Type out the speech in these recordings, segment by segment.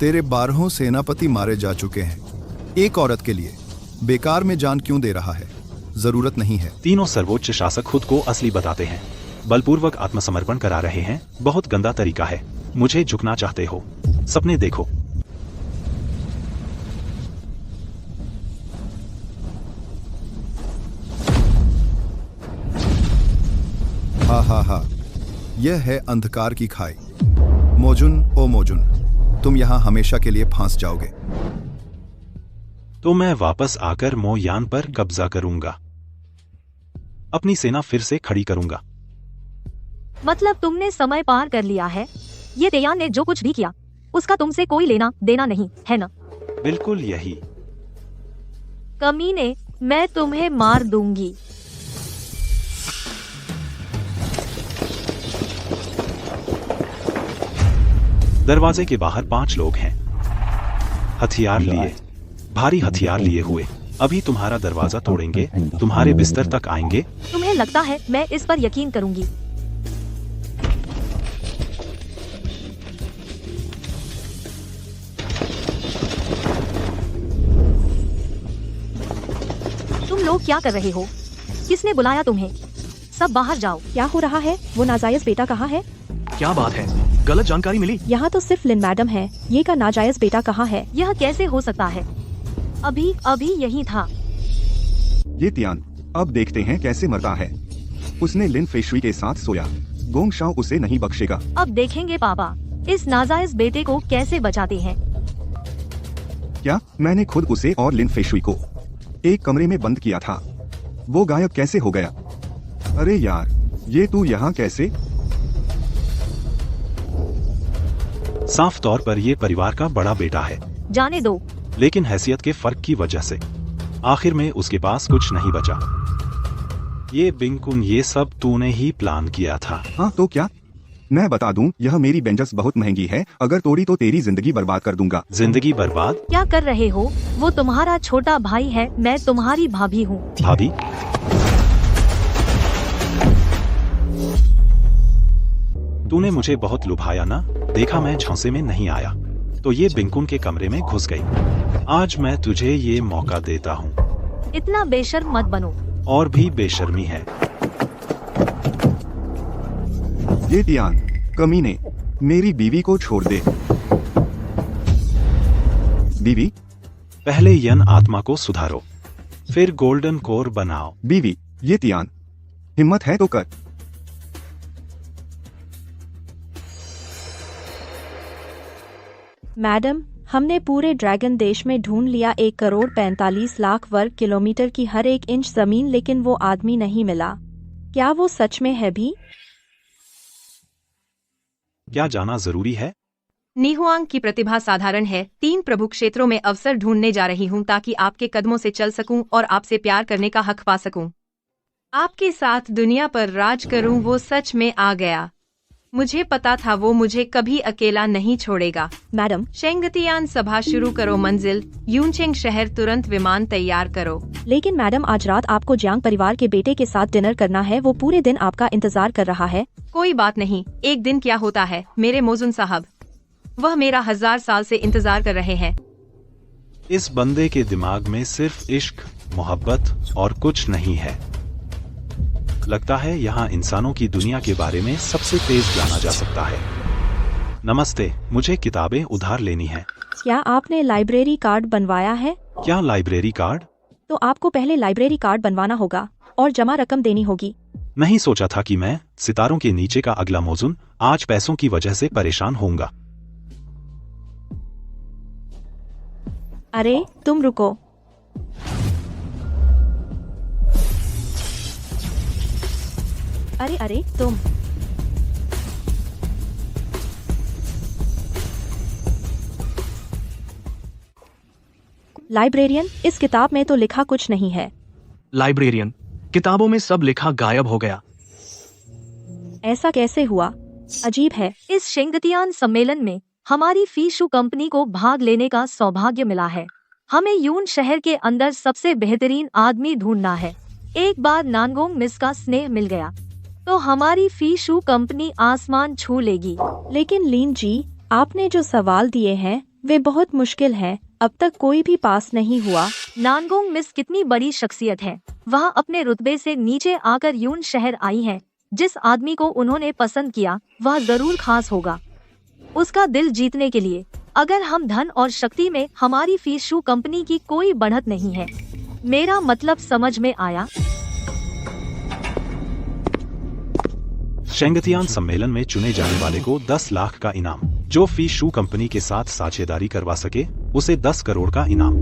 तेरे 12 सेनापति मारे जा चुके हैं। एक औरत के लिए बेकार में जान क्यों दे रहा है? जरूरत नहीं है। तीनों सर्वोच्च शासक खुद को असली बताते हैं, बलपूर्वक आत्मसमर्पण करा रहे हैं। बहुत गंदा तरीका है। मुझे झुकना चाहते हो? सपने देखो। हा हा हा, यह है अंधकार की खाई। मोजुन ओ मोजुन, तुम यहाँ हमेशा के लिए फांस जाओगे। तो मैं वापस आकर मोयान पर कब्जा करूंगा। अपनी सेना फिर से खड़ी करूंगा। मतलब तुमने समय पार कर लिया है। ये तेयान ने जो कुछ भी किया उसका तुमसे कोई लेना देना नहीं है ना? बिल्कुल यही। कमीने, मैं तुम्हें मार दूंगी। दरवाजे के बाहर 5 लोग हैं, हथियार लिए, भारी हथियार लिए हुए। अभी तुम्हारा दरवाजा तोड़ेंगे, तुम्हारे बिस्तर तक आएंगे। तुम्हें लगता है मैं इस पर यकीन करूंगी? तुम लोग क्या कर रहे हो? किसने बुलाया तुम्हें? सब बाहर जाओ। क्या हो रहा है? वो नाजायज बेटा कहाँ है? क्या बात है? गलत जानकारी मिली। यहाँ तो सिर्फ लिन मैडम है। ये का नाजायज बेटा कहाँ है? यह कैसे हो सकता है? अभी यही था। ये तियान, अब देखते हैं कैसे मरता है। उसने लिन फेशुई के साथ सोया। गोंग शाओ उसे नहीं बख्शेगा। अब देखेंगे पापा इस नाजायज बेटे को कैसे बचाते हैं। क्या मैंने खुद उसे और लिन फेशुई को एक कमरे में बंद किया था? वो गायब कैसे हो गया? अरे यार, ये तू यहाँ कैसे? साफ तौर पर ये परिवार का बड़ा बेटा है। जाने दो। लेकिन हैसियत के फर्क की वजह से आखिर में उसके पास कुछ नहीं बचा। ये बिंकुन, ये सब तूने ही प्लान किया था। हाँ तो क्या? मैं बता दूं, यह मेरी बेंजस बहुत महंगी है। अगर तोड़ी तो तेरी जिंदगी बर्बाद कर दूंगा। जिंदगी बर्बाद? क्या कर रहे हो? वो तुम्हारा छोटा भाई है, मैं तुम्हारी भाभी हूँ। भाभी? तूने मुझे बहुत लुभाया ना? देखा मैं झांसे में नहीं आया तो ये बिंकुन के कमरे में घुस गई। आज मैं तुझे ये मौका देता हूँ। इतना बेशर्म मत बनो। और भी बेशर्मी है। ये तियान, कमीने, मेरी बीवी को छोड़ दे। बीवी? पहले यन आत्मा को सुधारो, फिर गोल्डन कोर बनाओ। बीवी, ये तियान, हिम्मत है तो कर। मैडम, हमने पूरे ड्रैगन देश में ढूंढ लिया 1,45,00,000 वर्ग किलोमीटर की हर एक इंच जमीन, लेकिन वो आदमी नहीं मिला। क्या वो सच में है भी? क्या जाना जरूरी है? निहुआंग की प्रतिभा साधारण है। 3 प्रभु क्षेत्रों में अवसर ढूंढने जा रही हूँ ताकि आपके कदमों से चल सकूं और आपसे प्यार करने का हक पा सकूं। आपके साथ दुनिया पर राज करूं, वो सच में आ गया। मुझे पता था वो मुझे कभी अकेला नहीं छोड़ेगा। मैडम, शेंगतियान सभा शुरू करो। मंजिल यूनचेंग शहर, तुरंत विमान तैयार करो। लेकिन मैडम, आज रात आपको जियांग परिवार के बेटे के साथ डिनर करना है। वो पूरे दिन आपका इंतजार कर रहा है। कोई बात नहीं, एक दिन क्या होता है मेरे मोजुन साहब। वह मेरा 1000 साल से इंतजार कर रहे हैं। इस बंदे के दिमाग में सिर्फ इश्क, मोहब्बत और कुछ नहीं है। लगता है यहाँ इंसानों की दुनिया के बारे में सबसे तेज जाना जा सकता है। नमस्ते, मुझे किताबें उधार लेनी है। क्या आपने लाइब्रेरी कार्ड बनवाया है? क्या लाइब्रेरी कार्ड? तो आपको पहले लाइब्रेरी कार्ड बनवाना होगा और जमा रकम देनी होगी। नहीं सोचा था कि मैं सितारों के नीचे का अगला मौजून आज पैसों की वजह से परेशान होऊंगा। अरे तुम रुको। अरे तुम। लाइब्रेरियन, इस किताब में तो लिखा कुछ नहीं है। लाइब्रेरियन, किताबों में सब लिखा गायब हो गया। ऐसा कैसे हुआ? अजीब है। इस शेंगतियान सम्मेलन में हमारी फीशु कंपनी को भाग लेने का सौभाग्य मिला है। हमें यून शहर के अंदर सबसे बेहतरीन आदमी ढूंढना है। एक बार नानगोंग मिस का स्नेह मिल गया तो हमारी फीशु कंपनी आसमान छू लेगी। लेकिन लीन जी, आपने जो सवाल दिए हैं वे बहुत मुश्किल हैं, अब तक कोई भी पास नहीं हुआ। नानगोंग मिस कितनी बड़ी शख्सियत है। वह अपने रुतबे से नीचे आकर यून शहर आई है। जिस आदमी को उन्होंने पसंद किया वह जरूर खास होगा। उसका दिल जीतने के लिए अगर हम धन और शक्ति में हमारी फीस शू कंपनी की कोई बढ़त नहीं है। मेरा मतलब समझ में आया? शेंगतियान सम्मेलन में चुने जाने वाले को 10 लाख का इनाम। जो फी शू कंपनी के साथ साझेदारी करवा सके उसे 10 करोड़ का इनाम।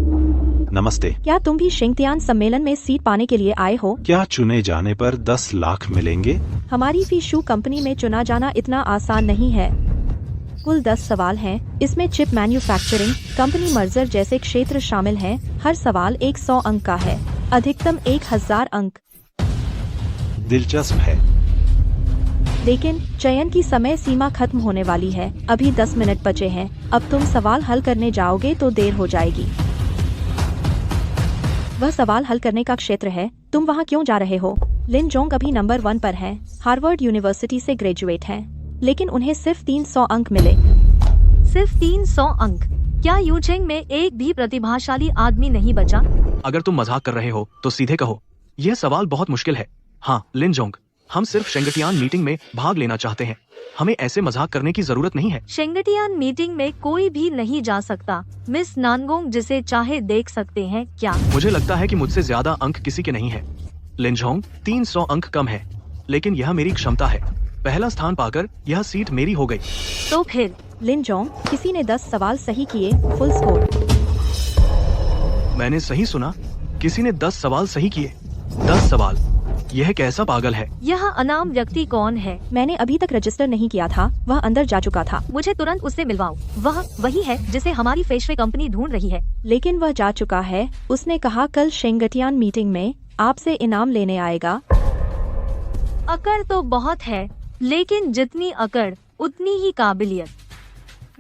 नमस्ते, क्या तुम भी शिंगतियान सम्मेलन में सीट पाने के लिए आए हो? क्या चुने जाने पर 10 लाख मिलेंगे? हमारी फी शू कंपनी में चुना जाना इतना आसान नहीं है। कुल 10 सवाल हैं, इसमें चिप मैन्युफैक्चरिंग, कंपनी मर्जर जैसे क्षेत्र शामिल हैं। हर सवाल 100 अंक का है, अधिकतम 1000 अंक। दिलचस्प है। लेकिन चयन की समय सीमा खत्म होने वाली है। अभी 10 मिनट बचे हैं। अब तुम सवाल हल करने जाओगे तो देर हो जाएगी। वह सवाल हल करने का क्षेत्र है। तुम वहाँ क्यों जा रहे हो? लिन जोंग अभी नंबर 1 पर हैं। हार्वर्ड यूनिवर्सिटी से ग्रेजुएट हैं, लेकिन उन्हें सिर्फ 300 अंक मिले। सिर्फ 300 अंक? क्या यूचेंग में एक भी प्रतिभाशाली आदमी नहीं बचा? अगर तुम मजाक कर रहे हो तो सीधे कहो, यह सवाल बहुत मुश्किल है। हाँ लिन जोंग, हम सिर्फ शेंगटियान मीटिंग में भाग लेना चाहते हैं। हमें ऐसे मजाक करने की जरूरत नहीं है। शेंगटियान मीटिंग में कोई भी नहीं जा सकता। मिस नानगोंग जिसे चाहे देख सकते हैं क्या? मुझे लगता है कि मुझसे ज्यादा अंक किसी के नहीं है। लिन जोंग, 300 अंक कम है, लेकिन यह मेरी क्षमता है। पहला स्थान पाकर यह सीट मेरी हो गई। तो फिर लिन जोंग, किसी ने 10 सवाल सही किए, फुल स्कोर। मैंने सही सुना, किसी ने 10 सवाल सही किए। 10 सवाल, यह कैसा पागल है? यह अनाम व्यक्ति कौन है? मैंने अभी तक रजिस्टर नहीं किया था, वह अंदर जा चुका था। मुझे तुरंत उससे मिलवाओ। वह वही है जिसे हमारी फेशवे कंपनी ढूंढ रही है। लेकिन वह जा चुका है। उसने कहा कल शेंगटियान मीटिंग में आपसे इनाम लेने आएगा। अकड़ तो बहुत है, लेकिन जितनी अकड़ उतनी ही काबिलियत।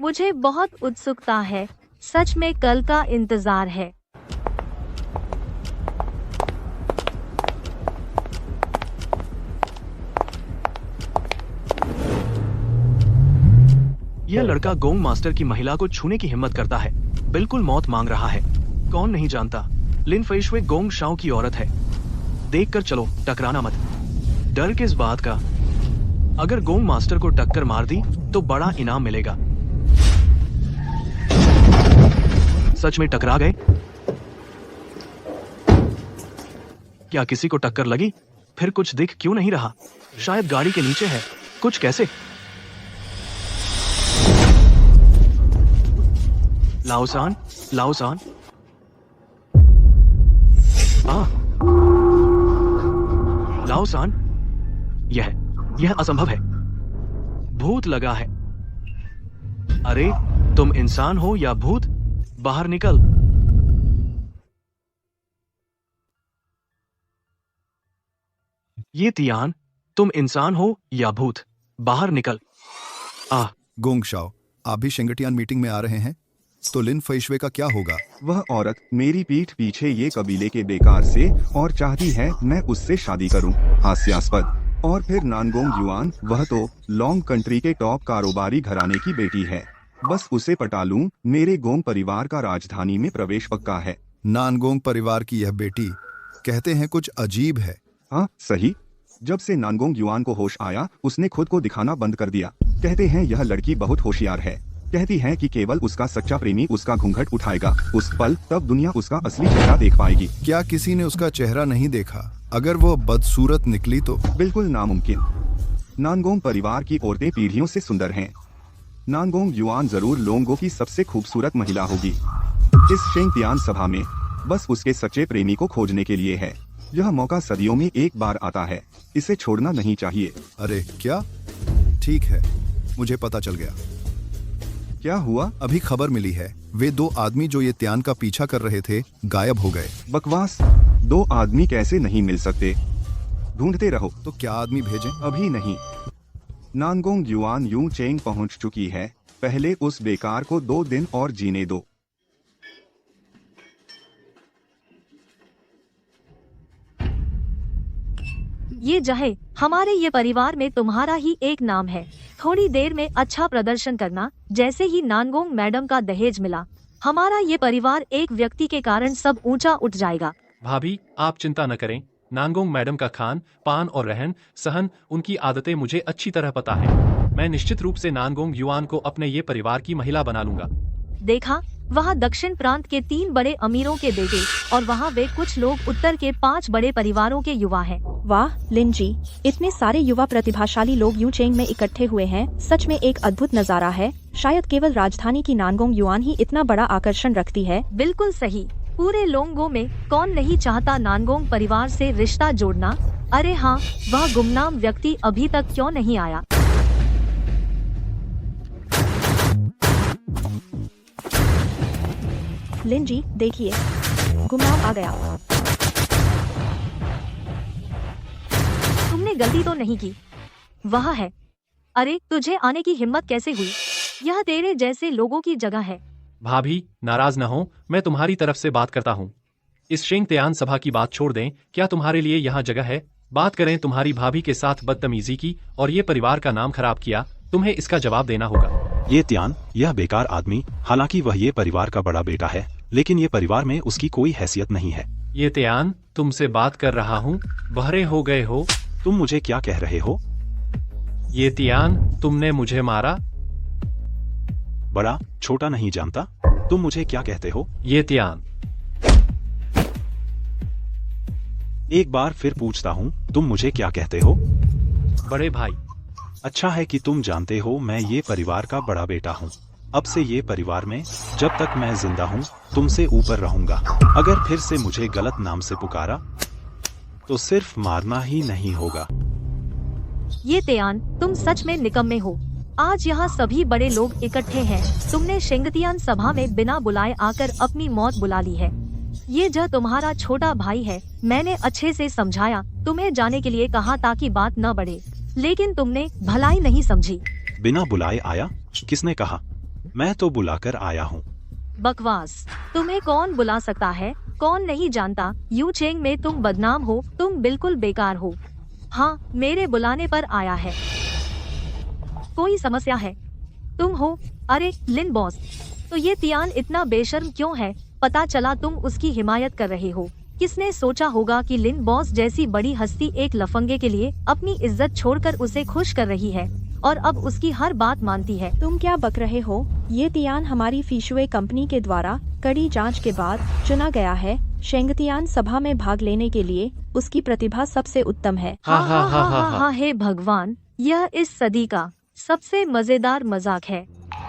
मुझे बहुत उत्सुकता है। सच में कल का इंतजार है। यह लड़का गोंग मास्टर की महिला को छूने की हिम्मत करता है। बिल्कुल मौत मांग रहा है। कौन नहीं जानता, लिन फेशवे गोंग शाओ की औरत है। देखकर चलो, टकराना मत। डर किस बात का? अगर गोंग मास्टर को टक्कर मार दी तो बड़ा इनाम मिलेगा। सच में टकरा गए? क्या किसी को टक्कर लगी? फिर कुछ दिख क्यों नहीं रहा? शायद गाड़ी के नीचे है। कुछ कैसे? लाओसान, लाओसान। लाओसान, यह असंभव है। भूत लगा है। अरे तुम इंसान हो या भूत? बाहर निकल। ये तियान, तुम इंसान हो या भूत? बाहर निकल। गोंग शाओ, आप भी शेंगटियान मीटिंग में आ रहे हैं? तो लिन फेशवे का क्या होगा? वह औरत मेरी पीठ पीछे ये कबीले के बेकार से और चाहती है मैं उससे शादी करूं। हास्यास्पद। और फिर नानगोंग युआन, वह तो लॉन्ग कंट्री के टॉप कारोबारी घराने की बेटी है। बस उसे पटा लूं, मेरे गोंग परिवार का राजधानी में प्रवेश पक्का है। नानगोंग परिवार की यह बेटी कहते हैं कुछ अजीब है। हाँ सही। जब से नानगोंग युआन को होश आया उसने खुद को दिखाना बंद कर दिया। कहते हैं यह लड़की बहुत होशियार है। कहती है कि केवल उसका सच्चा प्रेमी उसका घूंघट उठाएगा। उस पल तब दुनिया उसका असली चेहरा देख पाएगी। क्या किसी ने उसका चेहरा नहीं देखा? अगर वो बदसूरत निकली तो? बिल्कुल नामुमकिन। नानगोंग परिवार की औरतें पीढ़ियों से सुंदर हैं। नानगोंग युआन जरूर लोंगो की सबसे खूबसूरत महिला होगी। इस शेंगतियान सभा में बस उसके सच्चे प्रेमी को खोजने के लिए है। यह मौका सदियों में एक बार आता है, इसे छोड़ना नहीं चाहिए। अरे क्या? ठीक है, मुझे पता चल गया। क्या हुआ? अभी खबर मिली है, वे 2 आदमी जो ये त्यान का पीछा कर रहे थे गायब हो गए। बकवास। 2 आदमी कैसे नहीं मिल सकते? ढूंढते रहो। तो क्या आदमी भेजें? अभी नहीं। नानगोंग युआन यू चेंग पहुंच चुकी है। पहले उस बेकार को 2 दिन और जीने दो। ये जहे, हमारे ये परिवार में तुम्हारा ही एक नाम है। थोड़ी देर में अच्छा प्रदर्शन करना, जैसे ही नानगोंग मैडम का दहेज मिला, हमारा ये परिवार एक व्यक्ति के कारण सब ऊंचा उठ जाएगा। भाभी, आप चिंता न करें। नानगोंग मैडम का खान पान और रहन सहन, उनकी आदतें मुझे अच्छी तरह पता है। मैं निश्चित रूप से नानगोंग युआन को अपने ये परिवार की महिला बना लूंगा। देखा, वहाँ दक्षिण प्रांत के 3 बड़े अमीरों के बेटे और वहाँ वे कुछ लोग उत्तर के 5 बड़े परिवारों के युवा हैं। वाह लिन जी, इतने सारे युवा प्रतिभाशाली लोग यूचेंग में इकट्ठे हुए हैं। सच में एक अद्भुत नज़ारा है। शायद केवल राजधानी की नानगोंग युआन ही इतना बड़ा आकर्षण रखती है। बिल्कुल सही। पूरे लोंगो में कौन नहीं चाहता नानगोंग परिवार से रिश्ता जोड़ना। अरे हाँ, वह गुमनाम व्यक्ति अभी तक क्यों नहीं आया? लिन जी देखिए, गुमनाम आ गया। तुमने गलती तो नहीं की? वह है। अरे तुझे आने की हिम्मत कैसे हुई? यह तेरे जैसे लोगों की जगह है। भाभी, नाराज न हो, मैं तुम्हारी तरफ से बात करता हूँ। इस शेंगत्यान सभा की बात छोड़ दें। क्या तुम्हारे लिए यहाँ जगह है? बात करें तुम्हारी भाभी के साथ बदतमीजी की और ये परिवार का नाम खराब किया, तुम्हें इसका जवाब देना होगा। ये त्यान, यह बेकार आदमी, हालांकि वह ये परिवार का बड़ा बेटा है, लेकिन ये परिवार में उसकी कोई हैसियत नहीं है। ये त्यान, तुमसे बात कर रहा हूँ। बहरे हो गए हो? तुम मुझे क्या कह रहे हो? ये त्यान, तुमने मुझे मारा। बड़ा छोटा नहीं जानता, तुम मुझे क्या कहते हो? ये त्यान, एक बार फिर पूछता हूँ, तुम मुझे क्या कहते हो? बड़े भाई। अच्छा है कि तुम जानते हो मैं ये परिवार का बड़ा बेटा हूँ। अब से ये परिवार में जब तक मैं जिंदा हूँ तुमसे ऊपर रहूंगा। अगर फिर से मुझे गलत नाम से पुकारा तो सिर्फ मारना ही नहीं होगा। ये त्यान, तुम सच में निकम्मे हो। आज यहाँ सभी बड़े लोग इकट्ठे हैं। तुमने शेंगतियान सभा में बिना बुलाए आकर अपनी मौत बुला ली है। ये जो तुम्हारा छोटा भाई है, मैंने अच्छे से समझाया, तुम्हें जाने के लिए कहा ताकि बात न बढ़े, लेकिन तुमने भलाई नहीं समझी। बिना बुलाए आया? किसने कहा? मैं तो बुलाकर आया हूँ। बकवास। तुम्हें कौन बुला सकता है? कौन नहीं जानता, यूचेंग में तुम बदनाम हो, तुम बिल्कुल बेकार हो। हाँ, मेरे बुलाने पर आया है। कोई समस्या है? तुम हो? अरे लिन बॉस, तो ये तियान इतना बेशर्म क्यों है? पता चला तुम उसकी हिमायत कर रहे हो। किसने सोचा होगा कि लिन बॉस जैसी बड़ी हस्ती एक लफंगे के लिए अपनी इज्जत छोड़कर उसे खुश कर रही है और अब उसकी हर बात मानती है। तुम क्या बक रहे हो? ये तियान हमारी फीशुए कंपनी के द्वारा कड़ी जांच के बाद चुना गया है। शेंगतियान सभा में भाग लेने के लिए उसकी प्रतिभा सबसे उत्तम है। हाँ, हे भगवान, यह इस सदी का सबसे मजेदार मजाक है।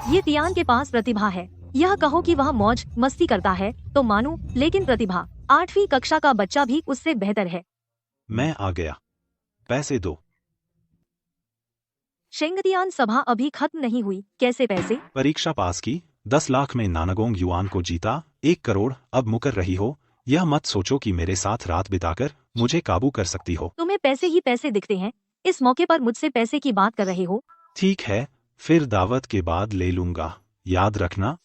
ये तियान के पास प्रतिभा है। यह कहो कि वह मौज मस्ती करता है तो मानूं, लेकिन प्रतिभा 8वीं कक्षा का बच्चा भी उससे बेहतर है। मैं आ गया, पैसे दो। शेंगतियान सभा अभी खत्म नहीं हुई। कैसे पैसे? परीक्षा पास की, 10 लाख में नानगोंग युआन को जीता, 1 करोड़। अब मुकर रही हो? यह मत सोचो कि मेरे साथ रात बिताकर मुझे काबू कर सकती हो। तुम्हें पैसे ही पैसे दिखते हैं। इस मौके पर मुझसे पैसे की बात कर रहे हो? ठीक है, फिर दावत के बाद ले लूंगा। याद रखना,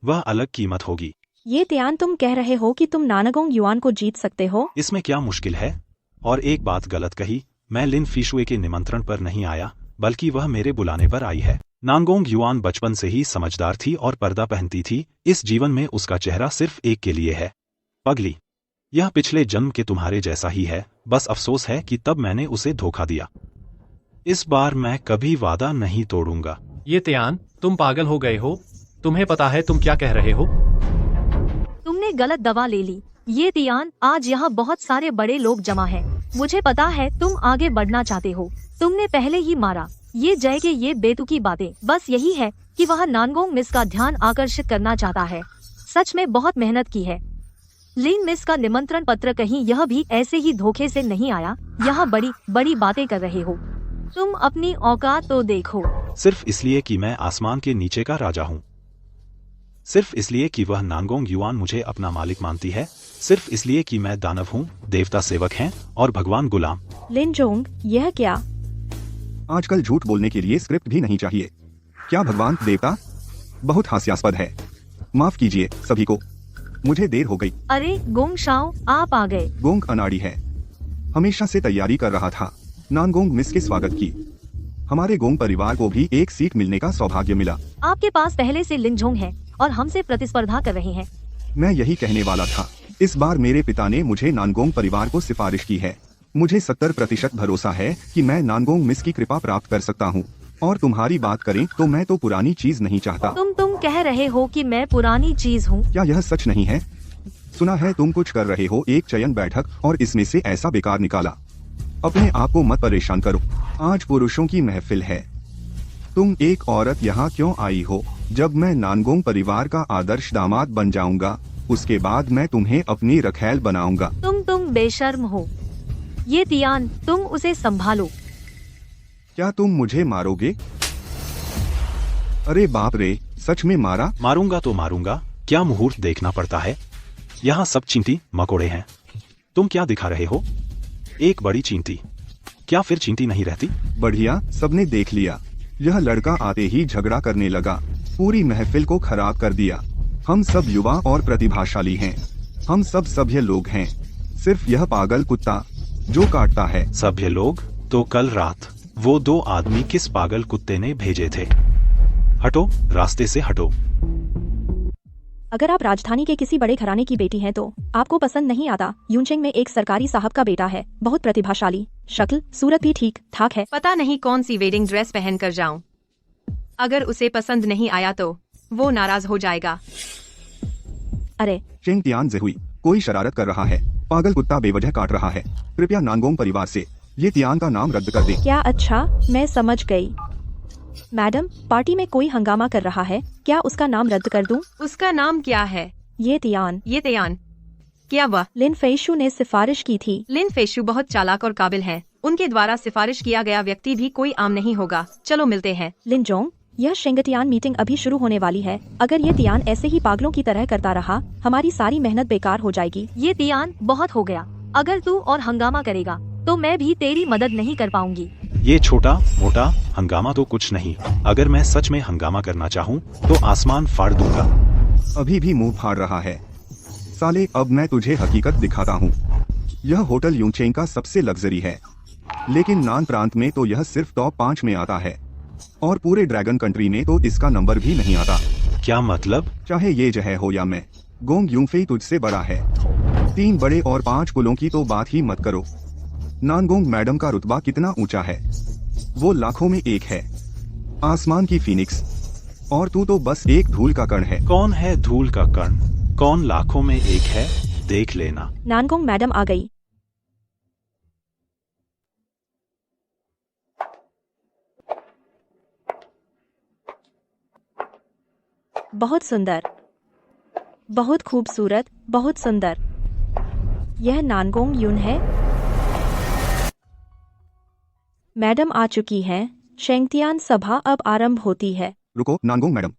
वह अलग कीमत होगी। ये तियान, तुम कह रहे हो कि तुम नानगोंग युआन को जीत सकते हो? इसमें क्या मुश्किल है? और एक बात गलत कही, मैं लिन फीशुए के निमंत्रण पर नहीं आया, बल्कि वह मेरे बुलाने पर आई है। नानगोंग युआन बचपन से ही समझदार थी और पर्दा पहनती थी। इस जीवन में उसका चेहरा सिर्फ एक के लिए है। पगली, यह पिछले जन्म के तुम्हारे जैसा ही है, बस अफसोस है कि तब मैंने उसे धोखा दिया। इस बार मैं कभी वादा नहीं तोड़ूंगा। ये तियान, तुम पागल हो गए हो? तुम्हें पता है तुम क्या कह रहे हो? तुमने गलत दवा ले ली। ये तियान, आज यहाँ बहुत सारे बड़े लोग जमा हैं। मुझे पता है तुम आगे बढ़ना चाहते हो। तुमने पहले ही मारा। ये जय के ये बेतुकी बातें बस यही है कि वह नानगोंग मिस का ध्यान आकर्षित करना चाहता है। सच में बहुत मेहनत की है। लिन मिस का निमंत्रण पत्र कहीं यह भी ऐसे ही धोखे से नहीं आया। यहाँ बड़ी बड़ी बातें कर रहे हो। तुम अपनी औकात तो देखो। सिर्फ इसलिए कि मैं आसमान के नीचे का राजा हूँ, सिर्फ इसलिए कि वह नानगोंग युआन मुझे अपना मालिक मानती है, सिर्फ इसलिए कि मैं दानव हूँ, देवता सेवक हैं और भगवान गुलाम। लिन जोंग, यह क्या? आजकल झूठ बोलने के लिए स्क्रिप्ट भी नहीं चाहिए। क्या भगवान देवता? बहुत हास्यास्पद है। माफ कीजिए सभी को, मुझे देर हो गई। अरे गोंग शाओ, आप आ गए। गोंग अनाड़ी है, हमेशा से तैयारी कर रहा था नानगोंग मिस के स्वागत की। हमारे गोंग परिवार को भी एक सीट मिलने का सौभाग्य मिला। आपके पास पहले से लिनझोंग है और हमसे प्रतिस्पर्धा कर रहे हैं। मैं यही कहने वाला था। इस बार मेरे पिता ने मुझे नानगोंग परिवार को सिफारिश की है। मुझे 70% भरोसा है कि मैं नानगोंग मिस की कृपा प्राप्त कर सकता हूँ। और तुम्हारी बात करें तो मैं तो पुरानी चीज नहीं चाहता। तुम कह रहे हो कि मैं पुरानी चीज हूँ? क्या यह सच नहीं है? सुना है तुम कुछ कर रहे हो, एक चयन बैठक, और इसमें से ऐसा बेकार निकाला। अपने आप को मत परेशान करो, आज पुरुषों की महफिल है। तुम एक औरत यहाँ क्यों आई हो? जब मैं नानगोंग परिवार का आदर्श दामाद बन जाऊंगा, उसके बाद मैं तुम्हें अपनी रखैल बनाऊंगा। तुम बेशर्म हो। ये तियान, तुम उसे संभालो। क्या तुम मुझे मारोगे? अरे बाप रे, सच में मारा? मारूंगा तो मारूंगा, क्या मुहूर्त देखना पड़ता है। यहाँ सब चींटी मकोड़े हैं। तुम क्या दिखा रहे हो? एक बड़ी चींटी, क्या फिर चींटी नहीं रहती? बढ़िया, सबने देख लिया। यह लड़का आते ही झगड़ा करने लगा, पूरी महफिल को खराब कर दिया। हम सब युवा और प्रतिभाशाली हैं। हम सब सभ्य लोग हैं। सिर्फ यह पागल कुत्ता जो काटता है। सभ्य लोग? तो कल रात वो 2 आदमी किस पागल कुत्ते ने भेजे थे? हटो, रास्ते से हटो। अगर आप राजधानी के किसी बड़े घराने की बेटी हैं तो आपको पसंद नहीं आता। यूनचेंग में एक सरकारी साहब का बेटा है, बहुत प्रतिभाशाली, शक्ल सूरत भी ठीक ठाक है। पता नहीं कौन सी वेडिंग ड्रेस पहन कर जाऊं। अगर उसे पसंद नहीं आया तो वो नाराज हो जाएगा। अरे चेंग तियान ज़ेहुई, कोई शरारत कर रहा है। पागल कुत्ता बेवजह काट रहा है। कृपया नानगोंग परिवार से ये तियान का नाम रद्द कर दे। क्या? अच्छा, मैं समझ गई। मैडम, पार्टी में कोई हंगामा कर रहा है, क्या उसका नाम रद्द कर दूं? उसका नाम क्या है? ये तियान। ये तियान? क्या वह लिन फेशु ने सिफारिश की थी। लिन फेशु बहुत चालाक और काबिल हैं। उनके द्वारा सिफारिश किया गया व्यक्ति भी कोई आम नहीं होगा। चलो मिलते हैं। लिनजोंग, यह शेंगतियान मीटिंग अभी शुरू होने वाली है। अगर ये तियान ऐसे ही पागलों की तरह करता रहा, हमारी सारी मेहनत बेकार हो जाएगी। ये तियान, बहुत हो गया। अगर तू और हंगामा करेगा तो मैं भी तेरी मदद नहीं कर पाऊंगी। ये छोटा मोटा हंगामा तो कुछ नहीं। अगर मैं सच में हंगामा करना चाहूँ तो आसमान फाड़ दूंगा। अभी भी मुंह फाड़ रहा है। साले, अब मैं तुझे हकीकत दिखाता हूँ। यह होटल यूनचेंग का सबसे लग्जरी है, लेकिन नान प्रांत में तो यह सिर्फ टॉप 5 में आता है, और पूरे ड्रैगन कंट्री में तो इसका नंबर भी नहीं आता। क्या मतलब? चाहे ये जह हो या मैं, गोंग यूंगफेई तुझसे बड़ा है। 3 बड़े और 5 कुलों की तो बात ही मत करो। नानगोंग मैडम का रुतबा कितना ऊंचा है, वो लाखों में एक है, आसमान की फीनिक्स, और तू तो बस एक धूल का कण है। कौन है धूल का कण? कौन लाखों में एक है? देख लेना। नानगोंग मैडम आ गई। बहुत सुंदर, बहुत खूबसूरत, बहुत सुंदर। यह नानगोंग यून है। मैडम आ चुकी हैं। शेंगतियान सभा अब आरंभ होती है। रुको नानगोंग मैडम,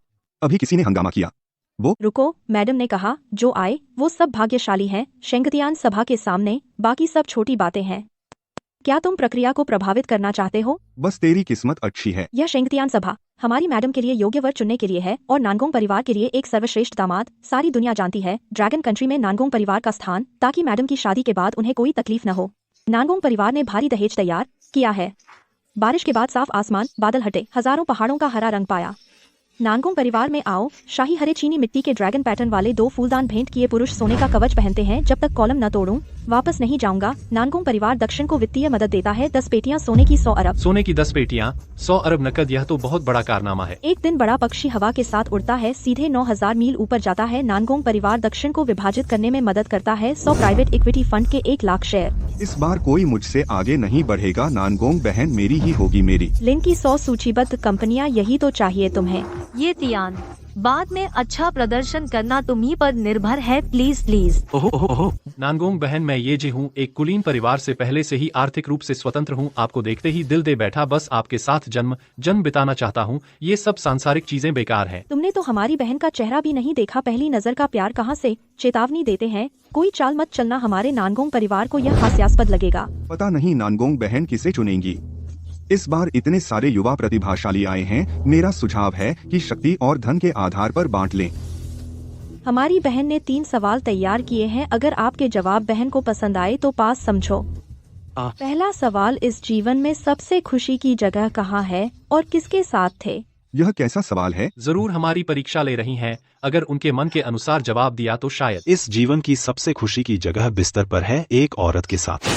अभी किसी ने हंगामा किया। वो रुको, मैडम ने कहा जो आए वो सब भाग्यशाली हैं। शेंगतियान सभा के सामने बाकी सब छोटी बातें हैं। क्या तुम प्रक्रिया को प्रभावित करना चाहते हो? बस तेरी किस्मत अच्छी है। यह शेंगतियान सभा हमारी मैडम के लिए योग्य वर चुनने के लिए है और नानगोंग परिवार के लिए एक सर्वश्रेष्ठ दामाद। सारी दुनिया जानती है ड्रैगन कंट्री में नानगोंग परिवार का स्थान, ताकि मैडम की शादी के बाद उन्हें कोई तकलीफ न हो। नानगोंग परिवार ने भारी दहेज तैयार किया है। बारिश के बाद साफ आसमान, बादल हटे, हजारों पहाड़ों का हरा रंग पाया। नानगोंग परिवार में आओ। शाही हरे चीनी मिट्टी के ड्रैगन पैटर्न वाले 2 फूलदान भेंट किए पुरुष सोने का कवच पहनते हैं। जब तक कॉलम न तोड़ूं, वापस नहीं जाऊंगा। नानगोंग परिवार दक्षिण को वित्तीय मदद देता है। 10 पेटियां सोने की 100 अरब। सोने की 10 पेटियां, 100 अरब नकद, यह तो बहुत बड़ा कारनामा है। एक दिन बड़ा पक्षी हवा के साथ उड़ता है, सीधे 9000 मील ऊपर जाता है। नानगोंग परिवार दक्षिण को विभाजित करने में मदद करता है। 100 प्राइवेट इक्विटी फंड के 1 लाख शेयर। इस बार कोई मुझसे आगे नहीं बढ़ेगा। नानगोंग बहन मेरी ही होगी मेरी। लिन की 100 सूचीबद्ध कंपनियां, यही तो चाहिए तुम्हें। ये तियान, बाद में अच्छा प्रदर्शन करना तुम्ही पर निर्भर है। Please please. ओहो। नानगोंग बहन, मैं ये जी हूँ, एक कुलीन परिवार से पहले से ही आर्थिक रूप से स्वतंत्र हूँ। आपको देखते ही दिल दे बैठा, बस आपके साथ जन्म बिताना चाहता हूँ। ये सब सांसारिक चीजें बेकार हैं। तुमने तो हमारी बहन का चेहरा भी नहीं देखा। पहली नजर का प्यार कहाँ से? चेतावनी देते हैं, कोई चाल मत चलना। हमारे नानगोंग परिवार को यह हास्यास्पद लगेगा। पता नहीं नानगोंग बहन किसे चुनेंगी। इस बार इतने सारे युवा प्रतिभाशाली आए हैं। मेरा सुझाव है कि शक्ति और धन के आधार पर बांट लें। हमारी बहन ने 3 सवाल तैयार किए हैं। अगर आपके जवाब बहन को पसंद आए तो पास समझो। पहला सवाल, इस जीवन में सबसे खुशी की जगह कहाँ है और किसके साथ थे? यह कैसा सवाल है? जरूर हमारी परीक्षा ले रही हैं। अगर उनके मन के अनुसार जवाब दिया तो शायद। इस जीवन की सबसे खुशी की जगह बिस्तर पर है, एक औरत के साथ।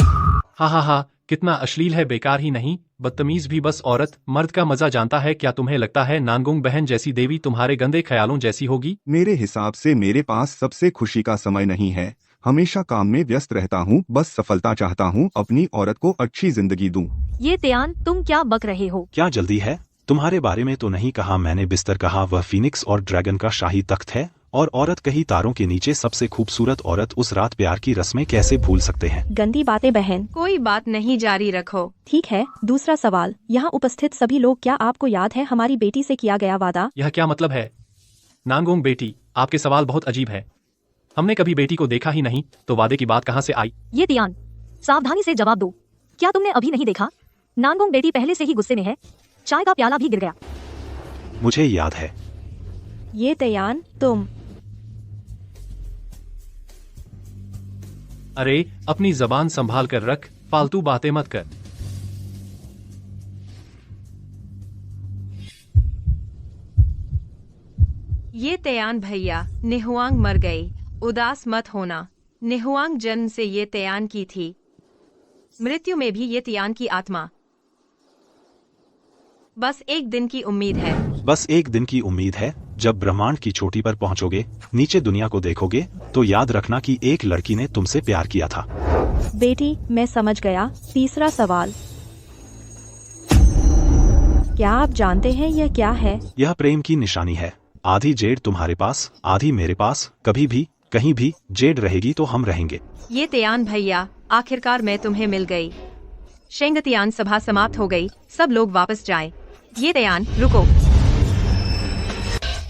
हा, कितना अश्लील है, बेकार ही नहीं बदतमीज भी। बस औरत, मर्द का मजा जानता है क्या? तुम्हें लगता है नानगोंग बहन जैसी देवी तुम्हारे गंदे ख्यालों जैसी होगी? मेरे हिसाब से मेरे पास सबसे खुशी का समय नहीं है। हमेशा काम में व्यस्त रहता हूँ, बस सफलता चाहता हूँ, अपनी औरत को अच्छी जिंदगी दूँ। ये त्यान, तुम क्या बक रहे हो? क्या जल्दी है? तुम्हारे बारे में तो नहीं कहा मैंने, बिस्तर कहा। वह फीनिक्स और ड्रैगन का शाही तख्त है, और औरत कही तारों के नीचे सबसे खूबसूरत औरत। उस रात प्यार की रस्में कैसे भूल सकते हैं? गंदी बातें बहन। कोई बात नहीं, जारी रखो। ठीक है, दूसरा सवाल, यहाँ उपस्थित सभी लोग, क्या आपको याद है हमारी बेटी से किया गया वादा? यह क्या मतलब है? नानगोंग बेटी, आपके सवाल बहुत अजीब है। हमने कभी बेटी को देखा ही नहीं, तो वादे की बात कहाँ से आई? ये त्यान, सावधानी से जवाब दो। क्या तुमने अभी नहीं देखा? नानगोंग बेटी पहले से ही गुस्से में है, चाय का प्याला भी गिर गया। मुझे याद है। ये त्यान, तुम। अरे अपनी जबान संभाल कर रख, फालतू बातें मत कर। ये त्यान भैया, निहुआंग मर गई, उदास मत होना। निहुआंग जन्म से ये त्यान की थी, मृत्यु में भी ये त्यान की आत्मा। बस एक दिन की उम्मीद है। बस एक दिन की उम्मीद है। जब ब्रह्मांड की चोटी पर पहुंचोगे, नीचे दुनिया को देखोगे, तो याद रखना कि एक लड़की ने तुमसे प्यार किया था। बेटी, मैं समझ गया। तीसरा सवाल, क्या आप जानते हैं यह क्या है? यह प्रेम की निशानी है। आधी जेड तुम्हारे पास, आधी मेरे पास। कभी भी कहीं भी जेड रहेगी तो हम रहेंगे। ये त्यान भैया, आखिरकार मैं तुम्हें मिल गई। शेंग त्यान सभा समाप्त हो गई, सब लोग वापस जाएं। ये त्यान, रुको।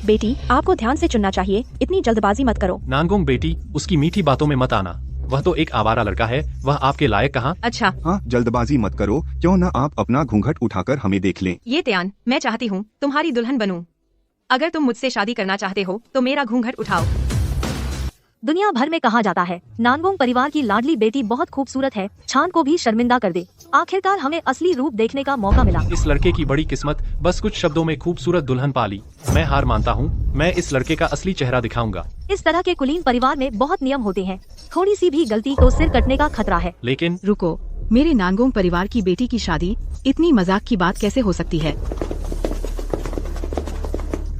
बेटी, आपको ध्यान से चुनना चाहिए, इतनी जल्दबाजी मत करो। नानगोंग बेटी, उसकी मीठी बातों में मत आना। वह तो एक आवारा लड़का है, वह आपके लायक कहाँ? अच्छा, हाँ, जल्दबाजी मत करो। क्यों न आप अपना घूंघट उठाकर हमें देख लें। ये त्यान, मैं चाहती हूँ तुम्हारी दुल्हन बनूं। अगर तुम मुझसे शादी करना चाहते हो तो मेरा घूंघट उठाओ। दुनिया भर में कहा जाता है नानगोंग परिवार की लाडली बेटी बहुत खूबसूरत है, छान को भी शर्मिंदा कर दे। आखिरकार हमें असली रूप देखने का मौका मिला। इस लड़के की बड़ी किस्मत, बस कुछ शब्दों में खूबसूरत दुल्हन पाली। मैं हार मानता हूँ, मैं इस लड़के का असली चेहरा दिखाऊंगा। इस तरह के कुलीन परिवार में बहुत नियम होते हैं, थोड़ी सी भी गलती तो सिर कटने का खतरा है। लेकिन रुको, मेरे नानगोंग परिवार की बेटी की शादी, इतनी मजाक की बात कैसे हो सकती है?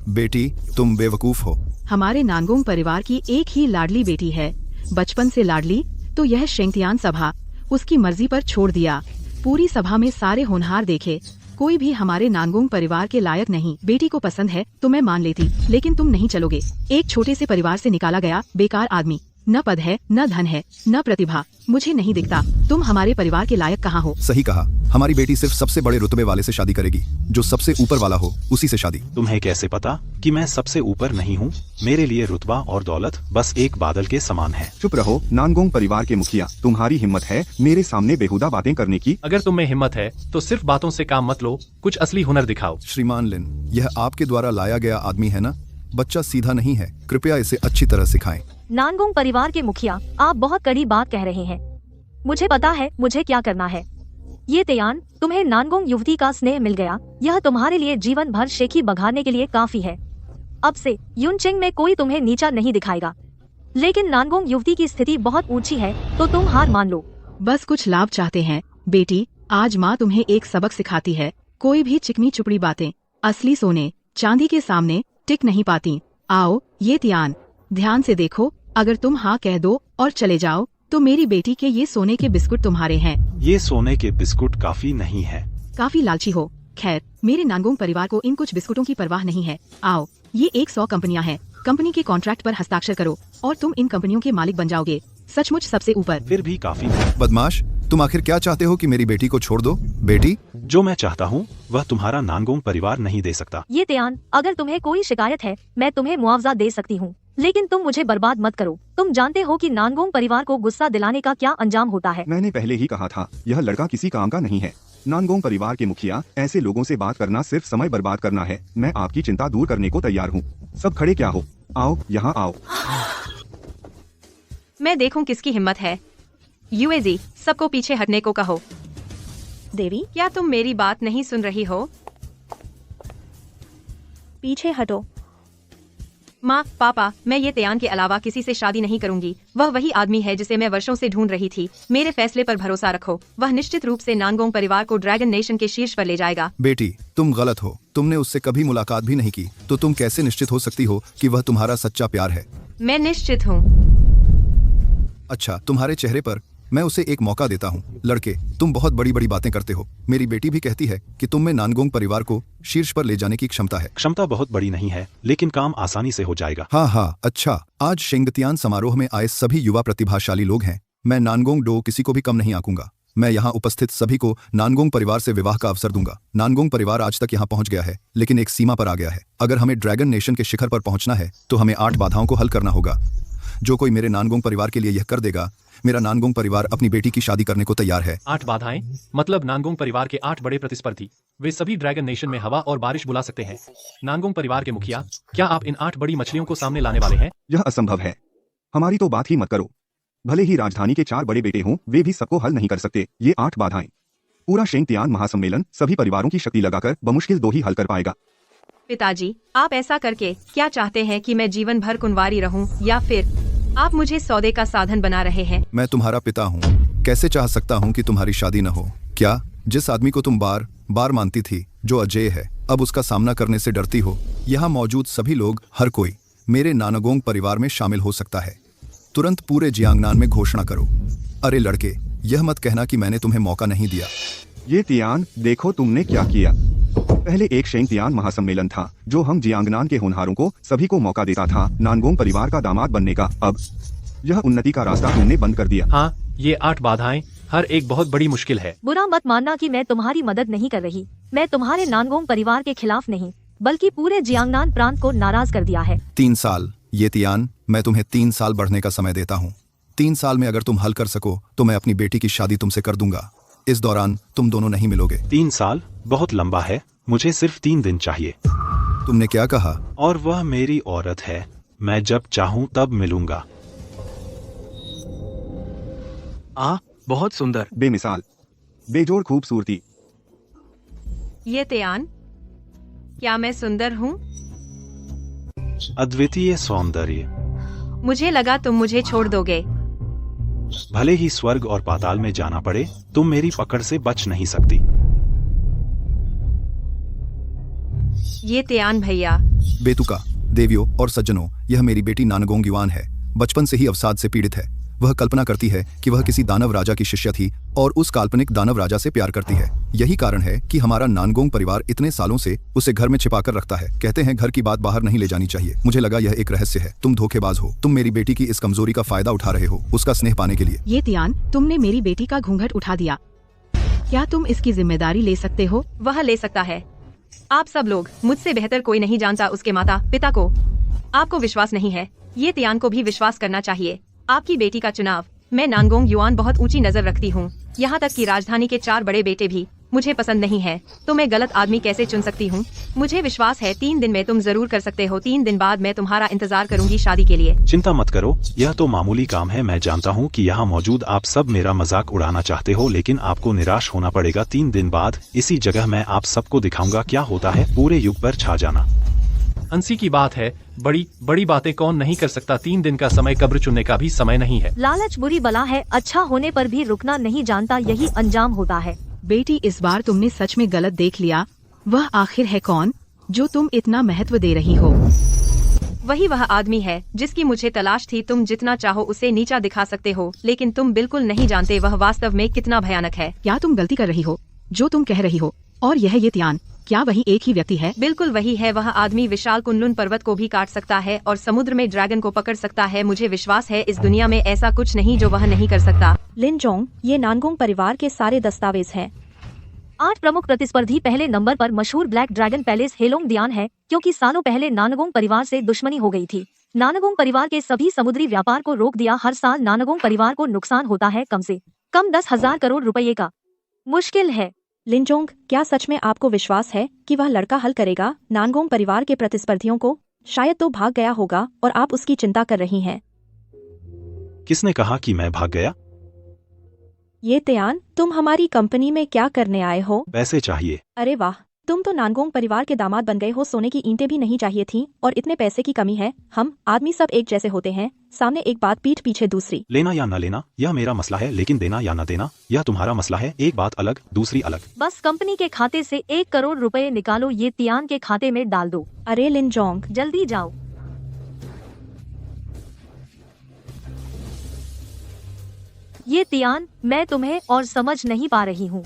बेटी, तुम बेवकूफ हो। हमारे नानगोंग परिवार की एक ही लाडली बेटी है, बचपन से लाडली। तो यह शेंगतियान सभा उसकी मर्जी पर छोड़ दिया। पूरी सभा में सारे होनहार देखे, कोई भी हमारे नानगोंग परिवार के लायक नहीं। बेटी को पसंद है तो मैं मान लेती, लेकिन तुम नहीं चलोगे। एक छोटे से परिवार से निकाला गया बेकार आदमी, न पद है, न धन है, न प्रतिभा। मुझे नहीं दिखता तुम हमारे परिवार के लायक कहाँ हो। सही कहा, हमारी बेटी सिर्फ सबसे बड़े रुतबे वाले से शादी करेगी, जो सबसे ऊपर वाला हो उसी से शादी। तुम्हें कैसे पता कि मैं सबसे ऊपर नहीं हूँ? मेरे लिए रुतबा और दौलत बस एक बादल के समान है। चुप रहो नानगोंग परिवार के मुखिया, तुम्हारी हिम्मत है मेरे सामने बेहुदा बातें करने की? अगर तुम में हिम्मत है तो सिर्फ बातों से काम मत लो, कुछ असली हुनर दिखाओ। श्रीमान लिन, यह आपके द्वारा लाया गया आदमी है ना? बच्चा सीधा नहीं है, कृपया इसे अच्छी तरह सिखाएं। नानगोंग परिवार के मुखिया, आप बहुत कड़ी बात कह रहे हैं। मुझे पता है मुझे क्या करना है। ये त्यान, तुम्हें नानगोंग युवती का स्नेह मिल गया, यह तुम्हारे लिए जीवन भर शेखी बघारने के लिए काफी है। अब से यूनचेंग में कोई तुम्हें नीचा नहीं दिखाएगा। लेकिन नानगोंग युवती की स्थिति बहुत ऊंची है, तो तुम हार मान लो। बस कुछ लाभ चाहते हैं। बेटी, आज माँ तुम्हें एक सबक सिखाती है। कोई भी चिकनी चुपड़ी बातें असली सोने चांदी के सामने टिक नहीं पाती। आओ ये त्यान, ध्यान से देखो। अगर तुम हाँ कह दो और चले जाओ तो मेरी बेटी के ये सोने के बिस्कुट तुम्हारे हैं। ये सोने के बिस्कुट काफी नहीं है। काफी लालची हो। खैर, मेरे नानगोंग परिवार को इन कुछ बिस्कुटों की परवाह नहीं है। आओ, ये 100 कंपनियां हैं। कंपनी के कॉन्ट्रैक्ट पर हस्ताक्षर करो और तुम इन कंपनियों के मालिक बन जाओगे, सचमुच सबसे ऊपर। फिर भी काफी नहीं। बदमाश, तुम आखिर क्या चाहते हो कि मेरी बेटी को छोड़ दो? बेटी, जो मैं चाहता हूँ वह तुम्हारा नानगोंग परिवार नहीं दे सकता। ये त्यान, अगर तुम्हें कोई शिकायत है मैं तुम्हें मुआवजा दे सकती हूँ, लेकिन तुम मुझे बर्बाद मत करो। तुम जानते हो कि नानगोंग परिवार को गुस्सा दिलाने का क्या अंजाम होता है। मैंने पहले ही कहा था, यह लड़का किसी काम का नहीं है। नानगोंग परिवार के मुखिया, ऐसे लोगों से बात करना सिर्फ समय बर्बाद करना है। मैं आपकी चिंता दूर करने को तैयार हूँ। सब खड़े क्या हो? आओ यहाँ आओ। मैं देखूं किसकी हिम्मत है। यूएजी, सबको पीछे हटने को कहो। देवी, क्या तुम मेरी बात नहीं सुन रही हो? पीछे हटो। माँ, पापा, मैं ये त्यान के अलावा किसी से शादी नहीं करूंगी। वह वही आदमी है जिसे मैं वर्षों से ढूंढ रही थी। मेरे फैसले पर भरोसा रखो, वह निश्चित रूप से नानगोंग परिवार को ड्रैगन नेशन के शीर्ष पर ले जाएगा। बेटी, तुम गलत हो। तुमने उससे कभी मुलाकात भी नहीं की, तो तुम कैसे निश्चित हो सकती हो कि वह तुम्हारा सच्चा प्यार है? मैं निश्चित हूँ। अच्छा, तुम्हारे चेहरे पर। मैं उसे एक मौका देता हूँ। लड़के, तुम बहुत बड़ी बड़ी बातें करते हो। मेरी बेटी भी कहती है कि तुम में नानगोंग परिवार को शीर्ष पर ले जाने की क्षमता है। क्षमता बहुत बड़ी नहीं है, लेकिन काम आसानी से हो जाएगा। हाँ, अच्छा। आज शेंगतियान समारोह में आए सभी युवा प्रतिभाशाली लोग हैं। मैं नानगोंग डो किसी को भी कम नहीं आंकूंगा। मैं यहाँ उपस्थित सभी को नानगोंग परिवार से विवाह का अवसर दूंगा। नानगोंग परिवार आज तक यहाँ पहुँच गया है, लेकिन एक सीमा पर आ गया है। अगर हमें ड्रैगन नेशन के शिखर पर पहुँचना है तो हमें 8 बाधाओं को हल करना होगा। जो कोई मेरे नानगोंग परिवार के लिए यह कर देगा, मेरा नानगोंग परिवार अपनी बेटी की शादी करने को तैयार है। 8 बाधाएं मतलब नानगोंग परिवार के 8 बड़े प्रतिस्पर्धी। वे सभी ड्रैगन नेशन में हवा और बारिश बुला सकते हैं। नानगोंग परिवार के मुखिया, क्या आप इन 8 बड़ी मछलियों को सामने लाने वाले हैं? यह असंभव है। हमारी तो बात ही मत करो। भले ही राजधानी के 4 बड़े बेटे हों, वे भी सबको हल नहीं कर सकते। ये 8 बाधाएं। पूरा शेंगतियान महासम्मेलन सभी परिवारों की शक्ति लगाकर बमुश्किल 2 ही हल कर पाएगा। पिताजी, आप ऐसा करके क्या चाहते हैं कि मैं जीवन भर कुंवारी रहूं, या फिर आप मुझे सौदे का साधन बना रहे हैं? मैं तुम्हारा पिता हूँ, कैसे चाह सकता हूँ कि तुम्हारी शादी न हो? क्या जिस आदमी को तुम बार बार मानती थी, जो अजय है, अब उसका सामना करने से डरती हो? यहाँ मौजूद सभी लोग, हर कोई मेरे नानगोंग परिवार में शामिल हो सकता है। तुरंत पूरे जियांगनान में घोषणा करो। अरे लड़के, यह मत कहना कि मैंने तुम्हें मौका नहीं दिया। ये तियान, देखो तुमने क्या किया। पहले एक शेंगतियान महासम्मेलन था जो हम जियांगनान के होनहारों को सभी को मौका देता था नानगोंग परिवार का दामाद बनने का। अब यह उन्नति का रास्ता तुमने बंद कर दिया। हाँ, ये 8 बाधाएं, हर एक बहुत बड़ी मुश्किल है। बुरा मत मानना कि मैं तुम्हारी मदद नहीं कर रही। मैं तुम्हारे नानगोंग परिवार के खिलाफ नहीं, बल्कि पूरे जियांगनान प्रांत को नाराज कर दिया है। 3 साल, ये तियान, मैं तुम्हें 3 साल बढ़ने का समय देता हूँ। 3 साल में अगर तुम हल कर सको तो मैं अपनी बेटी की शादी तुमसे कर दूंगा। इस दौरान तुम दोनों नहीं मिलोगे। 3 साल बहुत लंबा है, मुझे सिर्फ 3 दिन चाहिए। तुमने क्या कहा? और वह मेरी औरत है, मैं जब चाहूँ तब मिलूंगा। बहुत सुंदर। बेमिसाल, बेजोड़ खूबसूरती। ये त्यान, क्या मैं सुंदर हूँ? अद्वितीय सौंदर्य। मुझे लगा तुम मुझे छोड़ दोगे। भले ही स्वर्ग और पाताल में जाना पड़े, तुम मेरी पकड़ से बच नहीं सकती। ये त्यान भैया। बेतुका, देवियों और सज्जनों, यह मेरी बेटी नानगोंग युआन है। बचपन से ही अवसाद से पीड़ित है। वह कल्पना करती है कि वह किसी दानव राजा की शिष्या थी और उस काल्पनिक दानव राजा से प्यार करती है। यही कारण है कि हमारा नानगोंग परिवार इतने सालों से उसे घर में छिपाकर रखता है। कहते हैं घर की बात बाहर नहीं ले जानी चाहिए। मुझे लगा यह एक रहस्य है। तुम धोखेबाज हो। तुम मेरी बेटी की इस कमजोरी का फायदा उठा रहे हो, उसका स्नेह पाने के लिए। ये तियान, तुमने मेरी बेटी का घूंघट उठा दिया। क्या तुम इसकी जिम्मेदारी ले सकते हो? वह ले सकता है। आप सब लोग, मुझसे बेहतर कोई नहीं जानता उसके माता पिता को। आपको विश्वास नहीं है, ये त्यान को भी विश्वास करना चाहिए। आपकी बेटी का चुनाव, मैं नानगोंग युआन बहुत ऊंची नजर रखती हूँ। यहाँ तक कि राजधानी के 4 बड़े बेटे भी मुझे पसंद नहीं है, तो मैं गलत आदमी कैसे चुन सकती हूँ? मुझे विश्वास है 3 दिन में तुम जरूर कर सकते हो। 3 दिन बाद मैं तुम्हारा इंतजार करूंगी शादी के लिए। चिंता मत करो, यह तो मामूली काम है। मैं जानता हूँ कि यहाँ मौजूद आप सब मेरा मजाक उड़ाना चाहते हो, लेकिन आपको निराश होना पड़ेगा। 3 दिन बाद इसी जगह मैं आप सबको दिखाऊंगा क्या होता है पूरे युग पर छा जाना। हंसी की बात है, बड़ी बड़ी बातें कौन नहीं कर सकता। 3 दिन का समय कब्र चुनने का भी समय नहीं है। लालच बुरी बला है, अच्छा होने पर भी रुकना नहीं जानता, यही अंजाम होता है। बेटी, इस बार तुमने सच में गलत देख लिया। वह आखिर है कौन जो तुम इतना महत्व दे रही हो? वही वह आदमी है जिसकी मुझे तलाश थी। तुम जितना चाहो उसे नीचा दिखा सकते हो, लेकिन तुम बिल्कुल नहीं जानते वह वास्तव में कितना भयानक है। क्या तुम गलती कर रही हो जो तुम कह रही हो? और यह ये त्यान, क्या वही एक ही व्यक्ति है? बिल्कुल वही है। वह आदमी विशाल कुनलुन पर्वत को भी काट सकता है और समुद्र में ड्रैगन को पकड़ सकता है। मुझे विश्वास है इस दुनिया में ऐसा कुछ नहीं जो वह नहीं कर सकता। लिनजोंग, ये नानगोंग परिवार के सारे दस्तावेज हैं। 8 प्रमुख प्रतिस्पर्धी। पहले नंबर पर मशहूर ब्लैक ड्रैगन पैलेस हेलोंग दियान है, क्योंकि सालों पहले नानगोंग परिवार से दुश्मनी हो गई थी। नानगोंग परिवार के सभी समुद्री व्यापार को रोक दिया। हर साल नानगोंग परिवार को नुकसान होता है कम से कम 10,000 करोड़ रुपए का। मुश्किल है। लिनजोंग, क्या सच में आपको विश्वास है कि वह लड़का हल करेगा नानगोंग परिवार के प्रतिस्पर्धियों को? शायद तो भाग गया होगा और आप उसकी चिंता कर रही हैं। किसने कहा कि मैं भाग गया? ये त्यान, तुम हमारी कंपनी में क्या करने आए हो? पैसे चाहिए। अरे वाह, तुम तो नानगोंग परिवार के दामाद बन गए हो। सोने की ईंटें भी नहीं चाहिए थी और इतने पैसे की कमी है। हम आदमी सब एक जैसे होते हैं, सामने एक बात पीठ पीछे दूसरी। लेना या न लेना यह मेरा मसला है, लेकिन देना या न देना यह तुम्हारा मसला है। एक बात अलग, दूसरी अलग। बस कंपनी के खाते से 1 करोड़ रुपए निकालो, ये तियान के खाते में डाल दो। अरे लिन जोंग, जल्दी जाओ। ये तियान, मैं तुम्हें और समझ नहीं पा रही हूँ।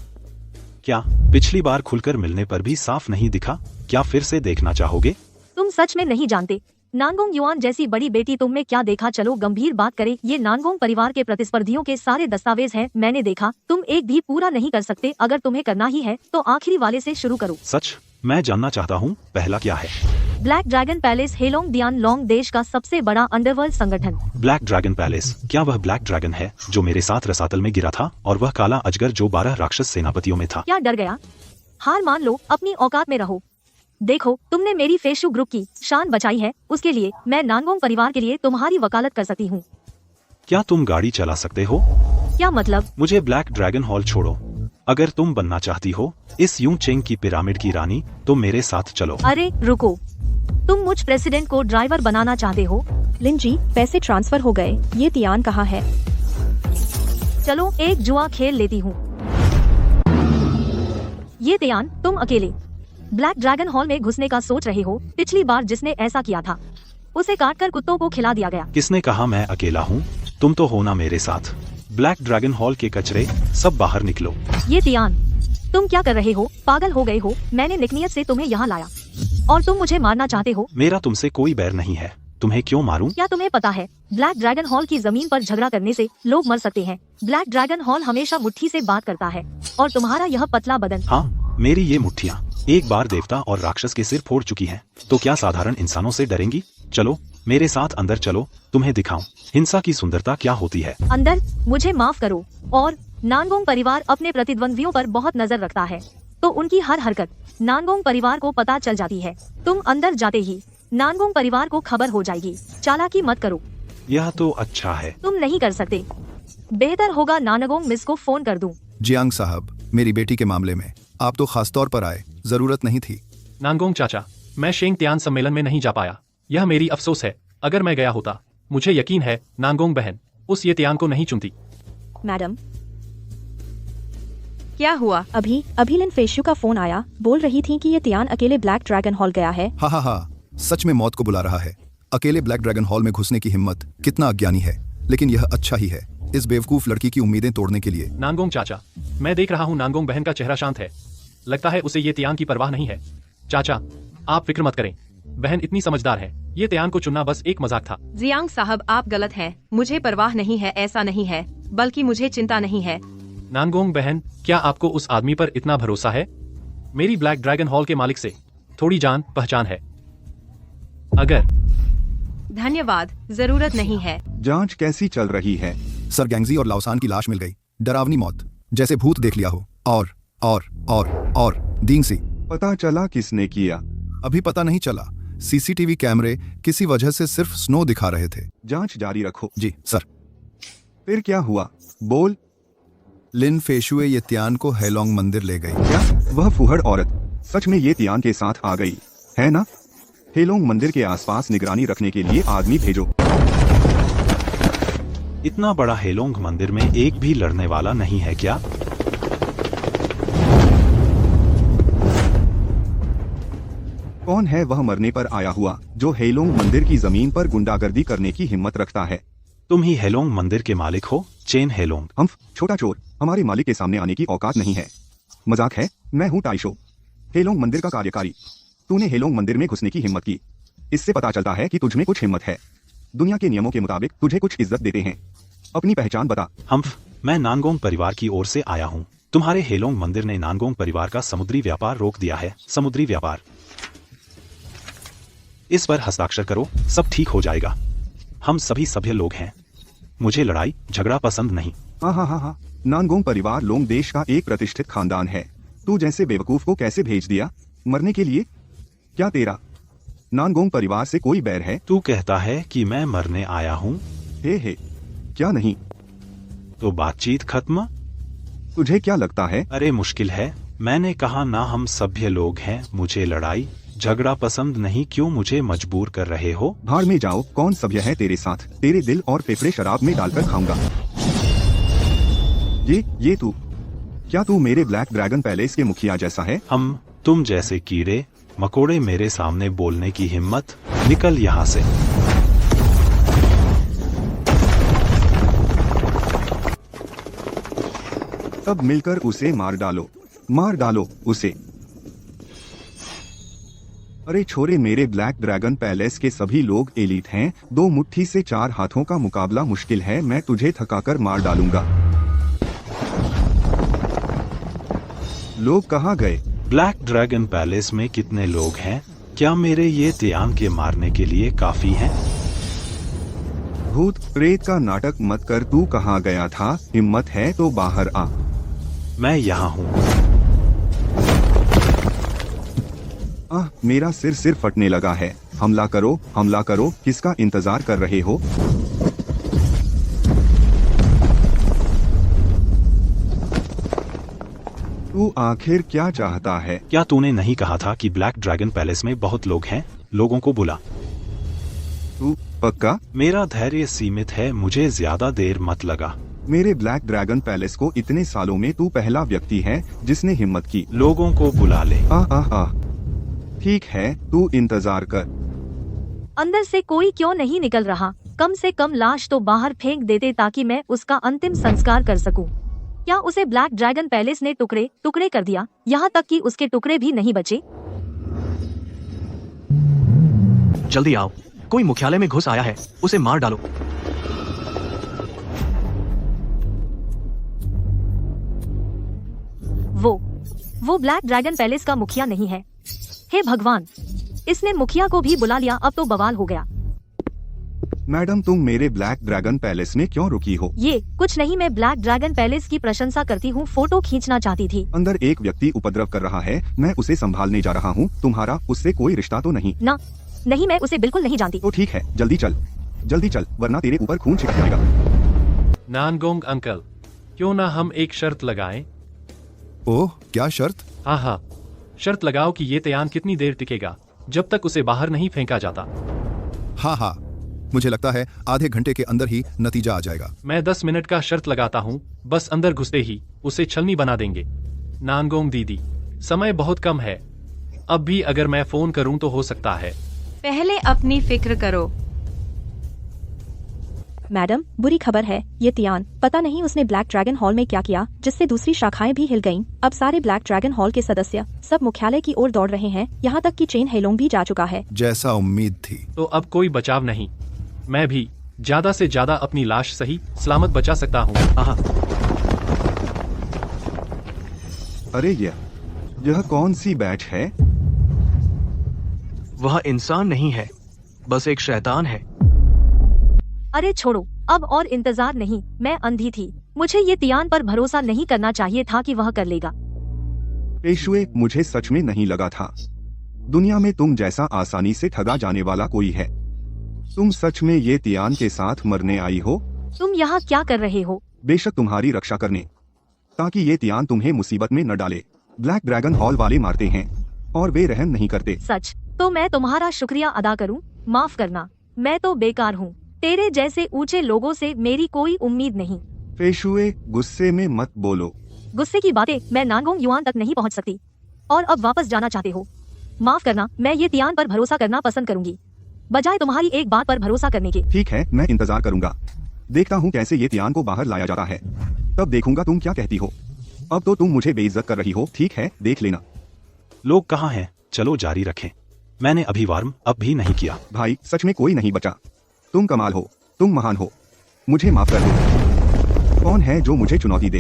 क्या पिछली बार खुलकर मिलने पर भी साफ नहीं दिखा? क्या फिर से देखना चाहोगे? तुम सच में नहीं जानते। नानगोंग युआन जैसी बड़ी बेटी तुम में क्या देखा? चलो गंभीर बात करें। ये नानगोंग परिवार के प्रतिस्पर्धियों के सारे दस्तावेज हैं, मैंने देखा। तुम एक भी पूरा नहीं कर सकते। अगर तुम्हें करना ही है तो आखिरी वाले से शुरू करो। सच? मैं जानना चाहता हूँ, पहला क्या है? ब्लैक ड्रैगन पैलेस हेलोंग दियान लोंग देश का सबसे बड़ा अंडरवर्ल्ड संगठन। ब्लैक ड्रैगन पैलेस, क्या वह ब्लैक ड्रैगन है जो मेरे साथ रसातल में गिरा था, और वह काला अजगर जो 12 राक्षस सेनापतियों में था? क्या डर गया? हार मान लो, अपनी औकात में रहो। देखो, तुमने मेरी फेशु ग्रुप की शान बचाई है, उसके लिए मैं नानगोंग परिवार के लिए तुम्हारी वकालत कर सकती हूँ। क्या तुम गाड़ी चला सकते हो? क्या मतलब? मुझे ब्लैक ड्रैगन हॉल छोड़ो। अगर तुम बनना चाहती हो इस यूं चेंग की पिरामिड की रानी, तो मेरे साथ चलो। अरे रुको, तुम मुझ प्रेसिडेंट को ड्राइवर बनाना चाहते हो? लिन जी, पैसे ट्रांसफर हो गए। ये तियान कहाँ है? चलो एक जुआ खेल लेती हूँ। ये तियान, तुम अकेले ब्लैक ड्रैगन हॉल में घुसने का सोच रहे हो? पिछली बार जिसने ऐसा किया था उसे काटकर कुत्तों को खिला दिया गया। किसने कहा मैं अकेला हूँ? तुम तो हो ना मेरे साथ। ब्लैक ड्रैगन हॉल के कचरे सब बाहर निकलो। ये तियान, तुम क्या कर रहे हो? पागल हो गए हो? मैंने निकनियत से तुम्हें यहाँ लाया और तुम मुझे मारना चाहते हो? मेरा तुमसे कोई बैर नहीं है, तुम्हें क्यों मारूं? क्या तुम्हें पता है, ब्लैक ड्रैगन हॉल की जमीन पर झगड़ा करने से लोग मर सकते हैं। ब्लैक ड्रैगन हॉल हमेशा मुट्ठी से बात करता है, और तुम्हारा यह पतला बदन। हाँ, मेरी ये मुट्ठियाँ एक बार देवता और राक्षस के सिर फोड़ चुकी हैं, तो क्या साधारण इंसानों से डरेंगी? चलो मेरे साथ अंदर चलो, तुम्हें दिखाऊं हिंसा की सुंदरता क्या होती है। अंदर? मुझे माफ करो, और नानगोंग परिवार अपने प्रतिद्वंद्वियों पर बहुत नजर रखता है, तो उनकी हर हरकत नानगोंग परिवार को पता चल जाती है। तुम अंदर जाते ही नानगोंग परिवार को खबर हो जाएगी। चालाकी मत करो। यह तो अच्छा है। तुम नहीं कर सकते। बेहतर होगा नानगोंग मिस को फोन कर दूं। जियांग साहब, मेरी बेटी के मामले में आप तो खास तौर पर आए, जरूरत नहीं थी। नानगोंग चाचा, मैं शेंग त्यान सम्मेलन में नहीं जा पाया। यह मेरी अफसोस है। अगर मैं गया होता, मुझे यकीन है नानगोंग बहन उस ये त्यान को नहीं चुनती। मैडम, क्या हुआ? अभी लिन फेशु का फोन आया। बोल रही थी कि ये तियान अकेले ब्लैक ड्रैगन हॉल गया है। हाँ हाँ हाँ, सच में मौत को बुला रहा है। अकेले ब्लैक ड्रैगन हॉल में घुसने की हिम्मत कितना अज्ञानी है, लेकिन यह अच्छा ही है इस बेवकूफ लड़की की उम्मीदें तोड़ने के लिए। नानगोंग चाचा, मैं देख रहा हूँ नानगोंग बहन का चेहरा शांत है। लगता है उसे ये त्यान की परवाह नहीं है। चाचा, आप फिक्र मत करें, बहन इतनी समझदार है। ये त्यान को चुनना बस एक मजाक था। जियांग साहब, आप गलत हैं। मुझे परवाह नहीं है, ऐसा नहीं है, बल्कि मुझे चिंता नहीं है। नानगोंग बहन, क्या आपको उस आदमी पर इतना भरोसा है? मेरी ब्लैक ड्रैगन हॉल के मालिक से थोड़ी जान पहचान है। अगर धन्यवाद, जरूरत नहीं है। जांच कैसी चल रही है? सर गैंगजी और लाओसान की लाश मिल गई। डरावनी मौत, जैसे भूत देख लिया हो। और दीन सी। पता चला किसने किया? अभी पता नहीं चला। सीसीटीवी कैमरे किसी वजह से सिर्फ स्नो दिखा रहे थे। जांच जारी रखो। जी सर। फिर क्या हुआ? बोल। लिन फेशुए ये त्यान को हेलोंग मंदिर ले गई। क्या वह फुहड़ औरत सच में ये तियान के साथ आ गई है ना? हेलोंग मंदिर के आसपास निगरानी रखने के लिए आदमी भेजो। इतना बड़ा हेलोंग मंदिर में एक भी लड़ने वाला नहीं है क्या? कौन है वह मरने पर आया हुआ जो हेलोंग मंदिर की जमीन पर गुंडागर्दी करने की हिम्मत रखता है? तुम ही हेलोंग मंदिर के मालिक हो, चेन हेलोंग। हम छोटा चोर, हमारे मालिक के सामने आने की औकात नहीं है। मजाक है, मैं हूँ टाइशो, हेलोंग मंदिर का कार्यकारी। तूने हेलोंग मंदिर में घुसने की हिम्मत की, इससे पता चलता है कि तुझमें कुछ हिम्मत है। दुनिया के नियमों के मुताबिक तुझे कुछ इज्जत देते हैं। अपनी पहचान बता। मैं नानगोंग परिवार की ओर से आया हूँ। तुम्हारे हेलोंग मंदिर ने नानगोंग परिवार का समुद्री व्यापार रोक दिया है। समुद्री व्यापार, इस पर हस्ताक्षर करो, सब ठीक हो जाएगा। हम सभी सभ्य लोग हैं, मुझे लड़ाई झगड़ा पसंद नहीं। हाँ, नानगोंग परिवार लोंग देश का एक प्रतिष्ठित खानदान है। तू जैसे बेवकूफ को कैसे भेज दिया मरने के लिए? क्या तेरा नानगोंग परिवार से कोई बैर है? तू कहता है कि मैं मरने आया हूँ? हे, क्या नहीं? तो बातचीत खत्म? तुझे क्या लगता है? अरे मुश्किल है, मैंने कहा ना हम सभ्य लोग हैं, मुझे लड़ाई झगड़ा पसंद नहीं, क्यों मुझे मजबूर कर रहे हो? भाड़ में जाओ, कौन सभ्य है तेरे साथ? तेरे दिल और फेफड़े शराब में डालकर खाऊंगा। ये तू, क्या तू मेरे ब्लैक ड्रैगन पैलेस के मुखिया जैसा है? तुम जैसे कीड़े मकोड़े मेरे सामने बोलने की हिम्मत, निकल यहाँ से। सब मिलकर उसे मार डालो उसे। अरे छोरे, मेरे ब्लैक ड्रैगन पैलेस के सभी लोग एलीट हैं, 2 मुट्ठी से 4 हाथों का मुकाबला मुश्किल है, मैं तुझे थकाकर मार डालूंगा। लोग कहाँ गए? ब्लैक ड्रैगन पैलेस में कितने लोग हैं? क्या मेरे ये तियान के मारने के लिए काफी हैं? भूत प्रेत का नाटक मत कर, तू कहाँ गया था? हिम्मत है तो बाहर आ। मैं यहाँ हूँ। मेरा सिर फटने लगा है। हमला करो, किसका इंतजार कर रहे हो? तू आखिर क्या चाहता है? क्या तूने नहीं कहा था कि ब्लैक ड्रैगन पैलेस में बहुत लोग हैं? लोगों को बुला। तू पक्का? मेरा धैर्य सीमित है, मुझे ज्यादा देर मत लगा। मेरे ब्लैक ड्रैगन पैलेस को इतने सालों में तू पहला व्यक्ति है जिसने हिम्मत की। लोगों को बुला ले। ठीक है, तू इंतजार कर। अंदर से कोई क्यों नहीं निकल रहा? कम से कम लाश तो बाहर फेंक देते ताकि मैं उसका अंतिम संस्कार कर सकूं। क्या उसे ब्लैक ड्रैगन पैलेस ने टुकड़े टुकड़े कर दिया? यहाँ तक कि उसके टुकड़े भी नहीं बचे। जल्दी आओ, कोई मुख्यालय में घुस आया है, उसे मार डालो। वो ब्लैक ड्रैगन पैलेस का मुखिया नहीं है। हे भगवान, इसने मुखिया को भी बुला लिया, अब तो बवाल हो गया। मैडम, तुम मेरे ब्लैक ड्रैगन पैलेस में क्यों रुकी हो? ये कुछ नहीं, मैं ब्लैक ड्रैगन पैलेस की प्रशंसा करती हूँ, फोटो खींचना चाहती थी। अंदर एक व्यक्ति उपद्रव कर रहा है, मैं उसे संभालने जा रहा हूँ। तुम्हारा उससे कोई रिश्ता तो नहीं? ना, नहीं, मैं उसे बिल्कुल नहीं जानती। तो ठीक है, जल्दी चल, वरना तेरे ऊपर खून छिड़क जाएगा। नानगोंग अंकल, क्यों ना हम एक शर्त लगाएं? ओह, क्या शर्त? हाँ, शर्त लगाओ कि ये तियान कितनी देर टिकेगा, जब तक उसे बाहर नहीं फेंका जाता। हाँ, मुझे लगता है आधे घंटे के अंदर ही नतीजा आ जाएगा। मैं 10 मिनट का शर्त लगाता हूँ, बस अंदर घुसते ही उसे छलनी बना देंगे। नानगोंग दीदी, समय बहुत कम है, अब भी अगर मैं फोन करूँ तो हो सकता है। पहले अपनी फिक्र करो। मैडम, बुरी खबर है, ये तियान, पता नहीं उसने ब्लैक ड्रैगन हॉल में क्या किया जिससे दूसरी शाखाएं भी हिल गईं। अब सारे ब्लैक ड्रैगन हॉल के सदस्य सब मुख्यालय की ओर दौड़ रहे हैं, यहाँ तक कि चेन हेलोंग भी जा चुका है। जैसा उम्मीद थी। तो अब कोई बचाव नहीं, मैं भी ज्यादा से ज्यादा अपनी लाश सही सलामत बचा सकता हूँ। अरे यह कौन सी बैच है? वह इंसान नहीं है, बस एक शैतान है। अरे छोड़ो, अब और इंतजार नहीं, मैं अंधी थी, मुझे ये तियान पर भरोसा नहीं करना चाहिए था कि वह कर लेगा। पेशवे, मुझे सच में नहीं लगा था दुनिया में तुम जैसा आसानी से ठगा जाने वाला कोई है। तुम सच में ये तियान के साथ मरने आई हो? तुम यहाँ क्या कर रहे हो? बेशक तुम्हारी रक्षा करने, ताकि ये तियान तुम्हें मुसीबत में न डाले। ब्लैक ड्रैगन हॉल वाले मारते हैं और वे रहम नहीं करते। सच? तो मैं तुम्हारा शुक्रिया अदा करूं? माफ करना, मैं तो बेकार हूँ, तेरे जैसे ऊंचे लोगों से मेरी कोई उम्मीद नहीं। पेशवे, गुस्से में मत बोलो। गुस्से की बातें, मैं नानगोंग युआन तक नहीं पहुँच सकती और अब वापस जाना चाहते हो? माफ करना, मैं ये तियान पर भरोसा करना पसंद करूंगी, बजाय तुम्हारी एक बात पर भरोसा करने के। ठीक है, मैं इंतजार करूंगा, देखता हूँ कैसे ये तियान को बाहर लाया जाता है, तब देखूंगा तुम क्या कहती हो। अब तो तुम मुझे बेइज्जत कर रही हो, ठीक है, देख लेना। लोग कहाँ हैं? चलो जारी रखें, मैंने अभी वार्म अप भी नहीं किया। भाई, सच में कोई नहीं बचा। तुम कमाल हो, तुम महान हो, मुझे माफ कर दो। कौन है जो मुझे चुनौती दे?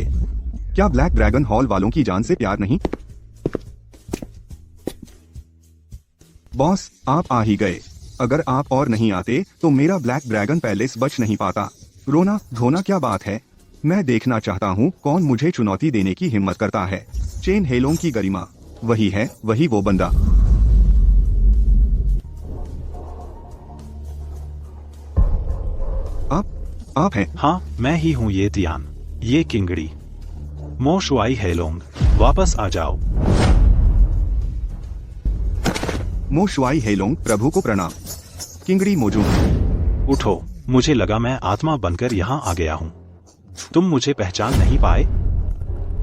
क्या ब्लैक ड्रैगन हॉल वालों की जान से प्यार नहीं? बॉस, आप आ ही गए। अगर आप और नहीं आते तो मेरा ब्लैक ड्रैगन पैलेस बच नहीं पाता। रोना धोना क्या बात है? मैं देखना चाहता हूँ कौन मुझे चुनौती देने की हिम्मत करता है। चेन हेलोंग की गरिमा, वही है, वही वो बंदा। आप हैं? हाँ, मैं ही हूँ ये तियान, ये किंगड़ी। मो शुआई हेलोंग, वापस आ जाओ। मो शुआई हेलोंग, प्रभु को प्रणाम। किंगड़ी मोजूंग। उठो, मुझे लगा मैं आत्मा बनकर यहाँ आ गया हूँ। तुम मुझे पहचान नहीं पाए?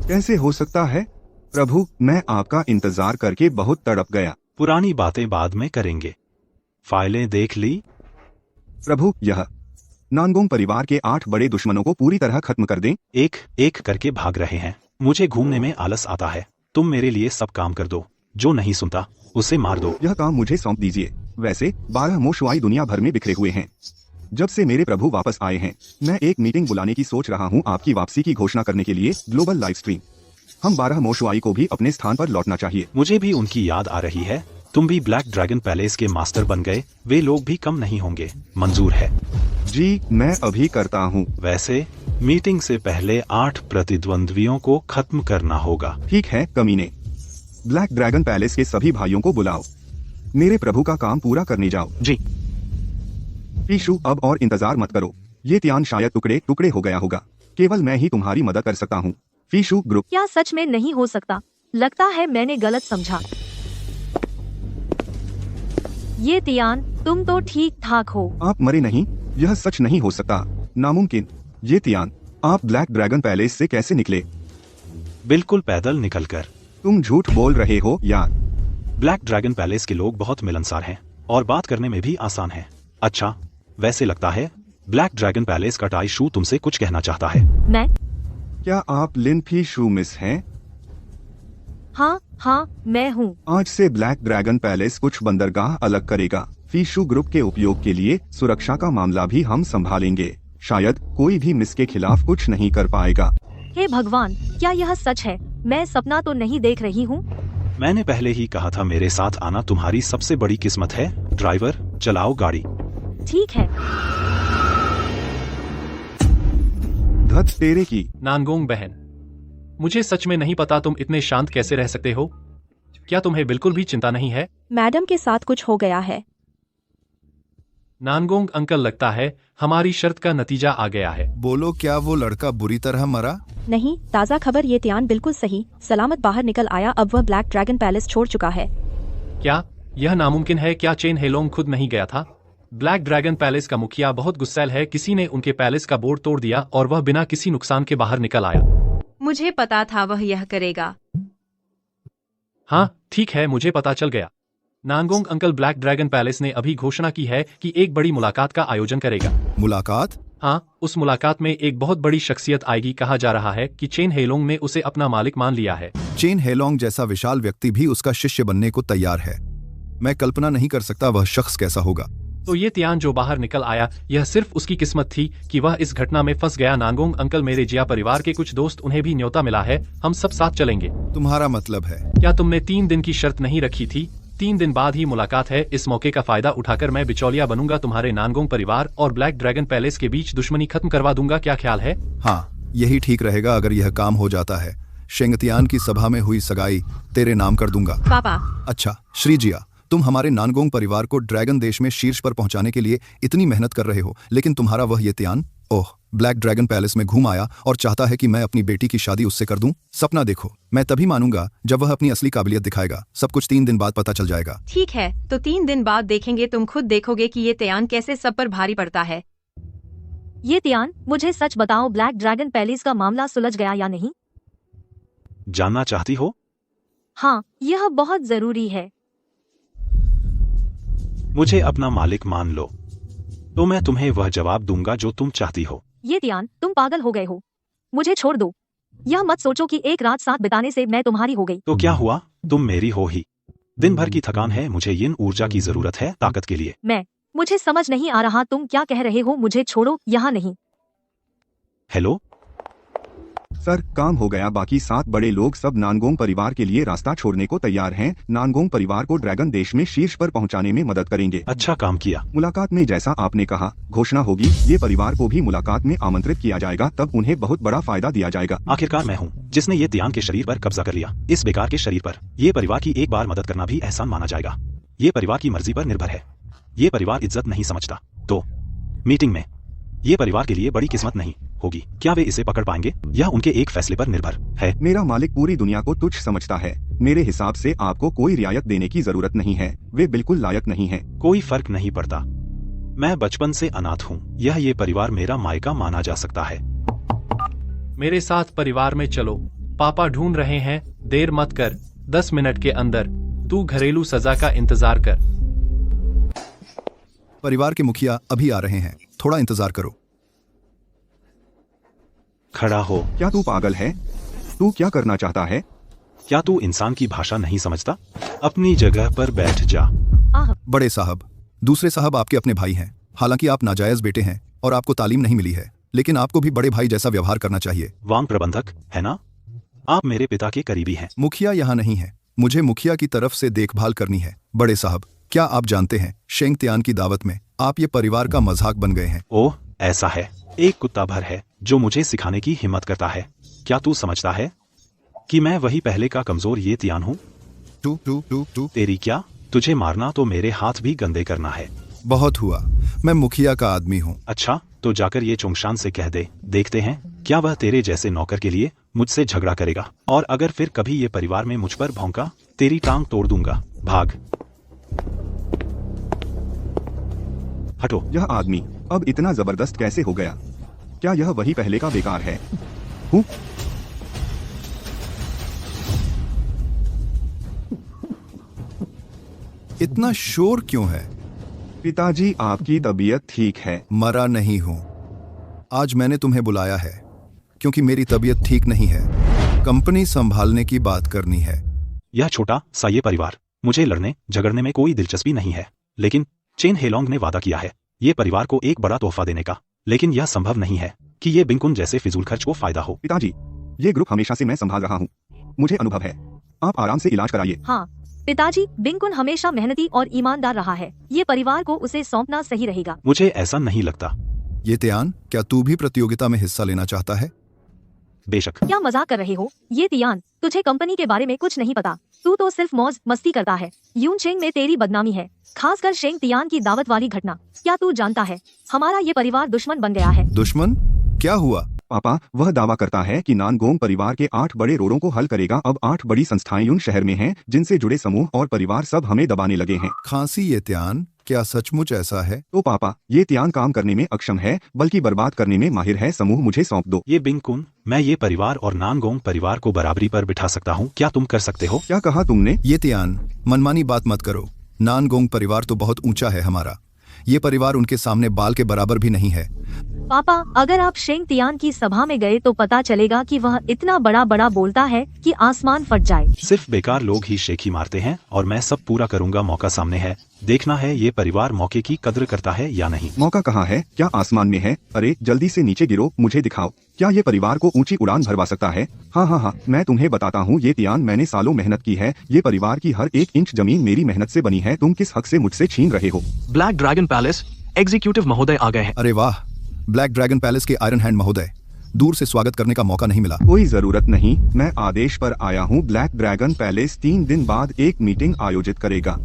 कैसे हो सकता है प्रभु, मैं आपका इंतजार करके बहुत तड़प गया। पुरानी बातें बाद में करेंगे। फाइलें देख ली? प्रभु, यह नानगोंग परिवार के 8 बड़े दुश्मनों को पूरी तरह खत्म कर दें। एक एक करके भाग रहे हैं। मुझे घूमने में आलस आता है। तुम मेरे लिए सब काम कर दो। जो नहीं सुनता उसे मार दो। यह काम मुझे सौंप दीजिए। वैसे 12 मो शुआई दुनिया भर में बिखरे हुए हैं। जब से मेरे प्रभु वापस आए हैं, मैं एक मीटिंग बुलाने की सोच रहा हूं आपकी वापसी की घोषणा करने के लिए, ग्लोबल लाइव स्ट्रीम। हम 12 मो शुआई को भी अपने स्थान पर लौटना चाहिए। मुझे भी उनकी याद आ रही है। तुम भी ब्लैक ड्रैगन पैलेस के मास्टर बन गए, वे लोग भी कम नहीं होंगे। मंजूर है? जी, मैं अभी करता हूँ। वैसे मीटिंग से पहले 8 प्रतिद्वंद्वियों को खत्म करना होगा। ठीक है कमीने। ब्लैक ड्रैगन पैलेस के सभी भाइयों को बुलाओ। मेरे प्रभु का काम पूरा करने जाओ। जी। पीशू, अब और इंतजार मत करो। ये त्यान शायद टुकड़े टुकड़े हो गया होगा। केवल मैं ही तुम्हारी मदद कर सकता हूँ। पीशू ग्रुप। क्या सच में नहीं हो सकता? लगता है मैंने गलत समझा। ये तियान, तुम तो ठीक ठाक हो। आप मरे नहीं, यह सच नहीं हो सकता। नामुमकिन। ये त्यान, आप ब्लैक ड्रैगन पैलेस से कैसे निकले? बिल्कुल पैदल निकलकर। तुम झूठ बोल रहे हो यार। ब्लैक ड्रैगन पैलेस के लोग बहुत मिलनसार हैं और बात करने में भी आसान है। अच्छा, वैसे लगता है ब्लैक ड्रैगन पैलेस का टाई शू तुमसे कुछ कहना चाहता है। मैं? क्या आप लिन फी शू मिस हैं? हाँ, मैं हूँ। आज से ब्लैक ड्रैगन पैलेस कुछ बंदरगाह अलग करेगा। फीशू ग्रुप के उपयोग के लिए सुरक्षा का मामला भी हम संभालेंगे। शायद कोई भी मिस के खिलाफ कुछ नहीं कर पाएगा। हे भगवान, क्या यह सच है? मैं सपना तो नहीं देख रही हूँ। मैंने पहले ही कहा था मेरे साथ आना तुम्हारी सबसे बड़ी किस्मत है। ड्राइवर, चलाओ गाड़ी। ठीक है। धत तेरे की। नानगोंग बहन, मुझे सच में नहीं पता तुम इतने शांत कैसे रह सकते हो। क्या तुम्हें बिल्कुल भी चिंता नहीं है? मैडम के साथ कुछ हो गया है। नानगोंग अंकल, लगता है हमारी शर्त का नतीजा आ गया है। बोलो, क्या वो लड़का बुरी तरह मरा? नहीं, ताज़ा खबर, ये त्यान बिल्कुल सही सलामत बाहर निकल आया। अब वह ब्लैक ड्रैगन पैलेस छोड़ चुका है। क्या यह नामुमकिन है? क्या चेन हेलोंग खुद नहीं गया था? ब्लैक ड्रैगन पैलेस का मुखिया बहुत गुस्सैल है। किसी ने उनके पैलेस का बोर्ड तोड़ दिया और वह बिना किसी नुकसान के बाहर निकल आया। मुझे पता था वह यह करेगा। हाँ ठीक है, मुझे पता चल गया। नानगोंग अंकल, ब्लैक ड्रैगन पैलेस ने अभी घोषणा की है कि एक बड़ी मुलाकात का आयोजन करेगा। मुलाकात? हाँ, उस मुलाकात में एक बहुत बड़ी शख्सियत आएगी। कहा जा रहा है कि चेन हेलोंग ने उसे अपना मालिक मान लिया है। चेन हेलोंग जैसा विशाल व्यक्ति भी उसका शिष्य बनने को तैयार है। मैं कल्पना नहीं कर सकता वह शख्स कैसा होगा। तो ये त्यान जो बाहर निकल आया, यह सिर्फ उसकी किस्मत थी कि वह इस घटना में फंस गया। नानगोंग अंकल, मेरे जिया परिवार के कुछ दोस्त, उन्हें भी न्योता मिला है। हम सब साथ चलेंगे। तुम्हारा मतलब है? क्या तुमने 3 दिन की शर्त नहीं रखी थी? 3 दिन बाद ही मुलाकात है। इस मौके का फायदा उठाकर मैं बिचौलिया बनूंगा। तुम्हारे नानगोंग परिवार और ब्लैक ड्रैगन पैलेस के बीच दुश्मनी खत्म करवा दूंगा। क्या ख्याल है? हाँ, यही ठीक रहेगा। अगर यह काम हो जाता है, शेंगतियान की सभा में हुई सगाई तेरे नाम कर दूंगा। पापा। अच्छा श्रीजिया, तुम हमारे नानगोंग परिवार को ड्रैगन देश में शीर्ष पर पहुंचाने के लिए इतनी मेहनत कर रहे हो, लेकिन तुम्हारा वह ये त्यान, ओह, ब्लैक ड्रैगन पैलेस में घूम आया और चाहता है कि मैं अपनी बेटी की शादी उससे कर दूं। सपना देखो, मैं तभी मानूंगा जब वह अपनी असली काबिलियत दिखाएगा। सब कुछ 3 दिन बाद पता चल जाएगा। ठीक है, तो 3 दिन बाद देखेंगे। तुम खुद देखोगे कि ये त्यान कैसे सब पर भारी पड़ता है। ये त्यान, मुझे सच बताओ, ब्लैक ड्रैगन पैलेस का मामला सुलझ गया या नहीं? जानना चाहती हो? हाँ, यह बहुत जरूरी है। मुझे अपना मालिक मान लो, तो मैं तुम्हें वह जवाब दूंगा जो तुम चाहती हो। ये त्यान, तुम पागल हो गए हो। मुझे छोड़ दो। यह मत सोचो कि एक रात साथ बिताने से मैं तुम्हारी हो गई। तो क्या हुआ, तुम मेरी हो ही। दिन भर की थकान है, मुझे यिन ऊर्जा की जरूरत है, ताकत के लिए। मुझे समझ नहीं आ रहा तुम क्या कह रहे हो। मुझे छोड़ो, यहाँ नहीं। हेलो सर, काम हो गया। बाकी 7 बड़े लोग सब नानगोंग परिवार के लिए रास्ता छोड़ने को तैयार हैं। नानगोंग परिवार को ड्रैगन देश में शीर्ष पर पहुंचाने में मदद करेंगे। अच्छा काम किया। मुलाकात में जैसा आपने कहा, घोषणा होगी। ये परिवार को भी मुलाकात में आमंत्रित किया जाएगा, तब उन्हें बहुत बड़ा फायदा दिया जाएगा। आखिरकार मैं हूँ जिसने ये त्यान के शरीर पर कब्जा कर लिया। इस बेकार के शरीर पर ये परिवार की एक बार मदद करना भी एहसान माना जाएगा। ये परिवार की मर्जी पर निर्भर है। ये परिवार इज्जत नहीं समझता। तो मीटिंग में ये परिवार के लिए बड़ी किस्मत नहीं होगी। क्या वे इसे पकड़ पाएंगे? यह उनके एक फैसले पर निर्भर है। मेरा मालिक पूरी दुनिया को तुच्छ समझता है। मेरे हिसाब से आपको कोई रियायत देने की जरूरत नहीं है। वे बिल्कुल लायक नहीं है। कोई फर्क नहीं पड़ता। मैं बचपन से अनाथ हूँ। ये परिवार मेरा मायका माना जा सकता है। मेरे साथ परिवार में चलो। पापा ढूंढ रहे हैं, देर मत कर। 10 मिनट के अंदर तू घरेलू सजा का इंतजार कर। परिवार के मुखिया अभी आ रहे हैं, थोड़ा इंतजार करो। खड़ा हो। क्या तू पागल है? तू क्या करना चाहता है? क्या तू इंसान की भाषा नहीं समझता? अपनी जगह पर बैठ जा। बड़े साहब, दूसरे साहब आपके अपने भाई हैं। हालांकि आप नाजायज बेटे हैं और आपको तालीम नहीं मिली है, लेकिन आपको भी बड़े भाई जैसा व्यवहार करना चाहिए। वांग प्रबंधक है ना? आप मेरे पिता के करीबी हैं। मुखिया यहाँ नहीं है, मुझे मुखिया की तरफ से देखभाल करनी है। बड़े साहब, क्या आप जानते हैं, शेंग तियान की दावत में आप ये परिवार का मजाक बन गए हैं। ओह, ऐसा है। एक कुत्ता भर है जो मुझे सिखाने की हिम्मत करता है। क्या तू समझता है कि मैं वही पहले का कमजोर ये तियान हूँ? टू तेरी क्या? तुझे मारना तो मेरे हाथ भी गंदे करना है। बहुत हुआ, मैं मुखिया का आदमी हूँ। अच्छा, तो जाकर ये चुंगशान से कह दे। देखते हैं क्या वह तेरे जैसे नौकर के लिए मुझसे झगड़ा करेगा। और अगर फिर कभी ये परिवार में मुझ पर भौंका, तेरी टांग तोड़ दूंगा। भाग। हटो। यह आदमी अब इतना जबरदस्त कैसे हो गया? क्या यह वही पहले का बेकार है? हूँ? इतना शोर क्यों है? पिताजी, आपकी तबीयत ठीक है? मरा नहीं हूँ। आज मैंने तुम्हें बुलाया है क्योंकि मेरी तबीयत ठीक नहीं है। कंपनी संभालने की बात करनी है। यह छोटा सा ये परिवार, मुझे लड़ने झगड़ने में कोई दिलचस्पी नहीं है। लेकिन चेन हेलोंग ने वादा किया है ये परिवार को एक बड़ा तोहफा देने का। लेकिन यह संभव नहीं है कि ये बिंकुन जैसे फिजूल खर्च को फायदा हो। पिताजी, ये ग्रुप हमेशा से मैं संभाल रहा हूँ, मुझे अनुभव है। आप आराम से इलाज कराइए। हाँ पिताजी, बिंकुन हमेशा मेहनती और ईमानदार रहा है। ये परिवार को उसे सौंपना सही रहेगा। मुझे ऐसा नहीं लगता। ये तियान, क्या तू भी प्रतियोगिता में हिस्सा लेना चाहता है? बेशक। क्या मजाक कर रहे हो? ये तियान, तुझे कंपनी के बारे में कुछ नहीं पता। तू तो सिर्फ मौज मस्ती करता है। यून शेंग में तेरी बदनामी है, खासकर शेंग तियान की दावत वाली घटना। क्या तू जानता है हमारा ये परिवार दुश्मन बन गया है? दुश्मन? क्या हुआ? पापा, वह दावा करता है कि नानगोंग परिवार के 8 बड़े रोड़ों को हल करेगा। अब 8 बड़ी संस्थाएं यून शहर में हैं, जिनसे जुड़े समूह और परिवार सब हमें दबाने लगे हैं। खांसी ये त्यान, क्या सचमुच ऐसा है? तो पापा, ये त्यान काम करने में अक्षम है, बल्कि बर्बाद करने में माहिर है। समूह मुझे सौंप दो। ये बिंकुन, मैं ये परिवार और नानगोंग परिवार को बराबरी पर बिठा सकता हूँ। क्या तुम कर सकते हो? क्या कहा तुमने? ये त्यान, मनमानी बात मत करो। नानगोंग परिवार तो बहुत ऊंचा है हमारा। ये परिवार उनके सामने बाल के बराबर भी नहीं है। पापा, अगर आप शेंग तियान की सभा में गए तो पता चलेगा कि वह इतना बड़ा बोलता है कि आसमान फट जाए। सिर्फ बेकार लोग ही शेखी मारते हैं और मैं सब पूरा करूंगा। मौका सामने है, देखना है ये परिवार मौके की कद्र करता है या नहीं। मौका कहाँ है? क्या आसमान में है? अरे जल्दी से नीचे गिरो, मुझे दिखाओ। क्या ये परिवार को ऊंची उड़ान भरवा सकता है? हाँ, मैं तुम्हें बताता हूँ। ये तियान, मैंने सालों मेहनत की है। ये परिवार की हर एक इंच जमीन मेरी मेहनत से बनी है। तुम किस हक से मुझसे छीन रहे हो? ब्लैक ड्रैगन पैलेस एग्जीक्यूटिव महोदय आ गए हैं। अरे वाह, ब्लैक ड्रैगन पैलेस के आयरन हैंड महोदय, दूर से स्वागत करने का मौका नहीं मिला। कोई जरूरत नहीं, मैं आदेश पर आया हूँ। ब्लैक ड्रैगन पैलेस 3 दिन बाद एक मीटिंग आयोजित करेगा।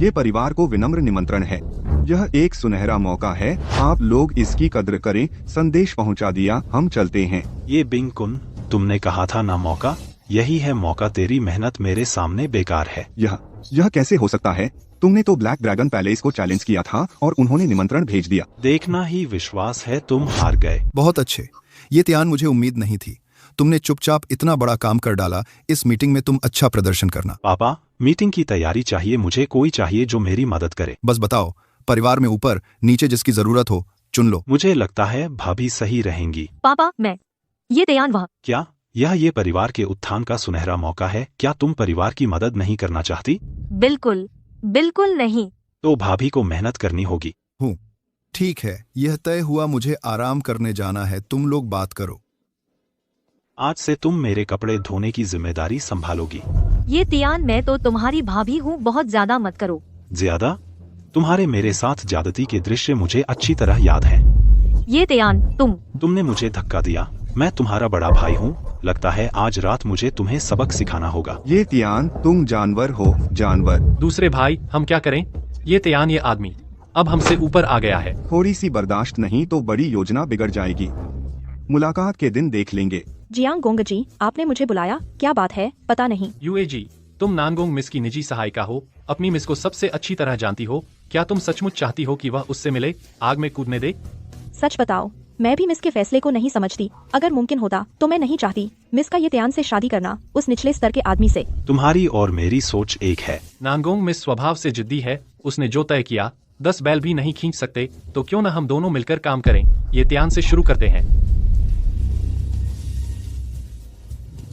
ये परिवार को विनम्र निमंत्रण है। यह एक सुनहरा मौका है, आप लोग इसकी कद्र करें। संदेश पहुँचा दिया, हम चलते हैं। ये बिंकुन, तुमने कहा था ना मौका, यही है मौका। तेरी मेहनत मेरे सामने बेकार है। यह कैसे हो सकता है? तुमने तो ब्लैक ड्रैगन पैलेस को चैलेंज किया था और उन्होंने निमंत्रण भेज दिया। देखना ही विश्वास है, तुम हार गए। बहुत अच्छे। ये त्यान, मुझे उम्मीद नहीं थी। तुमने चुपचाप इतना बड़ा काम कर डाला। इस मीटिंग में तुम अच्छा प्रदर्शन करना। पापा, मीटिंग की तैयारी चाहिए मुझे। कोई चाहिए जो मेरी मदद करे। बस बताओ, परिवार में ऊपर नीचे जिसकी जरूरत हो चुन लो। मुझे लगता है भाभी सही रहेंगी। पापा, मैं ये त्यान वह। क्या यह ये परिवार के उत्थान का सुनहरा मौका है? क्या तुम परिवार की मदद नहीं करना चाहती? बिल्कुल नहीं। तो भाभी को मेहनत करनी होगी। ठीक है, यह तय हुआ। मुझे आराम करने जाना है, तुम लोग बात करो। आज से तुम मेरे कपड़े धोने की जिम्मेदारी संभालोगी। ये तियान, मैं तो तुम्हारी भाभी हूँ, बहुत ज्यादा मत करो। ज्यादा? तुम्हारे मेरे साथ ज्यादती के दृश्य मुझे अच्छी तरह याद है। ये त्यान, तुमने मुझे धक्का दिया। मैं तुम्हारा बड़ा भाई हूँ। लगता है आज रात मुझे तुम्हें सबक सिखाना होगा। ये त्यान, तुम जानवर हो, जानवर। दूसरे भाई, हम क्या करें? ये त्यान, ये आदमी, अब हमसे ऊपर आ गया है। थोड़ी सी बर्दाश्त नहीं तो बड़ी योजना बिगड़ जाएगी। मुलाकात के दिन देख लेंगे। जियांग गोंग जी, आपने मुझे बुलाया, क्या बात है? पता नहीं। यूएजी, तुम नानगोंग मिस की निजी सहायिका हो, अपनी मिस को सबसे अच्छी तरह जानती हो। क्या तुम सचमुच चाहती हो कि वह उससे मिले, आग में कूदने दे? सच बताओ, मैं भी मिस के फैसले को नहीं समझती। अगर मुमकिन होता तो मैं नहीं चाहती मिस का ये त्यान से शादी करना, उस निचले स्तर के आदमी से। तुम्हारी और मेरी सोच एक है। नानगोंग मिस स्वभाव से जिद्दी है, उसने जो तय किया 10 बैल भी नहीं खींच सकते, तो क्यों न हम दोनों मिलकर काम करें। ये त्यान से शुरू करते हैं।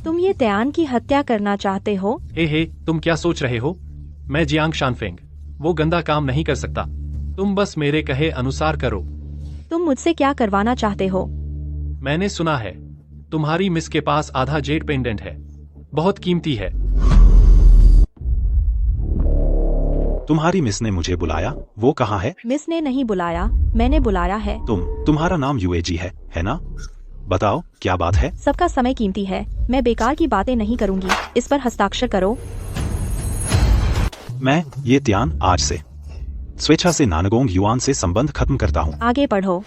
तुम ये त्यान की हत्या करना चाहते हो? हे, तुम क्या सोच रहे हो? मैं जियांग शानफेंग, वो गंदा काम नहीं कर सकता। तुम बस मेरे कहे अनुसार करो। तुम मुझसे क्या करवाना चाहते हो? मैंने सुना है तुम्हारी मिस के पास आधा जेड पेंडेंट है, बहुत कीमती है। तुम्हारी मिस ने मुझे बुलाया, वो कहाँ है? मिस ने नहीं बुलाया, मैंने बुलाया है। तुम्हारा नाम यूएजी है ना? बताओ क्या बात है? सबका समय कीमती है, मैं बेकार की बातें नहीं करूंगी। इस पर हस्ताक्षर करो। मैं ये त्यान आज से स्वेच्छा से नानगोंग युआन से संबंध खत्म करता हूँ। आगे पढ़ो।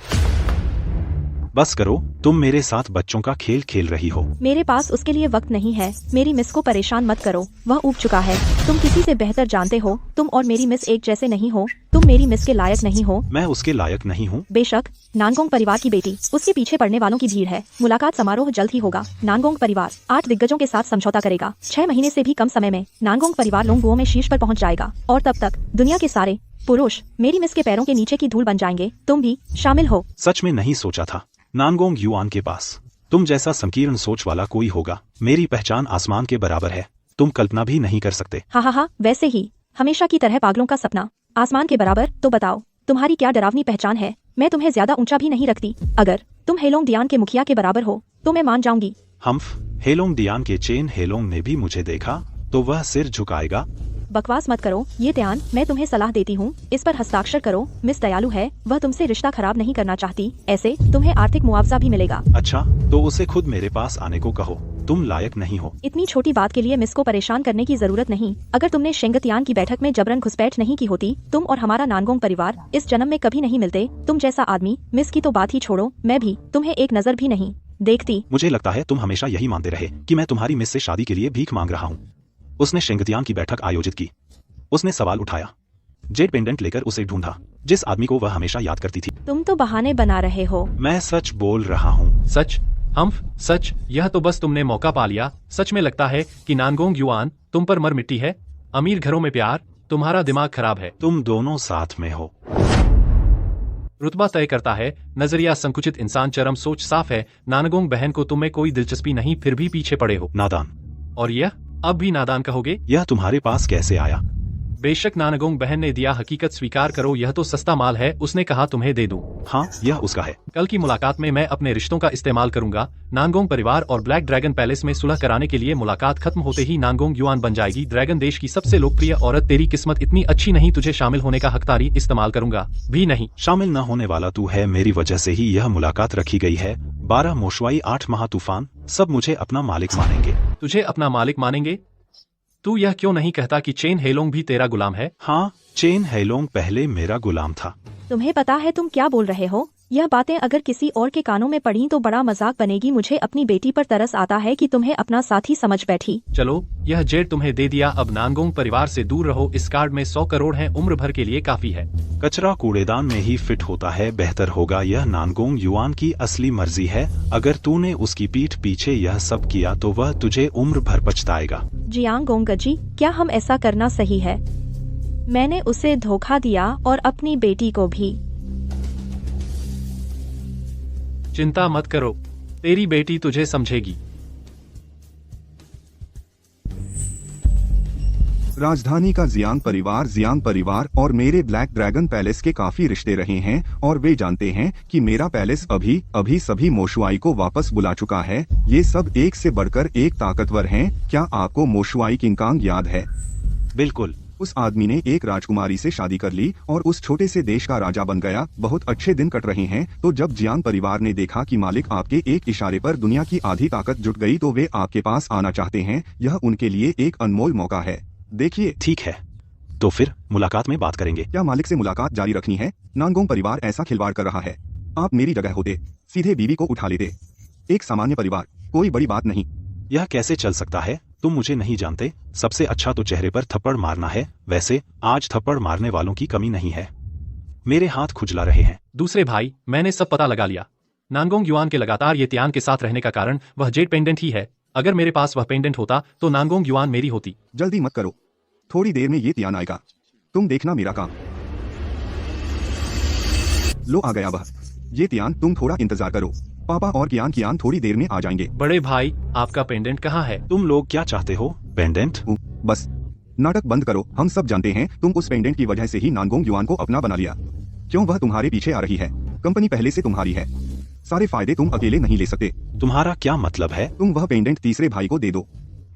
बस करो, तुम मेरे साथ बच्चों का खेल खेल रही हो। मेरे पास उसके लिए वक्त नहीं है। मेरी मिस को परेशान मत करो, वह ऊब चुका है। तुम किसी से बेहतर जानते हो, तुम और मेरी मिस एक जैसे नहीं हो। तुम मेरी मिस के लायक नहीं हो। मैं उसके लायक नहीं हूँ। बेशक, नानगोंग परिवार की बेटी, उसके पीछे पड़ने वालों की भीड़ है। मुलाकात समारोह जल्द ही होगा। नानगोंग परिवार 8 दिग्गजों के साथ समझौता करेगा। 6 महीने से भी कम समय में नानगोंग परिवार लोंगबुओ में शीर्ष पर पहुँच जाएगा, और तब तक दुनिया के सारे पुरुष मेरी मिस के पैरों के नीचे की धूल बन जाएंगे। तुम भी शामिल हो। सच में नहीं सोचा था नानगोंग युआन के पास तुम जैसा संकीर्ण सोच वाला कोई होगा। मेरी पहचान आसमान के बराबर है, तुम कल्पना भी नहीं कर सकते। हाँ, वैसे ही हमेशा की तरह पागलों का सपना। आसमान के बराबर? तो बताओ तुम्हारी क्या डरावनी पहचान है? मैं तुम्हें ज्यादा ऊंचा भी नहीं रखती। अगर तुम हेलोंग दियान के मुखिया के बराबर हो तो मैं मान जाऊंगी। हम्फ, हेलोंग दियान के चेन हेलोंग ने भी मुझे देखा तो वह सिर झुकाएगा। बकवास मत करो। ये त्यान मैं तुम्हें सलाह देती हूँ, इस पर हस्ताक्षर करो। मिस दयालु है, वह तुमसे रिश्ता खराब नहीं करना चाहती। ऐसे तुम्हें आर्थिक मुआवजा भी मिलेगा। अच्छा, तो उसे खुद मेरे पास आने को कहो। तुम लायक नहीं हो। इतनी छोटी बात के लिए मिस को परेशान करने की जरूरत नहीं। अगर तुमने शेंगतियान की बैठक में जबरन घुसपैठ नहीं की होती, तुम और हमारा नानगोंग परिवार इस जन्म में कभी नहीं मिलते। तुम जैसा आदमी, मिस की तो बात ही छोड़ो, मैं भी तुम्हें एक नजर भी नहीं देखती। मुझे लगता है तुम हमेशा यही मानते रहे कि मैं तुम्हारी मिस से शादी के लिए भीख मांग रहा हूँ। उसने शेंगतियान की बैठक आयोजित की। उसने सवाल उठाया, जेड पेंडेंट लेकर उसे ढूंढा, जिस आदमी को वह हमेशा याद करती थी। तुम तो बहाने बना रहे हो। मैं सच बोल रहा हूँ। सच? हम्फ, सच? यह तो बस तुमने मौका पा लिया। सच में लगता है कि नानगोंग युआन तुम पर मर मिट्टी है। अमीर घरों में प्यार, तुम्हारा दिमाग खराब है। तुम दोनों साथ में हो। रुतबा तय करता है, नजरिया संकुचित इंसान, चरम सोच साफ है। नानगोंग बहन को तुम में कोई दिलचस्पी नहीं, फिर भी पीछे पड़े हो। नादान। और यह अब भी नादान कहोगे? यह तुम्हारे पास कैसे आया? बेशक नानगोंग बहन ने दिया, हकीकत स्वीकार करो। यह तो सस्ता माल है, उसने कहा तुम्हें दे दूं। हाँ, यह उसका है। कल की मुलाकात में मैं अपने रिश्तों का इस्तेमाल करूंगा। नानगोंग परिवार और ब्लैक ड्रैगन पैलेस में सुलह कराने के लिए मुलाकात खत्म होते ही नानगोंग युआन बन जाएगी ड्रैगन देश की सबसे लोकप्रिय औरत। तेरी किस्मत इतनी अच्छी नहीं, तुझे शामिल होने का हकदारी इस्तेमाल करूंगा भी नहीं। शामिल न होने वाला तू है, मेरी वजह से ही यह मुलाकात रखी गई है। 12 मोशवाई, 8 महा तूफान, सब मुझे अपना मालिक मानेंगे। तुझे अपना मालिक मानेंगे? तू यह क्यों नहीं कहता कि चेन हेलोंग भी तेरा गुलाम है? हाँ, चेन हेलोंग पहले मेरा गुलाम था। तुम्हें पता है तुम क्या बोल रहे हो? यह बातें अगर किसी और के कानों में पड़ी तो बड़ा मजाक बनेगी। मुझे अपनी बेटी पर तरस आता है कि तुम्हें अपना साथी समझ बैठी। चलो, यह जेड तुम्हें दे दिया, अब नानगोंग परिवार से दूर रहो। इस कार्ड में 100 करोड़ हैं, उम्र भर के लिए काफी है। कचरा कूड़ेदान में ही फिट होता है, बेहतर होगा। यह नानगोंग युआन की असली मर्जी है। अगर तूने उसकी पीठ पीछे यह सब किया तो वह तुझे उम्र भर पछताएगा। जियांग गोंगजी, क्या हम ऐसा करना सही है? मैंने उसे धोखा दिया और अपनी बेटी को भी। चिंता मत करो, तेरी बेटी तुझे समझेगी। राजधानी का जियांग परिवार और मेरे ब्लैक ड्रैगन पैलेस के काफी रिश्ते रहे हैं, और वे जानते हैं कि मेरा पैलेस अभी सभी मोशुआई को वापस बुला चुका है। ये सब एक से बढ़कर एक ताकतवर हैं। क्या आपको मोशुआई किंगकांग याद है? बिल्कुल। उस आदमी ने एक राजकुमारी से शादी कर ली और उस छोटे से देश का राजा बन गया। बहुत अच्छे दिन कट रहे हैं। तो जब जियांग परिवार ने देखा कि मालिक आपके एक इशारे पर दुनिया की आधी ताकत जुट गई, तो वे आपके पास आना चाहते हैं। यह उनके लिए एक अनमोल मौका है। देखिए। ठीक है, तो फिर मुलाकात में बात करेंगे। क्या मालिक से मुलाकात जारी रखनी है? नानगोंग परिवार ऐसा खिलवाड़ कर रहा है। आप मेरी जगह होते सीधे बीवी को उठा लेते। एक सामान्य परिवार, कोई बड़ी बात नहीं। यह कैसे चल सकता है? तुम मुझे नहीं जानते। सबसे अच्छा तो चेहरे पर थप्पड़ मारना है। वैसे आज थप्पड़ मारने वालों की कमी नहीं है। मेरे हाथ खुजला रहे हैं। दूसरे भाई, मैंने सब पता लगा लिया। नानगोंग युआन के लगातार ये त्यान के साथ रहने का कारण वह जेड पेंडेंट ही है। अगर मेरे पास वह पेंडेंट होता तो नानगोंग युआन मेरी होती। जल्दी मत करो, थोड़ी देर में ये त्यान आएगा। तुम देखना मेरा काम। लो आ गया वह। ये त्यान, तुम थोड़ा इंतजार करो। पापा और कियान थोड़ी देर में आ जाएंगे। बड़े भाई, आपका पेंडेंट कहाँ है? तुम लोग क्या चाहते हो? पेंडेंट? बस नाटक बंद करो। हम सब जानते हैं तुम उस पेंडेंट की वजह से ही नानगोंग युआन को अपना बना लिया। क्यों? वह तुम्हारे पीछे आ रही है। कंपनी पहले से तुम्हारी है। सारे फायदे तुम अकेले नहीं ले सकते। तुम्हारा क्या मतलब है? तुम वह पेंडेंट तीसरे भाई को दे दो।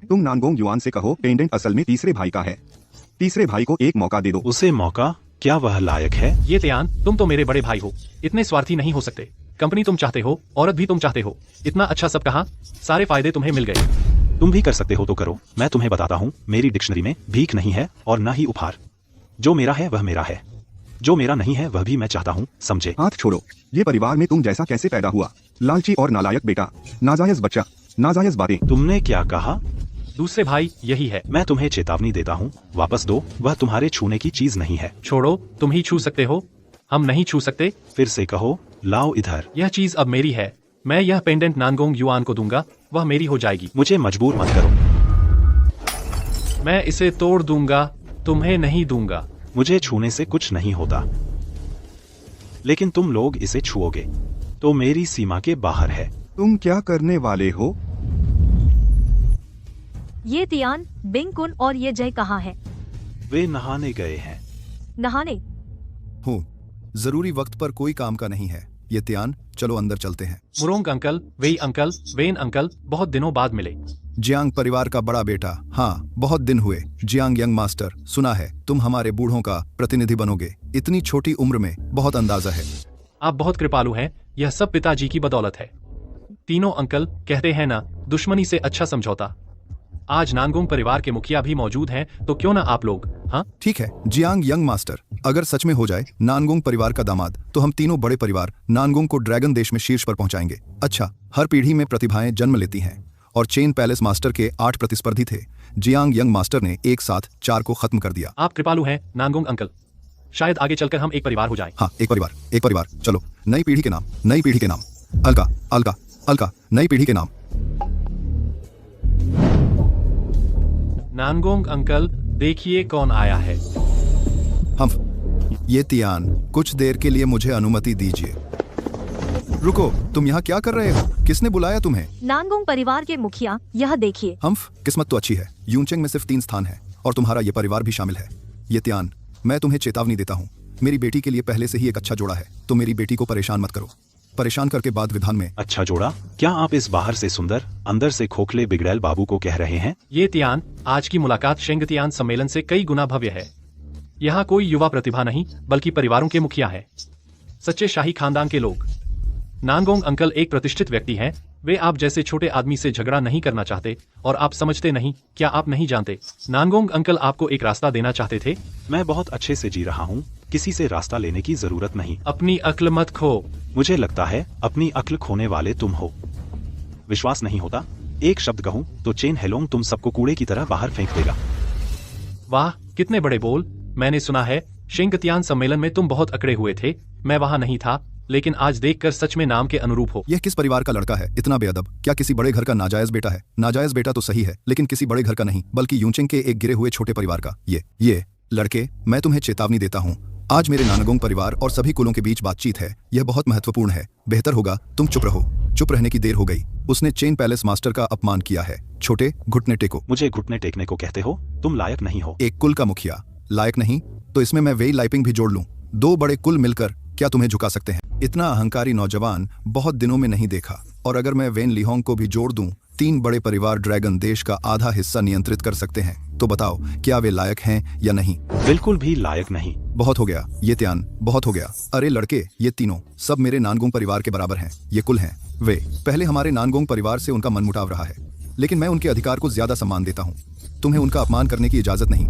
तुम नानगोंग युआन से कहो पेंडेंट असल में तीसरे भाई का है। तीसरे भाई को एक मौका दे दो। उसे मौका? क्या वह लायक है? ये त्यान, तुम तो मेरे बड़े भाई हो, इतने स्वार्थी नहीं हो सकते। कंपनी तुम चाहते हो, औरत भी तुम चाहते हो। इतना अच्छा सब कहाँ? सारे फायदे तुम्हें मिल गए। तुम भी कर सकते हो तो करो। मैं तुम्हें बताता हूँ, मेरी डिक्शनरी में भीख नहीं है और न ही उपहार। जो मेरा है वह मेरा है, जो मेरा नहीं है वह भी मैं चाहता हूँ, समझे? हाथ छोड़ो। ये परिवार में तुम जैसा कैसे पैदा हुआ? लालची और नालायक बेटा, नाजायज बच्चा, नाजायज बातें। तुमने क्या कहा? दूसरे भाई, यही है। मैं तुम्हें चेतावनी देता हूँ, वापस दो। वह तुम्हारे छूने की चीज नहीं है। छोड़ो, तुम ही छू सकते हो, हम नहीं छू सकते। फिर से कहो, लाओ इधर। यह चीज अब मेरी है। मैं यह पेंडेंट नानगोंग युआन को दूंगा, वह मेरी हो जाएगी। मुझे मजबूर मत करो। मैं इसे तोड़ दूंगा, तुम्हें नहीं दूंगा। मुझे छूने से कुछ नहीं होता, लेकिन तुम लोग इसे छुओगे तो मेरी सीमा के बाहर है। तुम क्या करने वाले हो? ये तियान, बिंगकुन और ये जय कहाँ है? वे नहाने गए हैं। नहाने? हूँ, जरूरी वक्त पर कोई काम का नहीं है। ये त्यान, चलो अंदर चलते हैं। मुरोंग अंकल, वेई अंकल, वेन अंकल, बहुत दिनों बाद मिले। जियांग परिवार का बड़ा बेटा। हाँ, बहुत दिन हुए। जियांग यंग मास्टर, सुना है तुम हमारे बूढ़ों का प्रतिनिधि बनोगे। इतनी छोटी उम्र में बहुत अंदाजा है। आप बहुत कृपालु हैं, यह सब पिताजी की बदौलत है। तीनों अंकल, कहते हैं ना, दुश्मनी से अच्छा समझौता। आज नानगोंग परिवार के मुखिया भी मौजूद हैं, तो क्यों ना आप लोग? हाँ ठीक है जियांग यंग मास्टर, अगर सच में हो जाए नानगोंग परिवार का दामाद, तो हम तीनों बड़े परिवार नानगोंग को ड्रैगन देश में शीर्ष पर पहुंचाएंगे। अच्छा, हर पीढ़ी में प्रतिभाएं जन्म लेती हैं और चेन पैलेस मास्टर के 8 प्रतिस्पर्धी थे। जियांग यंग मास्टर ने एक साथ 4 को खत्म कर दिया। आप कृपालु हैं नानगोंग अंकल, शायद आगे चलकर हम एक परिवार हो जाएं। हाँ, एक परिवार। चलो, नई पीढ़ी के नाम। अलका, अलका, अलका, नई पीढ़ी के नाम। नानगोंग अंकल, देखिए कौन आया है। हम ये तियान, कुछ देर के लिए मुझे अनुमति दीजिए। रुको, तुम यहाँ क्या कर रहे हो? किसने बुलाया तुम्हें? नानगोंग परिवार के मुखिया, यह देखिए। हम्फ, किस्मत तो अच्छी है, यूनचेंग में सिर्फ 3 स्थान है और तुम्हारा ये परिवार भी शामिल है। ये त्यान, मैं तुम्हें चेतावनी देता हूँ, मेरी बेटी के लिए पहले से ही एक अच्छा जोड़ा है, तो मेरी बेटी को परेशान मत करो। परेशान करके बाद विधान में। अच्छा जोड़ा? क्या आप इस बाहर से सुंदर, अंदर से खोखले बिगड़ैल बाबू को कह रहे हैं? ये त्यान, आज की मुलाकात शेंगतियान सम्मेलन से कई गुना भव्य है। यहाँ कोई युवा प्रतिभा नहीं, बल्कि परिवारों के मुखिया हैं, सच्चे शाही खानदान के लोग। नानगोंग अंकल एक प्रतिष्ठित व्यक्ति हैं। वे आप जैसे छोटे आदमी से झगड़ा नहीं करना चाहते, और आप समझते नहीं, क्या आप नहीं जानते? नानगोंग अंकल आपको एक रास्ता देना चाहते थे। मैं बहुत अच्छे से जी रहा हूँ, किसी से रास्ता लेने की जरूरत नहीं। अपनी अक्ल मत खो। मुझे लगता है अपनी अक्ल खोने वाले तुम हो। विश्वास नहीं होता? एक शब्द कहूँ तो चेन हेलोंग तुम सबको कूड़े की तरह बाहर फेंक देगा। वाह, कितने बड़े बोल। मैंने सुना है शेंगतियान सम्मेलन में तुम बहुत अकड़े हुए थे। मैं वहाँ नहीं था, लेकिन आज देखकर सच में नाम के अनुरूप हो। यह किस परिवार का लड़का है? इतना बेअदब। क्या किसी बड़े घर का नाजायज बेटा है? नाजायज बेटा तो सही है, लेकिन किसी बड़े घर का नहीं, बल्कि यूनचेंग के एक गिरे हुए छोटे परिवार का। ये लड़के, मैं तुम्हें चेतावनी देता हूँ, आज मेरे नानगोंग परिवार और सभी कुलों के बीच बातचीत है। यह बहुत महत्वपूर्ण है। बेहतर होगा तुम चुप रहो। चुप रहने की देर हो गई। उसने चेन पैलेस मास्टर का अपमान किया है। छोटे, घुटने टेको। मुझे घुटने टेकने को कहते हो? तुम लायक नहीं हो। एक कुल का मुखिया लायक नहीं, तो इसमें मैं वेई लाइपिंग भी जोड़ लूं। 2 बड़े कुल मिलकर क्या तुम्हें झुका सकते हैं? इतना अहंकारी नौजवान बहुत दिनों में नहीं देखा। और अगर मैं वेन लिहोंग को भी जोड़ दूं, 3 बड़े परिवार ड्रैगन देश का आधा हिस्सा नियंत्रित कर सकते हैं। तो बताओ, क्या वे लायक हैं या नहीं? बिल्कुल भी लायक नहीं। बहुत हो गया ये त्यान, बहुत हो गया। अरे लड़के, ये तीनों सब मेरे नानगोंग परिवार के बराबर हैं। ये कुल हैं। वे पहले हमारे नानगोंग परिवार से उनका मनमुटाव रहा है, लेकिन मैं उनके अधिकार को ज्यादा सम्मान देता हूँ। तुम्हें उनका अपमान करने की इजाजत नहीं।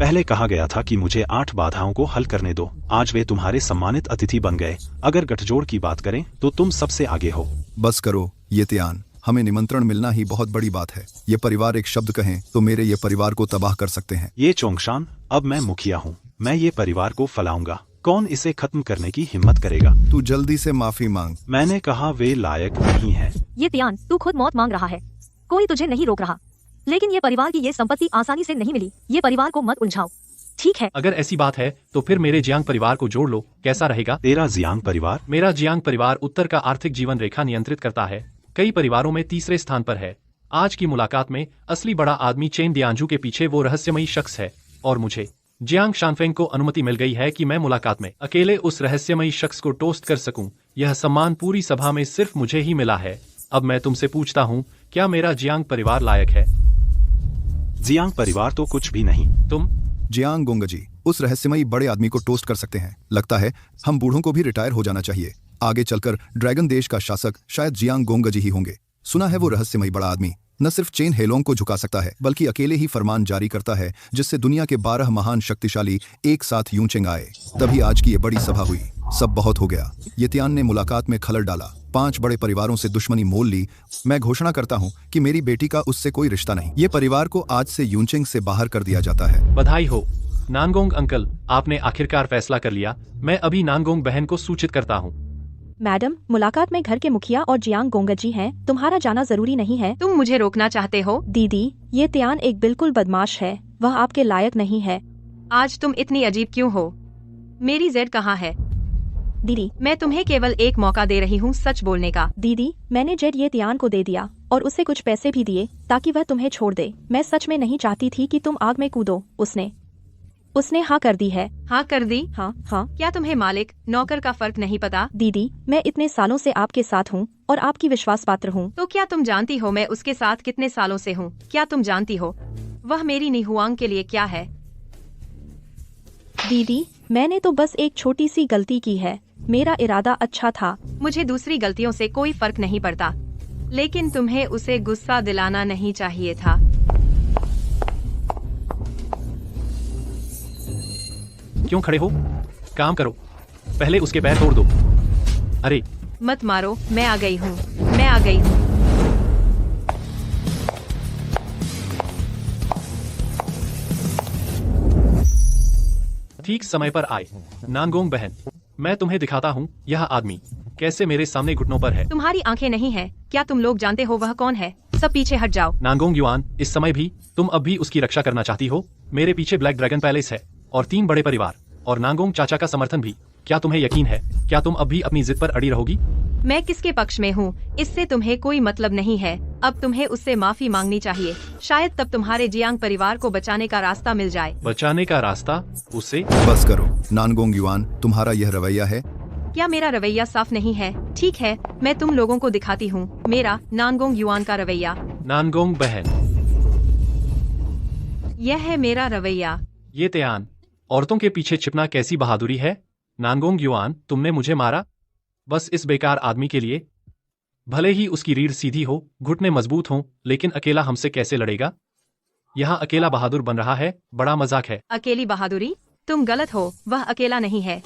पहले कहा गया था कि मुझे 8 बाधाओं को हल करने दो। आज वे तुम्हारे सम्मानित अतिथि बन गए। अगर गठजोड़ की बात करें तो तुम सबसे आगे हो। बस करो ये त्यान, हमें निमंत्रण मिलना ही बहुत बड़ी बात है। ये परिवार एक शब्द कहें तो मेरे ये परिवार को तबाह कर सकते हैं। ये चोंगशान, अब मैं मुखिया हूँ। मैं ये परिवार को फैलाऊंगा। कौन इसे खत्म करने की हिम्मत करेगा? तू जल्दी से माफी मांग। मैंने कहा वे लायक नहीं है। ये त्यान, तू खुद मौत मांग रहा है, कोई तुझे नहीं रोक रहा। लेकिन ये परिवार की ये संपत्ति आसानी से नहीं मिली। ये परिवार को मत उलझाओ, ठीक है? अगर ऐसी बात है तो फिर मेरे जियांग परिवार को जोड़ लो, कैसा रहेगा? तेरा जियांग परिवार? मेरा जियांग परिवार उत्तर का आर्थिक जीवन रेखा नियंत्रित करता है, कई परिवारों में तीसरे स्थान पर है। आज की मुलाकात में असली बड़ा आदमी चेन दियांजू के पीछे वो रहस्यमयी शख्स है, और मुझे जियांग शानफेंग को अनुमति मिल गई है कि मैं मुलाकात में अकेले उस रहस्यमयी शख्स को टोस्ट कर सकूं। यह सम्मान पूरी सभा में सिर्फ मुझे ही मिला है। अब मैं तुमसे पूछता हूँ, क्या मेरा जियांग परिवार लायक है? जियांग परिवार तो कुछ भी नहीं। तुम जियांग गोंगजी उस रहस्यमयी बड़े आदमी को टोस्ट कर सकते हैं। लगता है हम बूढ़ों को भी रिटायर हो जाना चाहिए। आगे चलकर ड्रैगन देश का शासक शायद जियांग गोंगजी ही होंगे। सुना है वो रहस्यमयी बड़ा आदमी न सिर्फ चेन हेलोंग को झुका सकता है, बल्कि अकेले ही फरमान जारी करता है, जिससे दुनिया के 12 महान शक्तिशाली एक साथ यूंचेंग आए। तभी आज की ये बड़ी सभा हुई। सब बहुत हो गया। ये त्यान ने मुलाकात में खलल डाला। 5 बड़े परिवारों से दुश्मनी मोल ली। मैं घोषणा करता हूँ कि मेरी बेटी का उससे कोई रिश्ता नहीं। ये परिवार को आज से यूंचेंग से बाहर कर दिया जाता है। बधाई हो नानगोंग अंकल, आपने आखिरकार फैसला कर लिया। मैं अभी नानगोंग बहन को सूचित करता हूँ। मैडम, मुलाकात में घर के मुखिया और जियांग गोंगजी हैं। तुम्हारा जाना जरूरी नहीं है। तुम मुझे रोकना चाहते हो? दीदी, ये त्यान एक बिल्कुल बदमाश है। वह आपके लायक नहीं है। आज तुम इतनी अजीब क्यों हो? मेरी जेड कहाँ है? दीदी, मैं तुम्हें केवल एक मौका दे रही हूँ सच बोलने का। दीदी, मैंने जेड ये त्यान को दे दिया और उसे कुछ पैसे भी दिए ताकि वह तुम्हें छोड़ दे। मैं सच में नहीं चाहती थी कि तुम आग में कूदो। उसने हाँ कर दी है। हाँ कर दी? हाँ हाँ। क्या तुम्हें मालिक नौकर का फर्क नहीं पता? दीदी, मैं इतने सालों से आपके साथ हूँ और आपकी विश्वास पात्र हूँ। तो क्या तुम जानती हो मैं उसके साथ कितने सालों से हूँ? क्या तुम जानती हो वह मेरी निहुआंग के लिए क्या है? दीदी, मैंने तो बस एक छोटी सी गलती की है। मेरा इरादा अच्छा था। मुझे दूसरी गलतियों से कोई फर्क नहीं पड़ता, लेकिन तुम्हें उसे गुस्सा दिलाना नहीं चाहिए था। क्यों खड़े हो? काम करो, पहले उसके पैर तोड़ दो। अरे मत मारो, मैं आ गई हूँ। मैं आ गई हूँ। ठीक समय पर आए। नानगोंग बहन, मैं तुम्हें दिखाता हूँ यह आदमी कैसे मेरे सामने घुटनों पर है। तुम्हारी आंखें नहीं है क्या? तुम लोग जानते हो वह कौन है? सब पीछे हट जाओ। नानगोंग युआन, इस समय भी तुम अब भी उसकी रक्षा करना चाहती हो? मेरे पीछे ब्लैक ड्रैगन पैलेस है और 3 बड़े परिवार और नानगोंग चाचा का समर्थन भी। क्या तुम्हें यकीन है? क्या तुम अब भी अपनी जिद पर अड़ी रहोगी? मैं किसके पक्ष में हूँ इससे तुम्हें कोई मतलब नहीं है। अब तुम्हें उससे माफी मांगनी चाहिए। शायद तब तुम्हारे जियांग परिवार को बचाने का रास्ता मिल जाए। बचाने का रास्ता? उससे? बस करो नानगोंग युआन, तुम्हारा यह रवैया है। क्या मेरा रवैया साफ नहीं है? ठीक है, मैं तुम लोगों को दिखाती हूँ मेरा नानगोंग युआन का रवैया। नानगोंग बहन, यह है मेरा रवैया। ये त्यान, औरतों के पीछे छिपना कैसी बहादुरी है? नानगोंग युआन, तुमने मुझे मारा बस इस बेकार आदमी के लिए। भले ही उसकी रीढ़ सीधी हो, घुटने मजबूत हों, लेकिन अकेला हमसे कैसे लड़ेगा? यहाँ अकेला बहादुर बन रहा है। बड़ा मजाक है। अकेली बहादुरी? तुम गलत हो। वह अकेला नहीं है।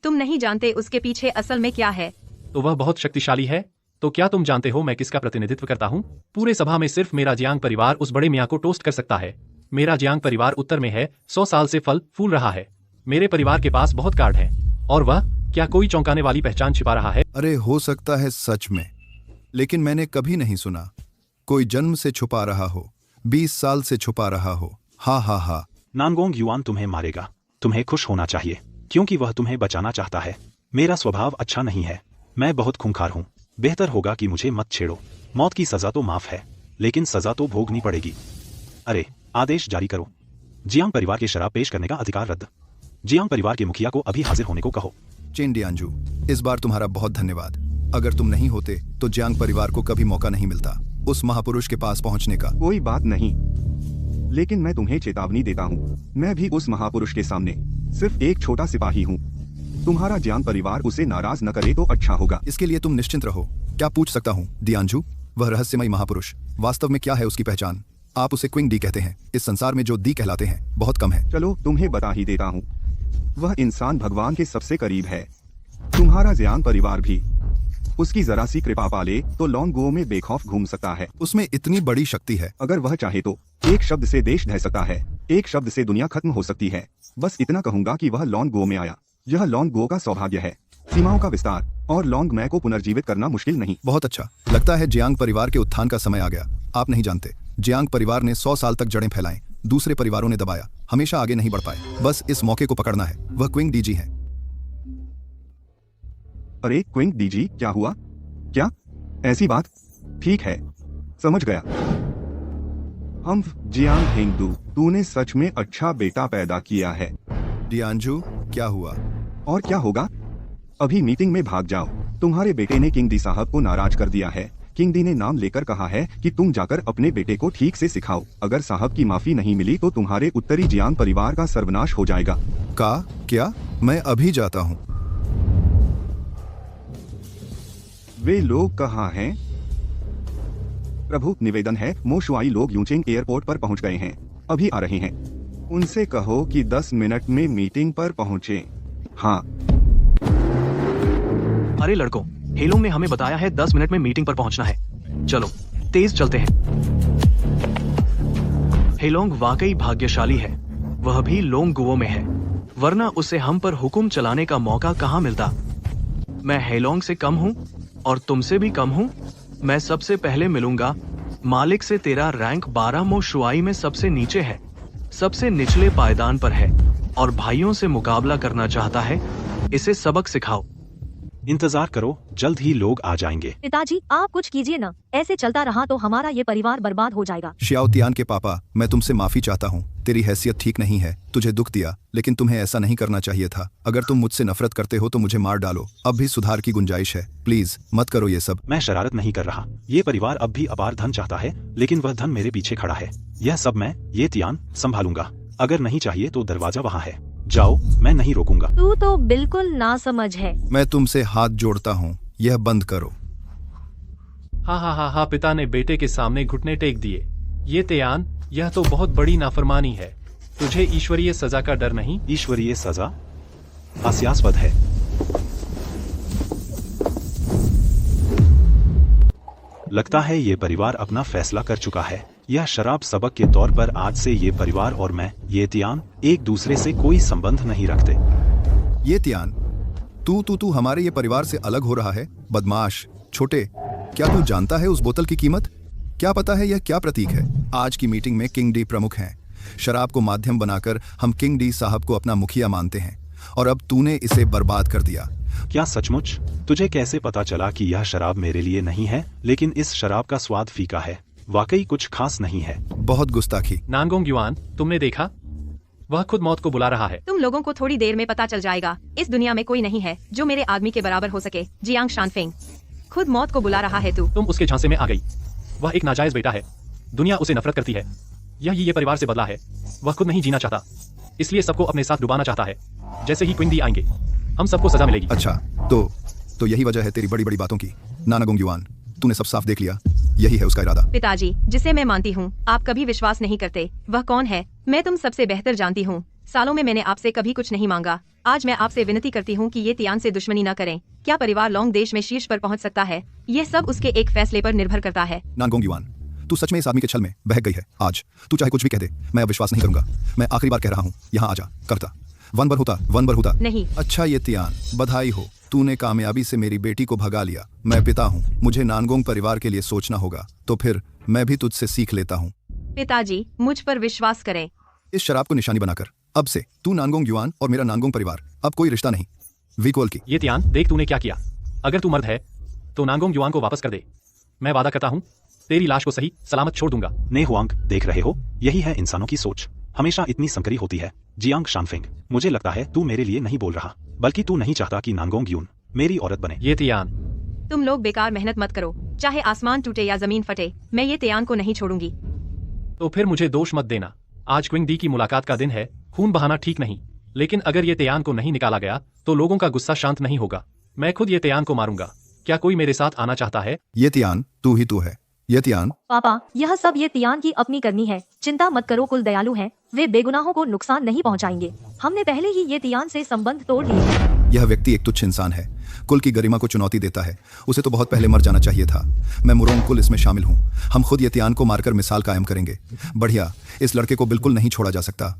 तुम नहीं जानते उसके पीछे असल में क्या है। तो वह बहुत शक्तिशाली है। तो क्या तुम जानते हो मैं किसका प्रतिनिधित्व करता हूँ? पूरे सभा में सिर्फ मेरा जियांग परिवार उस बड़े मियाँ को टोस्ट कर सकता है। मेरा जियांग परिवार उत्तर में है, 100 साल से फल फूल रहा है। मेरे परिवार के पास बहुत कार्ड है। और वह क्या कोई चौंकाने वाली पहचान छिपा रहा है? अरे हो सकता है सच में, लेकिन मैंने कभी नहीं सुना कोई जन्म से छुपा रहा हो, 20 साल से छुपा रहा हो। हा हा हा। नानगोंग युआन तुम्हें मारेगा। तुम्हें खुश होना चाहिए क्योंकि वह तुम्हें बचाना चाहता है। मेरा स्वभाव अच्छा नहीं है। मैं बहुत खूंखार हूँ। बेहतर होगा कि मुझे मत छेड़ो। मौत की सजा तो माफ है, लेकिन सजा तो भोगनी पड़ेगी। अरे आदेश जारी करो। जियांग परिवार के शराब पेश करने का अधिकार रद्द। जियांग परिवार के मुखिया को अभी हाजिर होने को कहो। चेन दियांजू, इस बार तुम्हारा बहुत धन्यवाद। अगर तुम नहीं होते तो जियांग परिवार को कभी मौका नहीं मिलता उस महापुरुष के पास पहुंचने का। कोई बात नहीं, लेकिन मैं तुम्हें चेतावनी देता हूँ। मैं भी उस महापुरुष के सामने सिर्फ एक छोटा सिपाही हूँ। तुम्हारा जियांग परिवार उसे नाराज न करे तो अच्छा होगा। इसके लिए तुम निश्चिंत रहो। क्या पूछ सकता हूँ दियांजू, वह रहस्यमयी महापुरुष वास्तव में क्या है? उसकी पहचान? आप उसे क्विंग डी कहते हैं। इस संसार में जो दी कहलाते हैं बहुत कम है। चलो तुम्हें बता ही देता हूँ, वह इंसान भगवान के सबसे करीब है। तुम्हारा जियांग परिवार भी उसकी जरा सी कृपा पाले तो लॉन्गो में बेखौफ घूम सकता है। उसमें इतनी बड़ी शक्ति है। अगर वह चाहे तो एक शब्द से देश ढह सकता है, एक शब्द से दुनिया खत्म हो सकती है। बस इतना कहूंगा कि वह लॉन्गो में आया। यह लॉन्गो का सौभाग्य है। सीमाओं का विस्तार और लॉन्ग मै को पुनर्जीवित करना मुश्किल नहीं। बहुत अच्छा, लगता है जियांग परिवार के उत्थान का समय आ गया। आप नहीं जानते, जियांग परिवार ने 100 साल तक जड़ें फैलाएं, दूसरे परिवारों ने दबाया, हमेशा आगे नहीं बढ़ पाए। बस इस मौके को पकड़ना है। वह क्विंग डीजी है। अरे क्विंग डीजी, क्या हुआ? क्या ऐसी बात? ठीक है, समझ गया। हम जियांग हिंदू, तूने सच में अच्छा बेटा पैदा किया है। डियांजू, क्या हुआ? और क्या होगा? अभी मीटिंग में भाग जाओ। तुम्हारे बेटे ने किंग डी साहब को नाराज कर दिया है। किंग डी ने नाम लेकर कहा है कि तुम जाकर अपने बेटे को ठीक से सिखाओ। अगर साहब की माफी नहीं मिली तो तुम्हारे उत्तरी जियांग परिवार का सर्वनाश हो जाएगा। क्या? मैं अभी जाता हूँ। वे लोग कहाँ हैं? प्रभु, निवेदन है, मोशुआई लोग यूचिंग एयरपोर्ट पर पहुँच गए हैं, अभी आ रहे हैं। उनसे कहो कि 10 मिनट में मीटिंग पर पहुँचे। हाँ। अरे लड़कों, हेलोंग ने हमें बताया है 10 मिनट में मीटिंग पर पहुंचना है। चलो तेज चलते हैं। हेलोंग वाकई भाग्यशाली है, वह भी लोंगगुओ में है, वरना उसे हम पर हुक्म चलाने का मौका कहाँ मिलता। मैं हेलोंग से कम हूँ और तुमसे भी कम हूँ। मैं सबसे पहले मिलूंगा। मालिक से तेरा रैंक 12 मोशुआई में सबसे नीचे है, सबसे निचले पायदान पर है और भाइयों से मुकाबला करना चाहता है। इसे सबक सिखाओ। इंतजार करो, जल्द ही लोग आ जाएंगे। पिताजी, आप कुछ कीजिए ना, ऐसे चलता रहा तो हमारा ये परिवार बर्बाद हो जाएगा। शियाओ तियान के पापा, मैं तुमसे माफी चाहता हूँ। तेरी हैसियत ठीक नहीं है, तुझे दुख दिया, लेकिन तुम्हें ऐसा नहीं करना चाहिए था। अगर तुम मुझसे नफरत करते हो तो मुझे मार डालो, अब भी सुधार की गुंजाइश है। प्लीज मत करो ये सब। मैं शरारत नहीं कर रहा। ये परिवार अब भी अपार धन चाहता है, लेकिन वह धन मेरे पीछे खड़ा है। यह सब मैं, ये तियान, संभालूंगा। अगर नहीं चाहिए तो दरवाजा वहाँ है, जाओ, मैं नहीं रोकूंगा। तू तो बिल्कुल नासमझ है। मैं तुमसे हाथ जोड़ता हूँ, यह बंद करो। हाँ, पिता ने बेटे के सामने घुटने टेक दिए। ये तियान, यह तो बहुत बड़ी नाफरमानी है। तुझे ईश्वरीय सजा का डर नहीं? ईश्वरीय सजा हास्यास्पद है। लगता है ये परिवार अपना फैसला कर चुका है। यह शराब सबक के तौर पर आज से ये परिवार और मैं, ये तियान, एक दूसरे से कोई संबंध नहीं रखते। ये तियान, तू हमारे ये परिवार से अलग हो रहा है। बदमाश छोटे, क्या तू जानता है उस बोतल की कीमत? क्या पता है यह क्या प्रतीक है? आज की मीटिंग में किंग डी प्रमुख हैं। शराब को माध्यम बनाकर हम किंग डी साहब को अपना मुखिया मानते हैं, और अब तूने इसे बर्बाद कर दिया। क्या सचमुच? तुझे कैसे पता चला कि यह शराब मेरे लिए नहीं है, लेकिन इस शराब का स्वाद फीका है, वाकई कुछ खास नहीं है। बहुत गुस्ताखी। नानगोंग युआन, तुमने देखा? वह खुद मौत को बुला रहा है। तुम लोगों को थोड़ी देर में पता चल जाएगा। इस दुनिया में कोई नहीं है जो मेरे आदमी के बराबर हो सके। जियांग शानफेंग, खुद मौत को बुला रहा है तू। तुम उसके झांसे में आ गई। वह एक नाजायज बेटा है, दुनिया उसे नफरत करती है। यह ये परिवार से बदला है। वह खुद नहीं जीना चाहता, इसलिए सबको अपने साथ डुबाना चाहता है। जैसे ही क्विंग डी आएंगे, हम सबको सजा मिलेगी। अच्छा, तो यही वजह है तेरी बड़ी बड़ी बातों की। नानागोंग युआन, तूने सब साफ देख लिया, यही है उसका इरादा। पिताजी, जिसे मैं मानती हूँ, आप कभी विश्वास नहीं करते। वह कौन है? मैं तुम सबसे बेहतर जानती हूँ। सालों में मैंने आपसे कभी कुछ नहीं मांगा। आज मैं आपसे विनती करती हूँ कि ये तियान से दुश्मनी न करें। क्या परिवार लॉन्ग देश में शीर्ष पर पहुँच सकता है? यह सब उसके एक फैसले पर निर्भर करता है। नानगोंग युआन, तू सच में इस आदमी के छल में बहक गई है। आज तू चाहे कुछ भी कह दे, मैं अब विश्वास नहीं करूंगा। मैं आखिरी बार कह रहा हूँ, यहाँ आ जा। करता वन बर होता। नहीं। अच्छा ये तियान, बधाई हो, तूने कामयाबी से मेरी बेटी को भगा लिया। मैं पिता हूँ, मुझे नानगोंग परिवार के लिए सोचना होगा, तो फिर मैं भी तुझसे सीख लेता हूँ। पिताजी, मुझ पर विश्वास करें। इस शराब को निशानी बनाकर अब से तू नानगोंग युआन और मेरा नानगोंग परिवार, अब कोई रिश्ता नहीं। विकोल की। ये तियान, देख तूने क्या किया। अगर तू मर्द है तो नानगोंग युआन को वापस कर दे। मैं वादा करता हूँ, तेरी लाश को सही सलामत छोड़ दूंगा। ने हुआंग, देख रहे हो, यही है इंसानों की सोच, हमेशा इतनी संकरी होती है। जियांग शानफेंग, मुझे लगता है तू मेरे लिए नहीं बोल रहा, बल्कि तू नहीं चाहता कि नानगोंग युन मेरी औरत बने। ये तियान, तुम लोग बेकार मेहनत मत करो, चाहे आसमान टूटे या जमीन फटे, मैं ये तियान को नहीं छोड़ूंगी। तो फिर मुझे दोष मत देना। आज क्विंग डी की मुलाकात का दिन है, खून बहाना ठीक नहीं, लेकिन अगर ये तियान को नहीं निकाला गया तो लोगों का गुस्सा शांत नहीं होगा। मैं खुद ये तियान को मारूंगा। क्या कोई मेरे साथ आना चाहता है? ये तियान, तू ही तू है। ये तियान, पापा, यह सब ये तियान की अपनी करनी है। चिंता मत करो, कुल दयालु हैं, वे बेगुनाहों को नुकसान नहीं पहुंचाएंगे। हमने पहले ही ये तियान से संबंध तोड़ लिए हैं। यह व्यक्ति एक तुच्छ इंसान है, कुल की गरिमा को चुनौती देता है। उसे तो बहुत पहले मर जाना चाहिए था। मैं मुरोंग कुल इसमें शामिल हूँ। हम खुद ये तियान को मारकर मिसाल कायम करेंगे। बढ़िया, इस लड़के को बिल्कुल नहीं छोड़ा जा सकता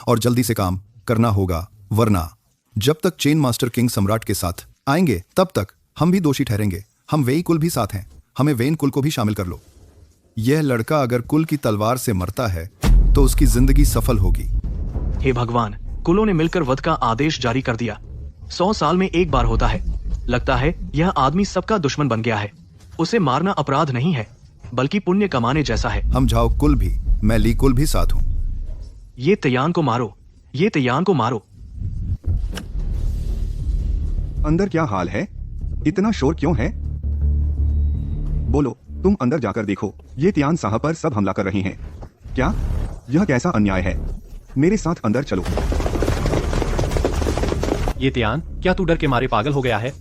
और जल्दी से काम करना होगा, वरना जब तक चेन मास्टर किंग सम्राट के साथ आएंगे तब तक हम भी दोषी ठहरेंगे। हम वेई कुल भी साथ हैं, हमें वेन कुल को भी शामिल कर लो। यह लड़का अगर कुल की तलवार से मरता है तो उसकी जिंदगी सफल होगी। हे भगवान, कुलों ने मिलकर वध का आदेश जारी कर दिया। 100 साल में एक बार होता है। लगता है यह आदमी सबका दुश्मन बन गया है। उसे मारना अपराध नहीं है, बल्कि पुण्य कमाने जैसा है। हम झाओ कुल भी, मैं ली कुल भी साथ हूँ। ये तियान को मारो, ये तियान को मारो। अंदर क्या हाल है? इतना शोर क्यों है? बोलो, तुम अंदर जाकर देखो। ये तियान साहब पर सब हमला कर रहे हैं। क्या? यह कैसा अन्याय है? मेरे साथ अंदर चलो। ये तियान, क्या तू डर के मारे पागल हो गया है?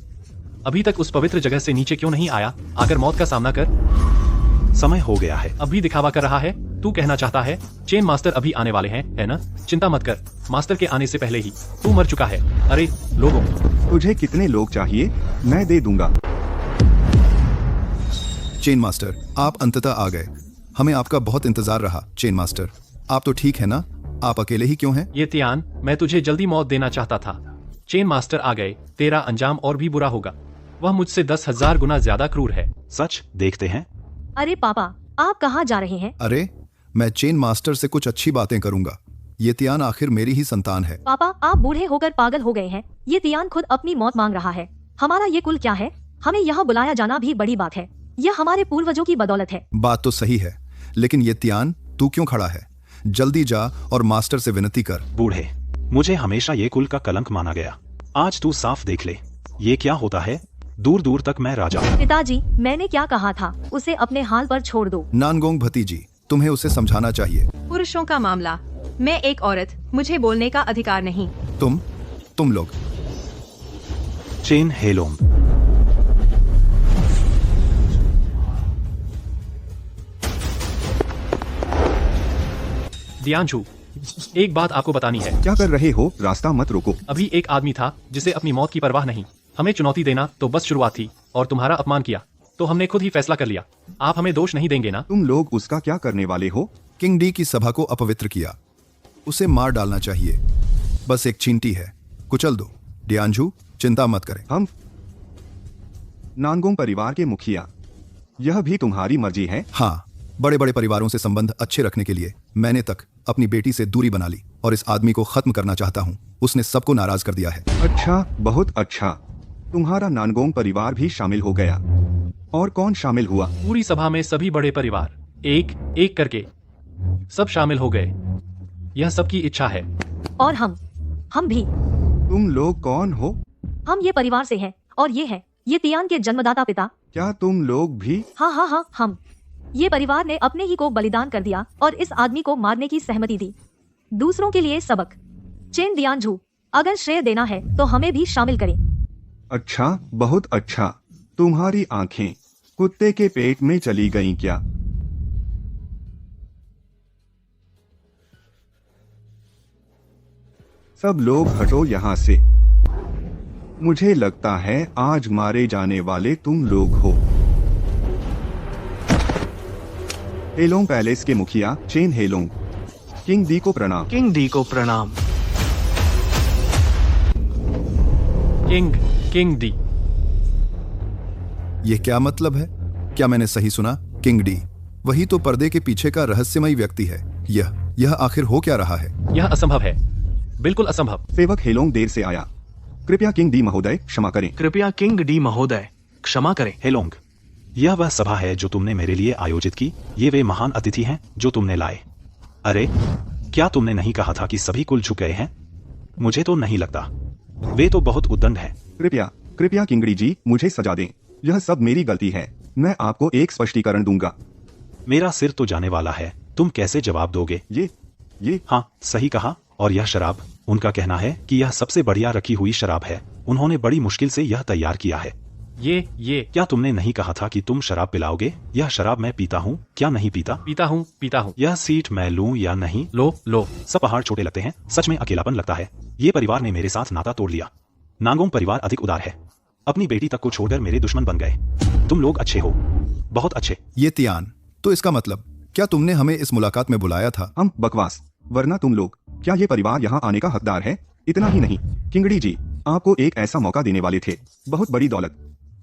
अभी तक उस पवित्र जगह से नीचे क्यों नहीं आया? आकर मौत का सामना कर। समय हो गया है। अभी दिखावा कर रहा है? तू कहना चाहता है चेन मास्टर अभी आने वाले हैं, है ना? चिंता मत कर, मास्टर के आने से पहले ही तू मर चुका है। अरे लोगों, तुझे कितने लोग चाहिए? मैं दे दूंगा। चेन मास्टर, आप अंततः आ गए। हमें आपका बहुत इंतजार रहा। चेन मास्टर, आप तो ठीक है ना? आप अकेले ही क्यों हैं? ये तियान, मैं तुझे जल्दी मौत देना चाहता था। चेन मास्टर आ गए, तेरा अंजाम और भी बुरा होगा। वह मुझसे 10,000 गुना ज्यादा क्रूर है। सच? देखते हैं। अरे पापा, आप कहाँ जा रहे हैं? अरे, मैं चेन मास्टर से कुछ अच्छी बातें करूंगा। ये तियान आखिर मेरी ही संतान है। पापा, आप बूढ़े होकर पागल हो गए हैं। ये तियान खुद अपनी मौत मांग रहा है। हमारा ये कुल क्या है? हमें यहाँ बुलाया जाना भी बड़ी बात है। यह हमारे पूर्वजों की बदौलत है। बात तो सही है, लेकिन ये तियान, तू क्यों खड़ा है? जल्दी जा और मास्टर से विनती कर। बूढ़े, मुझे हमेशा ये कुल का कलंक माना गया। आज तू साफ देख ले, ये क्या होता है? दूर दूर तक मैं राजा हूँ। पिताजी, मैंने क्या कहा था? उसे अपने हाल पर छोड़ दो। नानगोंग भतीजी, तुम्हें उसे समझाना चाहिए। पुरुषों का मामला। मैं एक औरत, मुझे बोलने का अधिकार नहीं। तुम लोग। चेन हेलोंग, दियांशु, एक बात आपको बतानी है। क्या कर रहे हो? रास्ता मत रोको। अभी एक आदमी था जिसे अपनी मौत की परवाह नहीं। हमें चुनौती देना तो बस शुरुआत थी, और तुम्हारा अपमान किया तो हमने खुद ही फैसला कर लिया। आप हमें दोष नहीं देंगे ना? तुम लोग उसका क्या करने वाले हो? किंग डी की सभा को अपवित्र किया। उसे मार डालना चाहिए। बस एक चींटी है, कुचल दो। डियांजू, चिंता मत करें। हम नानगोंग परिवार के मुखिया। यह भी तुम्हारी मर्जी है? हाँ, बड़े बड़े परिवारों से संबंध अच्छे रखने के लिए मैंने तक अपनी बेटी से दूरी बना ली और इस आदमी को खत्म करना चाहता हूँ। उसने सबको नाराज कर दिया है। अच्छा, बहुत अच्छा। तुम्हारा नानगोंग परिवार भी शामिल हो गया। और कौन शामिल हुआ? पूरी सभा में सभी बड़े परिवार एक एक करके सब शामिल हो गए। यह सबकी इच्छा है। और हम भी। तुम लोग कौन हो? हम ये परिवार से हैं और ये तियान के जन्मदाता पिता। क्या तुम लोग भी? हाँ, हम। ये परिवार ने अपने ही को बलिदान कर दिया और इस आदमी को मारने की सहमति दी। दूसरों के लिए सबक। चेन दियांझू, अगर श्रेय देना है तो हमें भी शामिल करें। अच्छा, बहुत अच्छा। तुम्हारी आंखें कुत्ते के पेट में चली गईं क्या? सब लोग हटो यहाँ से। मुझे लगता है आज मारे जाने वाले तुम लोग हो। हेलोंग पैलेस के मुखिया चेन हेलोंग, किंग डी को प्रणाम। किंग डी को प्रणाम। King D. ये क्या मतलब है? क्या मैंने सही सुना? किंग डी, वही तो पर्दे के पीछे का रहस्यमयी व्यक्ति है। यह आखिर हो क्या रहा है? यह असंभव है, बिल्कुल असंभव। सेवक हेलोंग देर से आया। कृपया किंग डी महोदय क्षमा करें। कृपया किंग डी महोदय क्षमा करें। हेलोंग, यह वह सभा है जो तुमने मेरे लिए आयोजित की। ये वे महान अतिथि हैं जो तुमने लाए। अरे, क्या तुमने नहीं कहा था कि सभी कुल झुक गए हैं? मुझे तो नहीं लगता। वे तो बहुत उद्दंड हैं। कृपया किंगड़ी जी, मुझे सजा दें। यह सब मेरी गलती है। मैं आपको एक स्पष्टीकरण दूंगा। मेरा सिर तो जाने वाला है, तुम कैसे जवाब दोगे? ये हाँ, सही कहा। और यह शराब, उनका कहना है कि यह सबसे बढ़िया रखी हुई शराब है। उन्होंने बड़ी मुश्किल से यह तैयार किया है। ये क्या तुमने नहीं कहा था कि तुम शराब पिलाओगे? यह शराब मैं पीता हूँ, क्या नहीं पीता? पीता हूँ। यह सीट मैं लूं या नहीं? लो। सब पहाड़ छोटे लगते हैं, सच में अकेलापन लगता है। ये परिवार ने मेरे साथ नाता तोड़ लिया। नांगोंग परिवार अधिक उदार है, अपनी बेटी तक को छोड़कर मेरे दुश्मन बन गए। तुम लोग अच्छे हो, बहुत अच्छे। ये तियान, तो इसका मतलब क्या तुमने हमें इस मुलाकात में बुलाया था? हम बकवास, वरना तुम लोग, क्या ये परिवार यहाँ आने का हकदार है? इतना ही नहीं, किंगड़ी जी आपको एक ऐसा मौका देने वाले थे, बहुत बड़ी दौलत,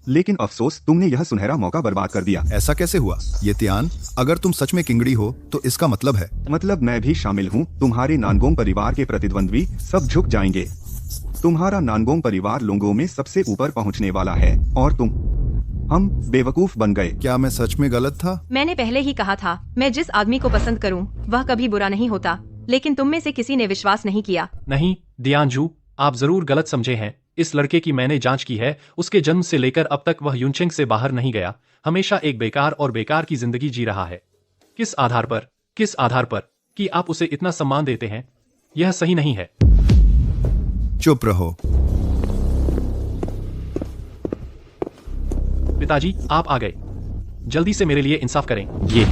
लेकिन अफसोस तुमने यह सुनहरा मौका बर्बाद कर दिया। ऐसा कैसे हुआ? ये तियान, अगर तुम सच में किंगड़ी हो तो इसका मतलब है। मतलब मैं भी शामिल हूँ। तुम्हारे नानगोंग परिवार के प्रतिद्वंद्वी सब झुक जाएंगे। तुम्हारा नानगोंग परिवार लोंगों में सबसे ऊपर पहुँचने वाला है और हम बेवकूफ बन गए। क्या मैं सच में गलत था? मैंने पहले ही कहा था, मैं जिस आदमी को पसंद करूं, वह कभी बुरा नहीं होता, लेकिन तुम में से किसी ने विश्वास नहीं किया। नहीं दियांजू, आप जरूर गलत समझे हैं। इस लड़के की मैंने जांच की है, उसके जन्म से लेकर अब तक वह यूनचेंग से बाहर नहीं गया, हमेशा एक बेकार की जिंदगी जी रहा है। किस आधार पर कि आप उसे इतना सम्मान देते हैं? यह सही नहीं है। चुप रहो। पिताजी आप आ गए, जल्दी से मेरे लिए इंसाफ करें। ये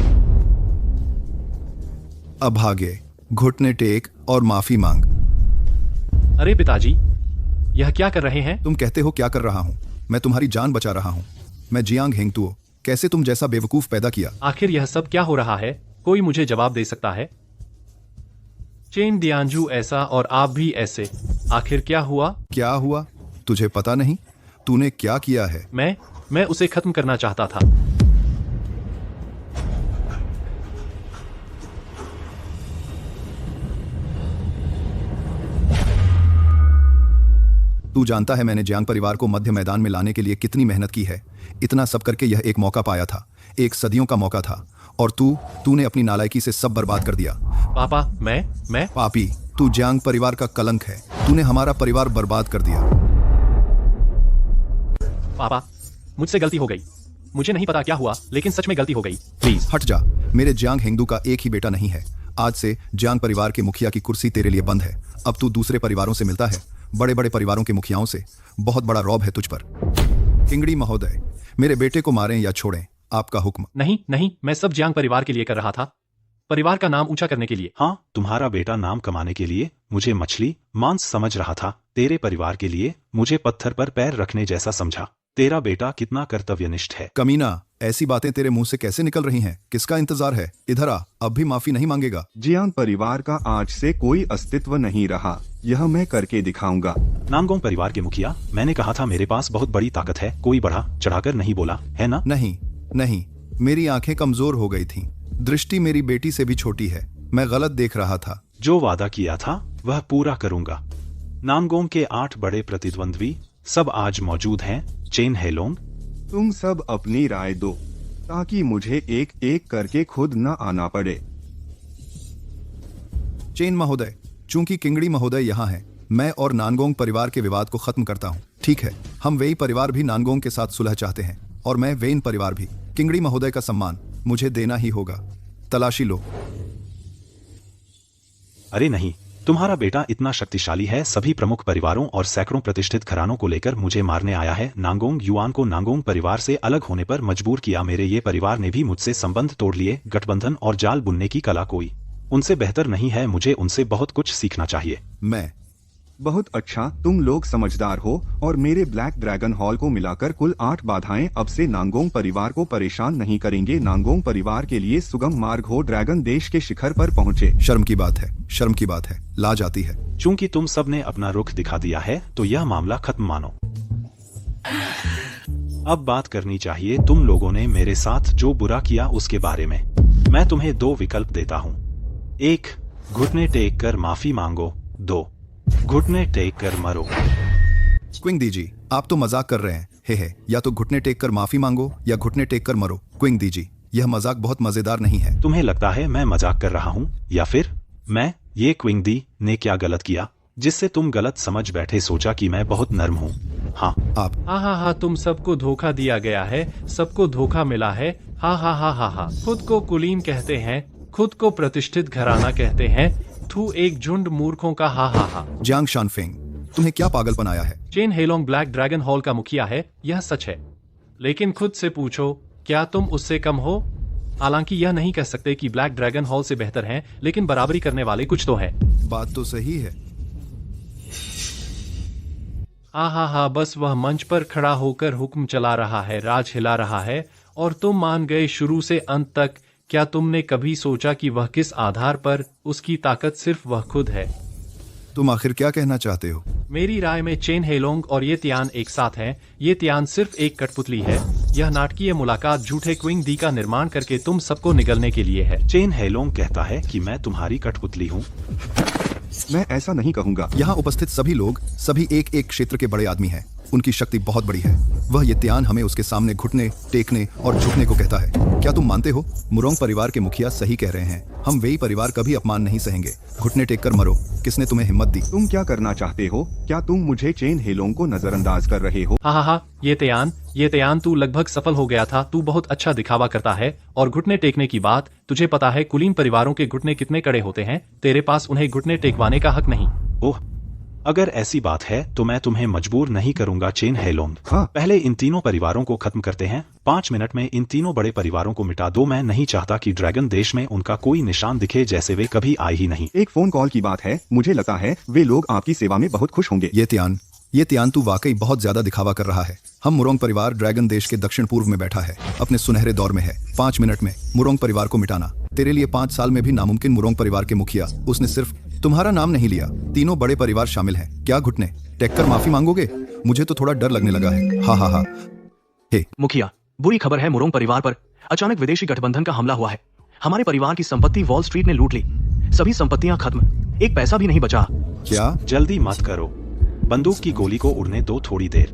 अभागे, घुटने टेक और माफी मांग। अरे पिताजी, यह क्या कर रहे हैं? तुम कहते हो क्या कर रहा हूँ? मैं तुम्हारी जान बचा रहा हूँ। मैं जियांग हेंगतुओ, कैसे तुम जैसा बेवकूफ पैदा किया? आखिर यह सब क्या हो रहा है? कोई मुझे जवाब दे सकता है? चेन दियांजू ऐसा और आप भी ऐसे, आखिर क्या हुआ? क्या हुआ? तुझे पता नहीं तूने क्या किया है? मैं उसे खत्म करना चाहता था। तू जानता है मैंने जियांग परिवार को मध्य मैदान में लाने के लिए कितनी मेहनत की है। इतना सब करके यह एक मौका पाया था, एक सदियों का मौका था, और तूने अपनी नालायकी से सब बर्बाद कर दिया। पापा, मैं पापी, तू जियांग परिवार का कलंक है। तूने हमारा परिवार बर्बाद कर दिया। पापा, मुझसे गलती हो गई। मुझे नहीं पता क्या हुआ, लेकिन सच में गलती हो गई। प्लीज हट जा। मेरे जियांग हेंगदू का एक ही बेटा नहीं है। आज से जियांग परिवार के मुखिया की कुर्सी तेरे लिए बंद है। अब तू दूसरे परिवारों से मिलता है, बड़े बड़े परिवारों के मुखियाओं से। बहुत बड़ा रौब है तुझ पर। किंगड़ी महोदय, मेरे बेटे को मारें या छोड़ें, आपका हुक्म। नहीं, मैं सब जियांग परिवार के लिए कर रहा था, परिवार का नाम ऊंचा करने के लिए। हाँ, तुम्हारा बेटा नाम कमाने के लिए मुझे मछली मांस समझ रहा था, तेरे परिवार के लिए मुझे पत्थर पर पैर रखने जैसा समझा। तेरा बेटा कितना कर्तव्यनिष्ठ है। कमीना, ऐसी बातें तेरे मुंह से कैसे निकल रही हैं? किसका इंतजार है? इधर आ, अब भी माफी नहीं मांगेगा। जियांग परिवार का आज से कोई अस्तित्व नहीं रहा, यह मैं करके दिखाऊंगा। नानगोंग परिवार के मुखिया, मैंने कहा था मेरे पास बहुत बड़ी ताकत है। कोई बढ़ा चढ़ाकर नहीं बोला, है ना? नहीं, मेरी आंखें कमजोर हो गई थीं। दृष्टि मेरी बेटी से भी छोटी है। मैं गलत देख रहा था। जो वादा किया था वह पूरा करूंगा। नानगोंग के 8 बड़े प्रतिद्वंद्वी सब आज मौजूद हैं। चेन हेलोंग, तुम सब अपनी राय दो, ताकि मुझे एक एक करके खुद न आना पड़े। चेन महोदय, चूंकि किंगड़ी महोदय यहाँ हैं, मैं और नानगोंग परिवार के विवाद को खत्म करता हूँ। ठीक है, हम वेई परिवार भी नानगोंग के साथ सुलह चाहते हैं, और मैं वेइन परिवार भी। किंगड़ी महोदय का सम्मान मुझे देना ही होगा। तलाशी लो। अरे नहीं, तुम्हारा बेटा इतना शक्तिशाली है। सभी प्रमुख परिवारों और सैकड़ों प्रतिष्ठित घरानों को लेकर मुझे मारने आया है। नांगोंग युआन को नांगोंग परिवार से अलग होने पर मजबूर किया। मेरे ये परिवार ने भी मुझसे संबंध तोड़ लिए। गठबंधन और जाल बुनने की कला कोई उनसे बेहतर नहीं है। मुझे उनसे बहुत कुछ सीखना चाहिए। मैं बहुत अच्छा, तुम लोग समझदार हो, और मेरे ब्लैक ड्रैगन हॉल को मिलाकर कुल 8 बाधाएं अब से नांगोंग परिवार को परेशान नहीं करेंगे। नांगोंग परिवार के लिए सुगम मार्ग हो, ड्रैगन देश के शिखर पर पहुंचे। शर्म की बात है, लाज आती है। चूंकि तुम सब ने अपना रुख दिखा दिया है, तो यह मामला खत्म मानो। अब बात करनी चाहिए तुम लोगों ने मेरे साथ जो बुरा किया उसके बारे में। मैं तुम्हें 2 विकल्प देता हूँ। 1, घुटने टेक कर माफी मांगो। 2, घुटने टेक कर मरो। क्विंग दीजी, आप तो मजाक कर रहे हैं। हे, या तो घुटने टेक कर माफी मांगो या घुटने टेक कर मरो। क्विंग दीजी, यह मजाक बहुत मजेदार नहीं है। तुम्हें लगता है मैं मजाक कर रहा हूँ, या फिर मैं? ये क्विंग दी ने क्या गलत किया जिससे तुम गलत समझ बैठे? सोचा कि मैं बहुत नर्म हूँ। हाँ, आप हाँ, तुम सबको धोखा दिया गया है, सबको धोखा मिला है। हाँ। खुद को कुलीन कहते हैं, खुद को प्रतिष्ठित घराना कहते हैं। थू, एक झुंड मूर्खों का। हाँ। जियांग शानफेंग, तुम्हें क्या पागलपन आया है? चेन हेलोंग ब्लैक ड्रैगन हॉल का मुखिया है, यह सच है। लेकिन खुद से पूछो, क्या तुम उससे कम हो? हालांकि यह नहीं कह सकते कि ब्लैक ड्रैगन हॉल से बेहतर हैं, लेकिन बराबरी करने वाले कुछ तो हैं। बात तो सही है। हा, बस वह मंच पर खड़ा होकर हुक्म चला रहा है, राज हिला रहा है, और तुम मान गए शुरू से अंत तक। क्या तुमने कभी सोचा कि वह किस आधार पर? उसकी ताकत सिर्फ वह खुद है। तुम आखिर क्या कहना चाहते हो? मेरी राय में चेन हेलोंग और ये तियान एक साथ हैं। ये तियान सिर्फ एक कठपुतली है। यह नाटकीय मुलाकात झूठे क्विंग दी का निर्माण करके तुम सबको निगलने के लिए है। चेन हेलोंग कहता है कि मैं तुम्हारी कठपुतली हूँ। मैं ऐसा नहीं कहूँगा। यहाँ उपस्थित सभी लोग, सभी एक एक क्षेत्र के बड़े आदमी हैं। उनकी शक्ति बहुत बड़ी है। वह ये त्यान हमें उसके सामने घुटने टेकने और झुकने को कहता है। क्या तुम मानते हो? मुरोंग परिवार के मुखिया सही कह रहे हैं। हम वेई परिवार कभी अपमान नहीं सहेंगे। घुटने टेक कर मरो। किसने तुम्हें हिम्मत दी? तुम क्या करना चाहते हो? क्या तुम मुझे चेन हेलोंग को नजरअंदाज कर रहे हो? हा, ये त्यान तू लगभग सफल हो गया था। तू बहुत अच्छा दिखावा करता है। और घुटने टेकने की बात, तुझे पता है कुलीन परिवारों के घुटने कितने कड़े होते हैं। तेरे पास उन्हें घुटने टेकवाने का हक नहीं। ओह, अगर ऐसी बात है तो मैं तुम्हें मजबूर नहीं करूंगा चेन हेलोंग। हाँ। पहले इन तीनों परिवारों को खत्म करते हैं। 5 मिनट में इन तीनों बड़े परिवारों को मिटा दो। मैं नहीं चाहता कि ड्रैगन देश में उनका कोई निशान दिखे, जैसे वे कभी आए ही नहीं। एक फोन कॉल की बात है। मुझे लगता है वे लोग आपकी सेवा में बहुत खुश होंगे। ये त्यान तू वाकई बहुत ज्यादा दिखावा कर रहा है। हम मुरोंग परिवार ड्रैगन देश के दक्षिण पूर्व में बैठा है, अपने सुनहरे दौर में है। 5 मिनट में मुरोंग परिवार को मिटाना तेरे लिए 5 साल में भी नामुमकिन। मुरोंग परिवार के मुखिया, उसने सिर्फ तुम्हारा नाम नहीं लिया। तीनों बड़े परिवार शामिल हैं। क्या घुटने टेक कर माफी मांगोगे? मुझे तो थोड़ा डर लगने लगा है। हा। हे मुखिया, बुरी खबर है। मुरोंग परिवार पर अचानक विदेशी गठबंधन का हमला हुआ है। हमारे परिवार की संपत्ति वॉल स्ट्रीट ने लूट ली। सभी संपत्तियां खत्म, एक पैसा भी नहीं बचा। क्या? जल्दी मत करो, बंदूक की गोली को उड़ने दो थोड़ी देर।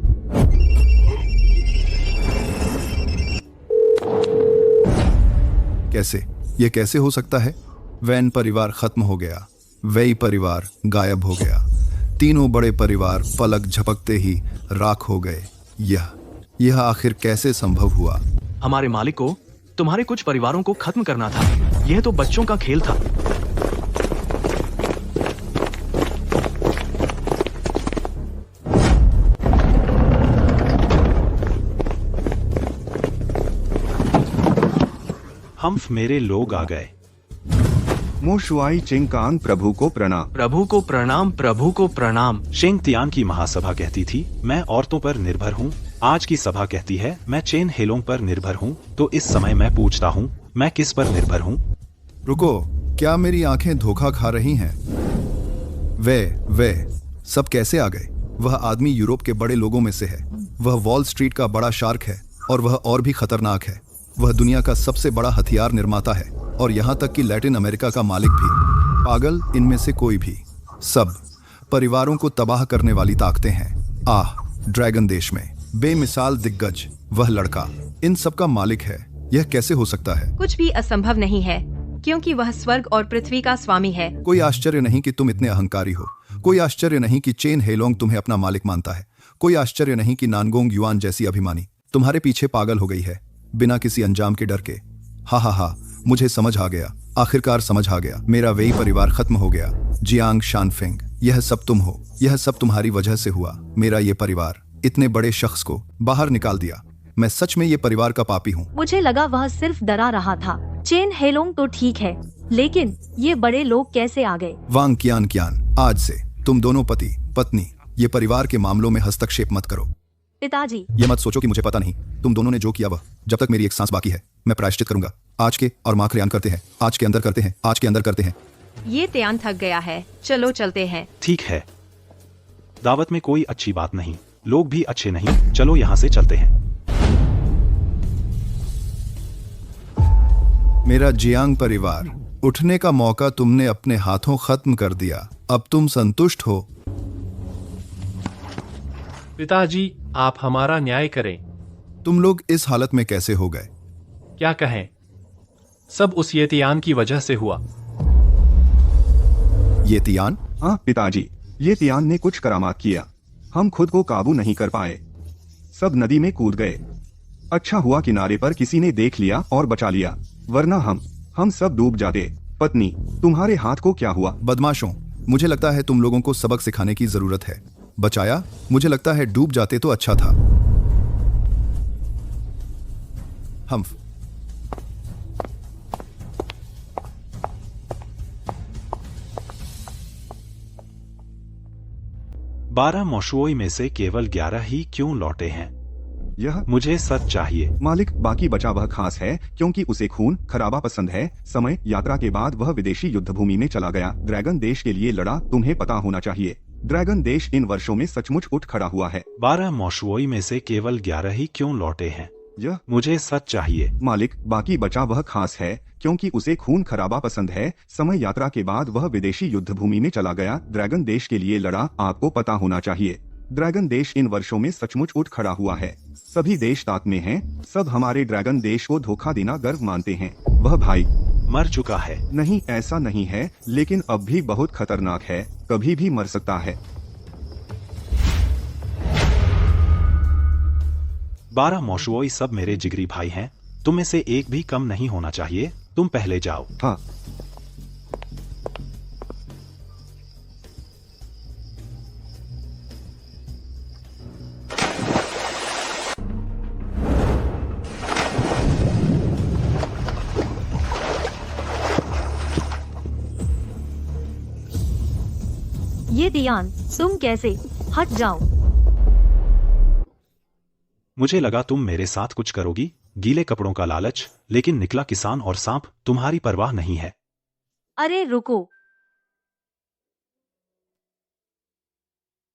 कैसे? ये कैसे हो सकता है? वैन परिवार खत्म हो गया, वेई परिवार गायब हो गया, तीनों बड़े परिवार पलक झपकते ही राख हो गए। यह आखिर कैसे संभव हुआ? हमारे मालिक को तुम्हारे कुछ परिवारों को खत्म करना था। यह तो बच्चों का खेल था। हम्फ, मेरे लोग आ गए। मोशुआई चिंकान प्रभु को प्रणाम। प्रभु को प्रणाम, प्रभु को प्रणाम। शेंग तियान की महासभा कहती थी, मैं औरतों पर निर्भर हूँ। आज की सभा कहती है, मैं चेन हेलोंग पर निर्भर हूँ। तो इस समय मैं पूछता हूँ, मैं किस पर निर्भर हूँ? रुको, क्या मेरी आंखें धोखा खा रही हैं? वे सब कैसे आ गए? वह आदमी यूरोप के बड़े लोगों में से है। वह वॉल स्ट्रीट का बड़ा शार्क है, और वह और भी खतरनाक है। वह दुनिया का सबसे बड़ा हथियार निर्माता है, और यहाँ तक कि लैटिन अमेरिका का मालिक भी। पागल, इनमें से कोई भी। सब परिवारों को तबाह करने वाली ताकतें हैं। ड्रैगन देश में बेमिसाल दिग्गज, वह लड़का इन सब का मालिक है। यह कैसे हो सकता है? कुछ भी असंभव नहीं है, क्योंकि वह स्वर्ग और पृथ्वी का स्वामी है। कोई आश्चर्य नहीं कि तुम इतने अहंकारी हो। कोई आश्चर्य नहीं कि चेन हेलोंग तुम्हें अपना मालिक मानता है। कोई आश्चर्य नहीं कि नानगोंग युआन जैसी अभिमानी तुम्हारे पीछे पागल हो गई है, बिना किसी अंजाम के डर के। हा, मुझे समझ आ गया। आखिरकार समझ आ गया। मेरा वेई परिवार खत्म हो गया। जियांग शानफेंग, यह सब तुम हो। यह सब तुम्हारी वजह से हुआ। मेरा ये परिवार इतने बड़े शख्स को बाहर निकाल दिया। मैं सच में ये परिवार का पापी हूँ। मुझे लगा वह सिर्फ डरा रहा था। चेन हेलोंग तो ठीक है, लेकिन ये बड़े लोग कैसे आ गए? वांग कियान, आज से तुम दोनों पति पत्नी ये परिवार के मामलों में हस्तक्षेप मत करो। पिताजी, ये मत सोचो कि मुझे पता नहीं। तुम दोनों ने जो किया वह, जब तक मेरी एक सांस बाकी है, मैं प्रायश्चित करूंगा। आज के और माखरियान करते हैं, आज के अंदर करते हैं, आज के अंदर करते हैं। ये त्यान थक गया है, चलो चलते हैं। ठीक है, दावत में कोई अच्छी बात नहीं, लोग भी अच्छे नहीं। चलो यहाँ से चलते हैं। मेरा जियांग परिवार, उठने का मौका तुमने अपने हाथों खत्म कर दिया। अब तुम संतुष्ट हो? पिताजी, आप हमारा न्याय करें। तुम लोग इस हालत में कैसे हो गए? क्या कहें, सब उस येतियान की वजह से हुआ। ये तियान? हाँ पिताजी, ये तियान ने कुछ करामात किया। हम खुद को काबू नहीं कर पाए, सब नदी में कूद गए। अच्छा हुआ किनारे पर किसी ने देख लिया और बचा लिया, वरना हम सब डूब जाते। पत्नी, तुम्हारे हाथ को क्या हुआ? बदमाशों, मुझे लगता है तुम लोगों को सबक सिखाने की जरूरत है। बचाया? मुझे लगता है डूब जाते तो अच्छा था। हम्फ। बारह मशुओं में से केवल 11 ही क्यों लौटे हैं? यह मुझे सच चाहिए। मालिक, बाकी बचा वह खास है क्योंकि उसे खून खराबा पसंद है। समय यात्रा के बाद वह विदेशी युद्ध भूमि में चला गया, ड्रैगन देश के लिए लड़ा। तुम्हें पता होना चाहिए, ड्रैगन देश इन वर्षों में सचमुच उठ खड़ा हुआ है। 12 मशुओं में से केवल 11 ही क्यों लौटे हैं? यह मुझे सच चाहिए। मालिक, बाकी बचा वह खास है क्योंकि उसे खून खराबा पसंद है। समय यात्रा के बाद वह विदेशी युद्ध भूमि में चला गया, ड्रैगन देश के लिए लड़ा। आपको पता होना चाहिए, ड्रैगन देश इन वर्षों में सचमुच उठ खड़ा हुआ है। सभी देश ताक में हैं, सब हमारे ड्रैगन देश को धोखा देना गर्व मानते हैं। वह भाई मर चुका है। नहीं, ऐसा नहीं है, लेकिन अब भी बहुत खतरनाक है, कभी भी मर सकता है। 12 मशुओं सब मेरे जिगरी भाई हैं, तुम में से एक भी कम नहीं होना चाहिए। तुम पहले जाओ। हाँ। ये तियान, तुम कैसे? हट जाओ। मुझे लगा तुम मेरे साथ कुछ करोगी, गीले कपड़ों का लालच, लेकिन निकला किसान और सांप। तुम्हारी परवाह नहीं है। अरे रुको,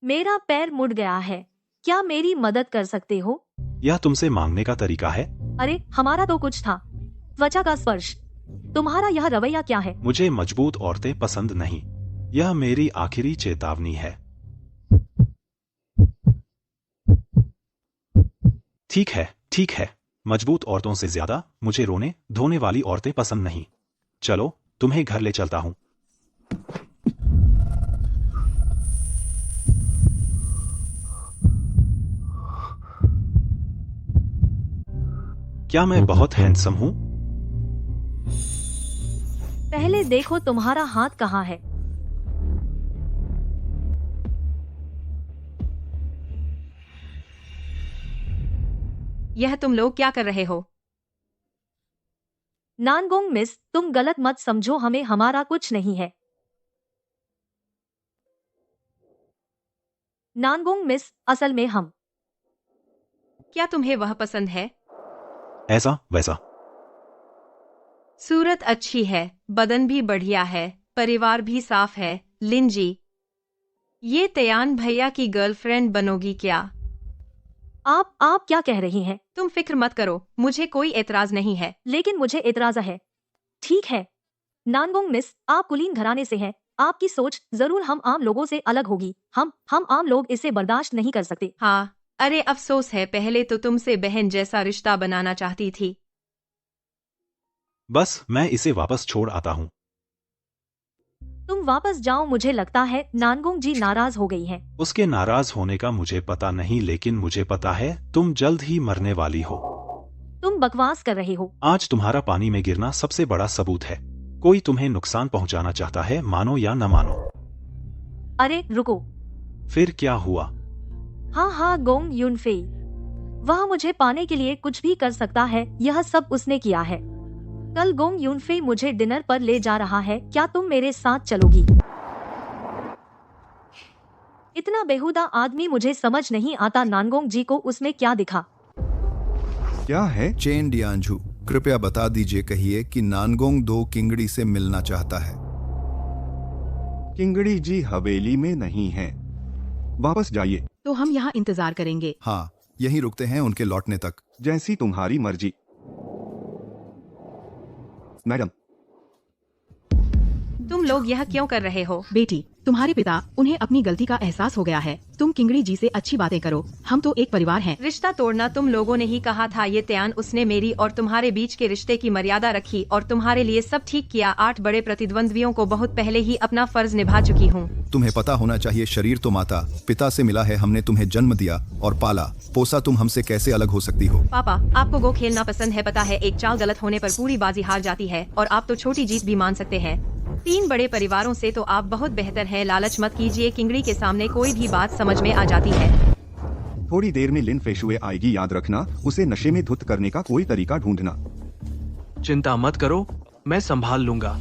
मेरा पैर मुड़ गया है, क्या मेरी मदद कर सकते हो? यह तुमसे मांगने का तरीका है? अरे हमारा तो कुछ था, त्वचा का स्पर्श। तुम्हारा यह रवैया क्या है? मुझे मजबूत औरतें पसंद नहीं। यह मेरी आखिरी चेतावनी है। ठीक है, मजबूत औरतों से ज्यादा मुझे रोने धोने वाली औरतें पसंद नहीं। चलो, तुम्हें घर ले चलता हूं। क्या मैं बहुत हैंडसम हूं? पहले देखो तुम्हारा हाथ कहाँ है। यह तुम लोग क्या कर रहे हो? नानगोंग मिस, तुम गलत मत समझो, हमें हमारा कुछ नहीं है। नानगोंग मिस, असल में हम। क्या तुम्हें वह पसंद है? ऐसा वैसा। सूरत अच्छी है, बदन भी बढ़िया है, परिवार भी साफ है। लिंजी, ये तयान भैया की गर्लफ्रेंड बनोगी क्या? आप क्या कह रही हैं? तुम फिक्र मत करो, मुझे कोई एतराज नहीं है। लेकिन मुझे एतराज है। ठीक है नानगोंग मिस, आप कुलीन घराने से हैं, आपकी सोच जरूर हम आम लोगों से अलग होगी। हम आम लोग इसे बर्दाश्त नहीं कर सकते। हाँ, अरे अफसोस है, पहले तो तुमसे बहन जैसा रिश्ता बनाना चाहती थी। बस मैं इसे वापस छोड़ आता हूं। तुम वापस जाओ, मुझे लगता है नानगोंग जी नाराज हो गई हैं। उसके नाराज होने का मुझे पता नहीं, लेकिन मुझे पता है तुम जल्द ही मरने वाली हो। तुम बकवास कर रहे हो। आज तुम्हारा पानी में गिरना सबसे बड़ा सबूत है। कोई तुम्हें नुकसान पहुंचाना चाहता है, मानो या न मानो। अरे रुको। फिर क्या हुआ? हाँ, गोंग यूनफेई, वह मुझे पाने के लिए कुछ भी कर सकता है, यह सब उसने किया है। कल गोंग यूनफेई मुझे डिनर पर ले जा रहा है, क्या तुम मेरे साथ चलोगी? इतना बेहुदा आदमी मुझे समझ नहीं आता, नानगोंग जी को उसमें क्या दिखा? क्या है? चेन डियांझू, कृपया बता दीजिए, कहिए कि नानगोंग दो किंगड़ी से मिलना चाहता है। किंगड़ी जी हवेली में नहीं है, वापस जाइए। तो हम यहाँ इंतजार करेंगे। हाँ, यहीं रुकते हैं उनके लौटने तक। जैसी तुम्हारी मर्जी मैडम। तुम लोग यह क्यों कर रहे हो? बेटी, तुम्हारे पिता, उन्हें अपनी गलती का एहसास हो गया है। तुम किंगड़ी जी से अच्छी बातें करो, हम तो एक परिवार हैं। रिश्ता तोड़ना तुम लोगों ने ही कहा था। ये त्यान, उसने मेरी और तुम्हारे बीच के रिश्ते की मर्यादा रखी और तुम्हारे लिए सब ठीक किया। 8 बड़े प्रतिद्वंद्वियों को बहुत पहले ही अपना फर्ज निभा चुकी हूँ। तुम्हें पता होना चाहिए, शरीर तो माता पिता से मिला है, हमने तुम्हें जन्म दिया और पाला पोसा, तुम हमसे कैसे अलग हो सकती हो? पापा, आपको गो खेलना पसंद है, पता है। एक चाल गलत होने पर पूरी बाजी हार जाती है और आप तो छोटी जीत भी मान सकते हैं। 3 बड़े परिवारों से तो आप बहुत बेहतर हैं। लालच मत कीजिए, किंगड़ी के सामने कोई भी बात समझ में आ जाती है। थोड़ी देर में लिन फेशुए आएगी, याद रखना उसे नशे में धुत करने का कोई तरीका ढूंढना। चिंता मत करो, मैं संभाल लूंगा।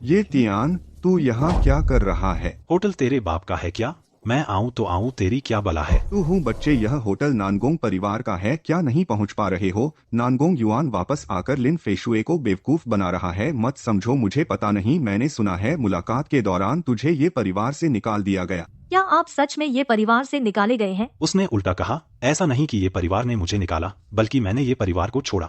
ये तियान, तू यहाँ क्या कर रहा है? होटल तेरे बाप का है क्या? मैं आऊं तो आऊं, तेरी क्या बला है? तू हूँ बच्चे, यह होटल नानगोंग परिवार का है, क्या नहीं पहुँच पा रहे हो? नानगोंग युआन वापस आकर लिन फेशुए को बेवकूफ बना रहा है। मत समझो मुझे पता नहीं, मैंने सुना है मुलाकात के दौरान तुझे ये परिवार से निकाल दिया गया। क्या आप सच में ये परिवार से निकाले गए हैं? उसने उल्टा कहा, ऐसा नहीं कि ये परिवार ने मुझे निकाला, बल्कि मैंने ये परिवार को छोड़ा।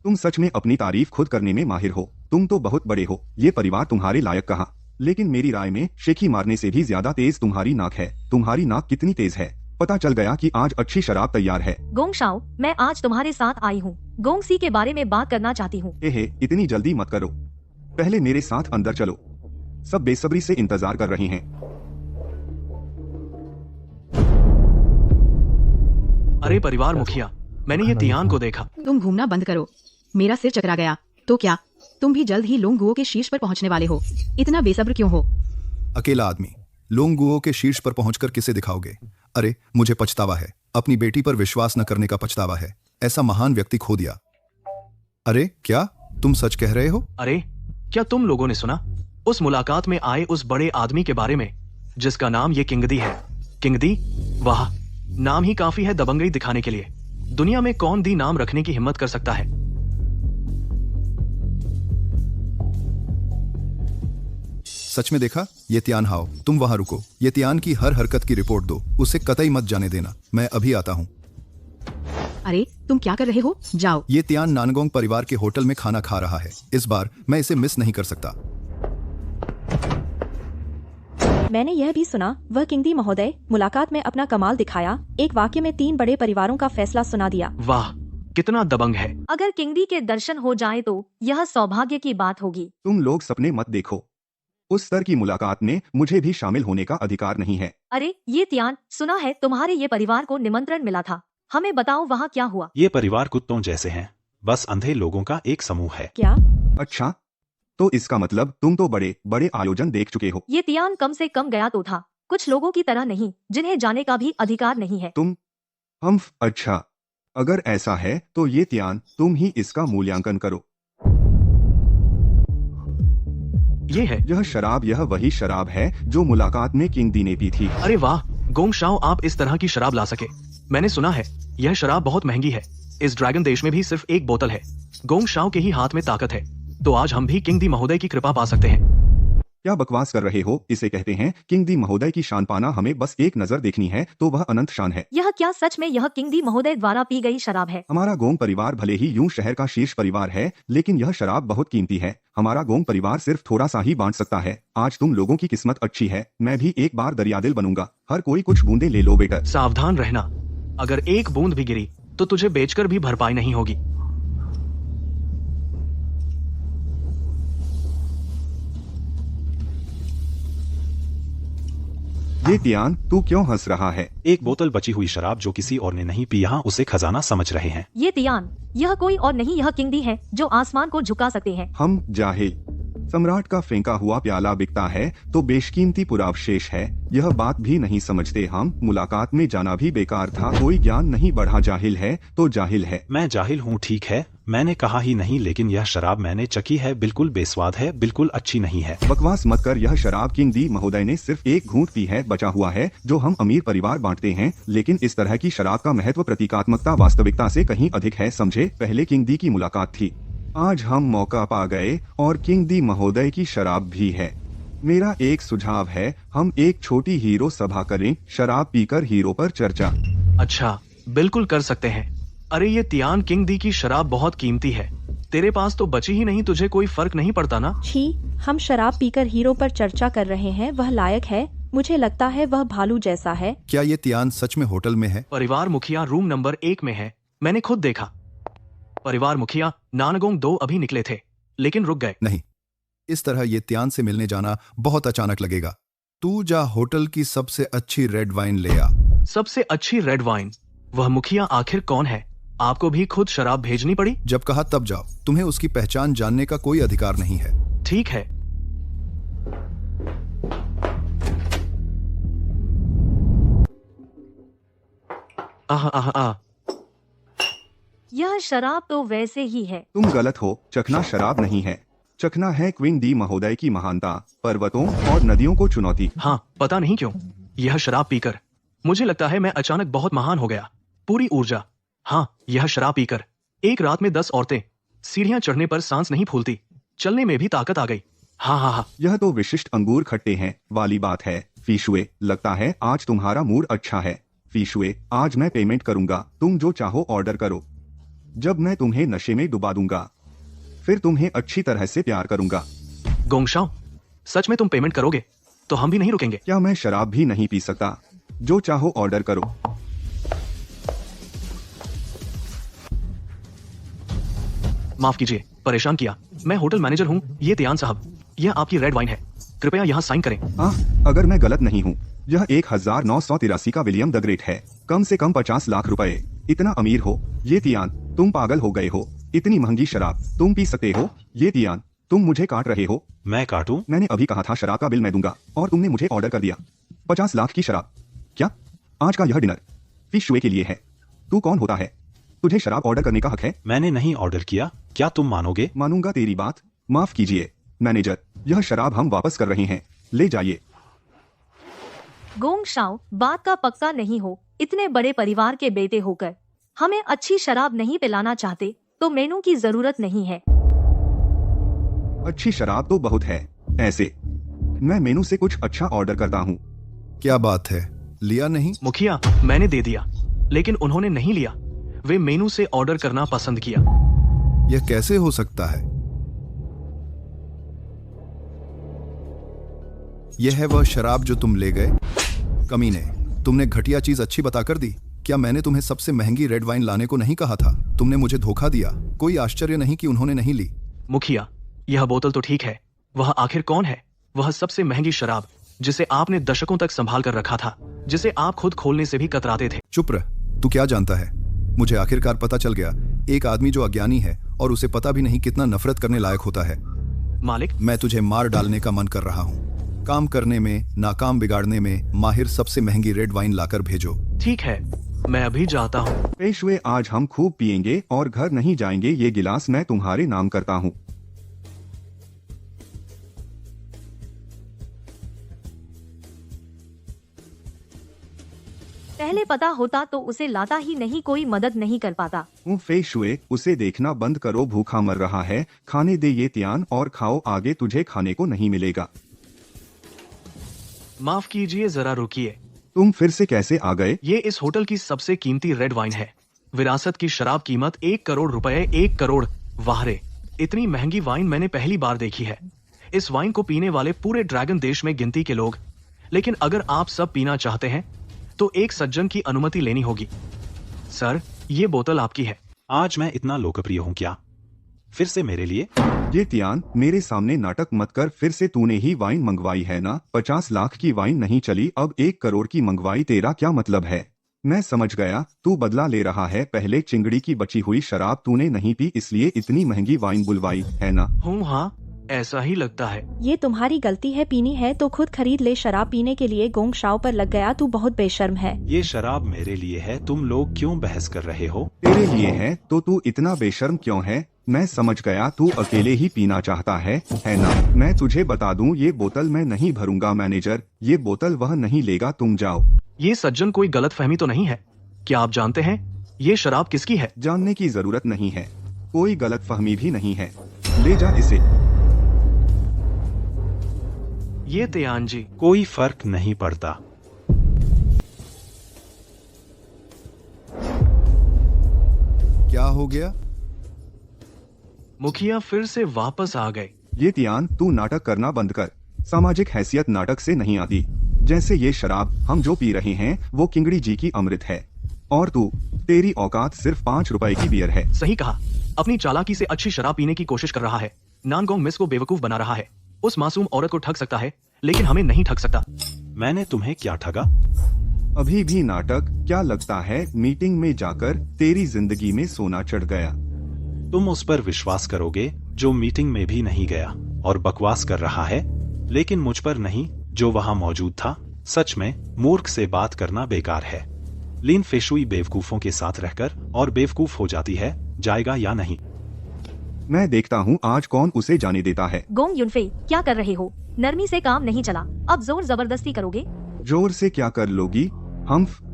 तुम सच में अपनी तारीफ खुद करने में माहिर हो। तुम तो बहुत बड़े हो, ये परिवार तुम्हारे लायक कहा। लेकिन मेरी राय में शेखी मारने से भी ज्यादा तेज तुम्हारी नाक है। तुम्हारी नाक कितनी तेज है? पता चल गया कि आज अच्छी शराब तैयार है। गोंग शाओ, मैं आज तुम्हारे साथ आई हूँ। गोंग सी के बारे में बात करना चाहती हूँ। इतनी जल्दी मत करो, पहले मेरे साथ अंदर चलो। सब बेसब्री से इंतजार कर रहे हैं। अरे परिवार मुखिया, मैंने ये तियान को देखा। तुम घूमना बंद करो, मेरा सिर चकरा गया। तो क्या तुम भी जल्द ही लोंगगुओ के शीर्ष पर पहुंचने वाले हो? इतना बेसब्र क्यों हो? अकेला आदमी लोंगगुओ के शीर्ष पर पहुंचकर किसे दिखाओगे? अरे मुझे पछतावा है, अपनी बेटी पर विश्वास न करने का पछतावा है। ऐसा महान व्यक्ति खो दिया। अरे क्या तुम सच कह रहे हो? अरे क्या तुम लोगों ने सुना उस मुलाकात में आए उस बड़े आदमी के बारे में, जिसका नाम ये किंगदी है? किंगदी? वाह, नाम ही काफी है दबंगई दिखाने के लिए। दुनिया में कौन दी नाम रखने की हिम्मत कर सकता है? सच में देखा? ये तियान हाओ, तुम वहां रुको। ये तियान की हर हरकत की रिपोर्ट दो, उसे कतई मत जाने देना। मैं अभी आता हूँ। अरे तुम क्या कर रहे हो? जाओ। ये तियान नानगोंग परिवार के होटल में खाना खा रहा है। इस बार मैं इसे मिस नहीं कर सकता। मैंने यह भी सुना वह किंगदी महोदय मुलाकात में अपना कमाल दिखाया। एक वाक्य में 3 बड़े परिवारों का फैसला सुना दिया। वाह, कितना दबंग है। अगर किंगदी के दर्शन हो जाए तो यह सौभाग्य की बात होगी। तुम लोग सपने मत देखो। उस स्तर की मुलाकात में मुझे भी शामिल होने का अधिकार नहीं है। अरे ये तियान, सुना है तुम्हारे ये परिवार को निमंत्रण मिला था। हमें बताओ वहाँ क्या हुआ? ये परिवार कुत्तों जैसे हैं, बस अंधे लोगों का एक समूह है। क्या? अच्छा, तो इसका मतलब तुम तो बड़े बड़े आयोजन देख चुके हो। ये तियान कम से कम गया तो था, कुछ लोगों की तरह नहीं जिन्हें जाने का भी अधिकार नहीं है। अच्छा, अगर ऐसा है तो ये तियान तुम ही इसका मूल्यांकन करो। ये है यह शराब, यह वही शराब है जो मुलाकात में किंगदी ने पी थी। अरे वाह गोंग शाओ, आप इस तरह की शराब ला सके। मैंने सुना है यह शराब बहुत महंगी है। इस ड्रैगन देश में भी सिर्फ एक बोतल है। गोंग शाओ के ही हाथ में ताकत है, तो आज हम भी किंगदी महोदय की कृपा पा सकते हैं। क्या बकवास कर रहे हो? इसे कहते हैं किंगदी महोदय की शान पाना। हमें बस एक नजर देखनी है तो वह अनंत शान है। यह क्या सच में यह किंगदी महोदय द्वारा पी गई शराब है? हमारा गोंग परिवार भले ही यूं शहर का शीर्ष परिवार है, लेकिन यह शराब बहुत कीमती है। हमारा गोंग परिवार सिर्फ थोड़ा सा ही बांट सकता है। आज तुम लोगों की किस्मत अच्छी है, मैं भी एक बार दरियादिल बनूंगा। हर कोई कुछ बूंदे ले लो बेटा। सावधान रहना, अगर एक बूंद भी गिरी तो तुझे बेचकर भी भरपाई नहीं होगी। ये तियान, तू क्यों हंस रहा है? एक बोतल बची हुई शराब जो किसी और ने नहीं पी, यहाँ उसे खजाना समझ रहे हैं। ये तियान, यह कोई और नहीं, यह किंगदी है जो आसमान को झुका सकते हैं। हम जाहिल। सम्राट का फेंका हुआ प्याला बिकता है तो बेशकीमती पुरावशेष है, यह बात भी नहीं समझते हम। मुलाकात में जाना भी बेकार था, कोई ज्ञान नहीं बढ़ा। जाहिल है तो जाहिल है। मैं जाहिल हूँ, ठीक है, मैंने कहा ही नहीं, लेकिन यह शराब मैंने चखी है, बिल्कुल बेस्वाद है, बिल्कुल अच्छी नहीं है। बकवास मत कर। यह शराब किंगदी महोदय ने सिर्फ एक घूंट पी है, बचा हुआ है जो हम अमीर परिवार बांटते हैं। लेकिन इस तरह की शराब का महत्व प्रतीकात्मकता वास्तविकता से कहीं अधिक है, समझे? पहले किंगदी की मुलाकात थी, आज हम मौका पा गए और किंगदी महोदय की शराब भी है। मेरा एक सुझाव है, हम एक छोटी हीरो सभा करें, शराब पीकर हीरो पर चर्चा। अच्छा, बिल्कुल कर सकते हैं। अरे ये तियान किंगदी की शराब बहुत कीमती है, तेरे पास तो बची ही नहीं, तुझे कोई फर्क नहीं पड़ता ना? छी, हम शराब पीकर हीरो पर चर्चा कर रहे हैं, वह लायक है? मुझे लगता है वह भालू जैसा है। क्या ये तियान सच में होटल में है? परिवार मुखिया रूम नंबर 1 में है, मैंने खुद देखा। परिवार मुखिया नानगोंग 2 अभी निकले थे, लेकिन रुक गए। नहीं, इस तरह ये तियान से मिलने जाना बहुत अचानक लगेगा। तू जा होटल की सबसे अच्छी रेड वाइन ले आ। सबसे अच्छी रेड वाइन? वह मुखिया आखिर कौन है? आपको भी खुद शराब भेजनी पड़ी? जब कहा तब जाओ, तुम्हें उसकी पहचान जानने का कोई अधिकार नहीं है। ठीक है। आह आह आह। यह शराब तो वैसे ही है। तुम गलत हो, चखना शराब नहीं है। चखना है क्वीन डी महोदय की महानता, पर्वतों और नदियों को चुनौती। हाँ, पता नहीं क्यों यह शराब पीकर मुझे लगता है मैं अचानक बहुत महान हो गया। पूरी ऊर्जा। हाँ, यह शराब पीकर एक रात में 10 औरतें सीढ़ियां चढ़ने पर सांस नहीं फूलती, चलने में भी ताकत आ गई। हाँ हाँ हाँ। यह तो विशिष्ट अंगूर खट्टे हैं वाली बात है। फीशुए, लगता है आज तुम्हारा मूड अच्छा है। फीशुए, आज मैं पेमेंट करूंगा, तुम जो चाहो ऑर्डर करो। जब मैं तुम्हें नशे में डुबा दूंगा, फिर तुम्हें अच्छी तरह से प्यार करूंगा। गोंगशाओ, सच में तुम पेमेंट करोगे तो हम भी नहीं रुकेंगे। क्या मैं शराब भी नहीं पी सकता? जो चाहो ऑर्डर करो। माफ कीजिए, परेशान किया। मैं होटल मैनेजर हूँ। ये तियान साहब, यह आपकी रेड वाइन है, कृपया यहाँ साइन करें। अगर मैं गलत नहीं हूँ, यह 1983 का विलियम द ग्रेट है। कम से कम 50 लाख रुपए। इतना अमीर हो ये तियान, तुम पागल हो गए हो। इतनी महंगी शराब तुम पी सकते हो? ये तियान, तुम मुझे काट रहे हो। मैं काटूं? मैंने अभी कहा था शराब का बिल मैं दूंगा, और तुमने मुझे ऑर्डर कर दिया 50 लाख की शराब। क्या आज का यह डिनर फिशुए के लिए है? तू कौन होता है? तुझे शराब ऑर्डर करने का हक है? मैंने नहीं ऑर्डर किया, क्या तुम मानोगे? मानूंगा तेरी बात। माफ कीजिए मैनेजर, यह शराब हम वापस कर रहे हैं, ले जाइए। गोंगशाओ, बात का पक्का नहीं हो। इतने बड़े परिवार के बेटे होकर हमें अच्छी शराब नहीं पिलाना चाहते तो मेनू की जरूरत नहीं है। अच्छी शराब तो बहुत है, ऐसे मैं मेनू से कुछ अच्छा ऑर्डर करता हूँ। क्या बात है, लिया नहीं? मुखिया, मैंने दे दिया, लेकिन उन्होंने नहीं लिया। वे मेनू से ऑर्डर करना पसंद किया। यह कैसे हो सकता है? यह है वह शराब जो तुम ले गए? कमीने, तुमने घटिया चीज अच्छी बताकर दी। क्या मैंने तुम्हें सबसे महंगी रेड वाइन लाने को नहीं कहा था? तुमने मुझे धोखा दिया। कोई आश्चर्य नहीं कि उन्होंने नहीं ली। मुखिया, यह बोतल तो ठीक है, वह आखिर कौन है? वह सबसे महंगी शराब जिसे आपने दशकों तक संभाल कर रखा था, जिसे आप खुद खोलने से भी कतराते थे। चुप रह, तू क्या जानता है? मुझे आखिरकार पता चल गया, एक आदमी जो अज्ञानी है और उसे पता भी नहीं कितना नफरत करने लायक होता है। मालिक, मैं तुझे मार डालने का मन कर रहा हूँ। काम करने में, नाकाम बिगाड़ने में माहिर सबसे महंगी रेड वाइन लाकर भेजो। ठीक है, मैं अभी जाता हूँ। पेशवे, आज हम खूब पिएंगे और घर नहीं जाएंगे। ये गिलास मैं तुम्हारे नाम करता हूँ। पहले पता होता तो उसे लाता ही नहीं, कोई मदद नहीं कर पाता। फेशुए, उसे देखना बंद करो, भूखा मर रहा है। खाने दे ये तियान और खाओ, आगे तुझे खाने को नहीं मिलेगा। माफ कीजिए, जरा रुकिए। तुम फिर से कैसे आ गए? ये इस होटल की सबसे कीमती रेड वाइन है। विरासत की शराब, कीमत 1 करोड़ रुपए। 1 करोड़! वाह रे, इतनी महंगी वाइन मैंने पहली बार देखी है। इस वाइन को पीने वाले पूरे ड्रैगन देश में गिनती के लोग। लेकिन अगर आप सब पीना चाहते हैं तो एक सज्जन की अनुमति लेनी होगी। सर, ये बोतल आपकी है। आज मैं इतना लोकप्रिय हूँ क्या? फिर से मेरे लिए? ये तियान, मेरे सामने नाटक मत कर। फिर से तूने ही वाइन मंगवाई है ना? 50 लाख की वाइन नहीं चली, अब 1 करोड़ की मंगवाई। तेरा क्या मतलब है? मैं समझ गया, तू बदला ले रहा है। पहले चिंगड़ी की बची हुई शराब तूने नहीं पी, इसलिए इतनी महंगी वाइन बुलवाई है ना? हूँ, हाँ, ऐसा ही लगता है। ये तुम्हारी गलती है, पीनी है तो खुद खरीद ले। शराब पीने के लिए गोंगशाओ पर लग गया, तू बहुत बेशर्म है। ये शराब मेरे लिए है, तुम लोग क्यों बहस कर रहे हो? तेरे लिए है तो तू इतना बेशर्म क्यों है? मैं समझ गया, तू अकेले ही पीना चाहता है ना? मैं तुझे बता दूं, ये बोतल मैं नहीं भरूंगा। मैनेजर, ये बोतल वह नहीं लेगा, तुम जाओ। ये सज्जन कोई गलत फहमी तो नहीं है? क्या आप जानते हैं ये शराब किसकी है? जानने की जरूरत नहीं है, कोई गलत फहमी भी नहीं है। ले जा इसे। ये तियान जी, कोई फर्क नहीं पड़ता। क्या हो गया? मुखिया फिर से वापस आ गए। ये तियान, तू नाटक करना बंद कर। सामाजिक हैसियत नाटक से नहीं आती। जैसे ये शराब हम जो पी रहे हैं वो किंगड़ी जी की अमृत है, और तेरी औकात सिर्फ 5 रुपए की बियर है। सही कहा, अपनी चालाकी से अच्छी शराब पीने की कोशिश कर रहा है। नानगोंग मिस को बेवकूफ बना रहा है। उस मासूम औरत को ठग सकता है, लेकिन हमें नहीं ठग सकता। मैंने तुम्हें क्या ठगा? अभी भी नाटक? क्या लगता है मीटिंग में जाकर तेरी जिंदगी में सोना चढ़ गया? तुम उस पर विश्वास करोगे जो मीटिंग में भी नहीं गया और बकवास कर रहा है, लेकिन मुझ पर नहीं जो वहां मौजूद था। सच में मूर्ख से बात करना बेकार है। लिन फेशुई बेवकूफों के साथ रहकर और बेवकूफ हो जाती है, जाएगा या नहीं? मैं देखता हूँ आज कौन उसे जाने देता है। गोंग युनफे, क्या कर रहे हो? नरमी से काम नहीं चला, अब जोर जबरदस्ती करोगे? जोर से क्या कर लोगी?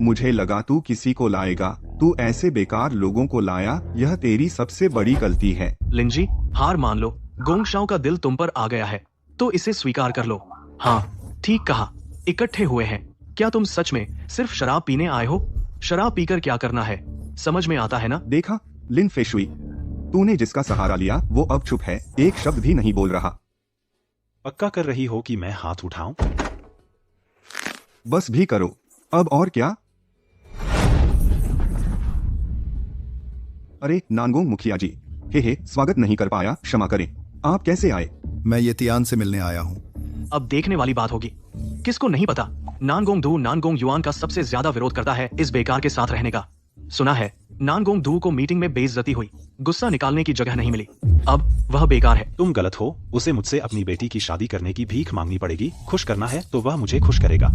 मुझे लगा तू किसी को लाएगा। तू ऐसे बेकार लोगों को लाया, यह तेरी सबसे बड़ी गलती है। लिंजी, हार मान लो। गोंग शाओ का दिल तुम पर आ गया है, तो इसे स्वीकार कर लो। हाँ, ठीक कहा, इकट्ठे हुए हैं। क्या तुम सच में सिर्फ शराब पीने आए हो? शराब पीकर क्या करना है, समझ में आता है ना? देखा लिन फेशुई, तूने जिसका सहारा लिया वो अब चुप है, एक शब्द भी नहीं बोल रहा। पक्का कर रही हो कि मैं हाथ उठाऊं? बस भी करो, अब और क्या? अरे नानगोंग मुखिया जी, हे स्वागत नहीं कर पाया, क्षमा करें। आप कैसे आए? मैं ये तियान से मिलने आया हूँ। अब देखने वाली बात होगी। किसको नहीं पता, नानगोंग युआन का सबसे ज्यादा विरोध करता है इस बेकार के साथ रहने का। सुना है नानगोंग को मीटिंग में बेइज्जती हुई, गुस्सा निकालने की जगह नहीं मिली, अब वह बेकार है। तुम गलत हो, उसे मुझसे अपनी बेटी की शादी करने की भीख मांगनी पड़ेगी। खुश करना है तो वह मुझे खुश करेगा।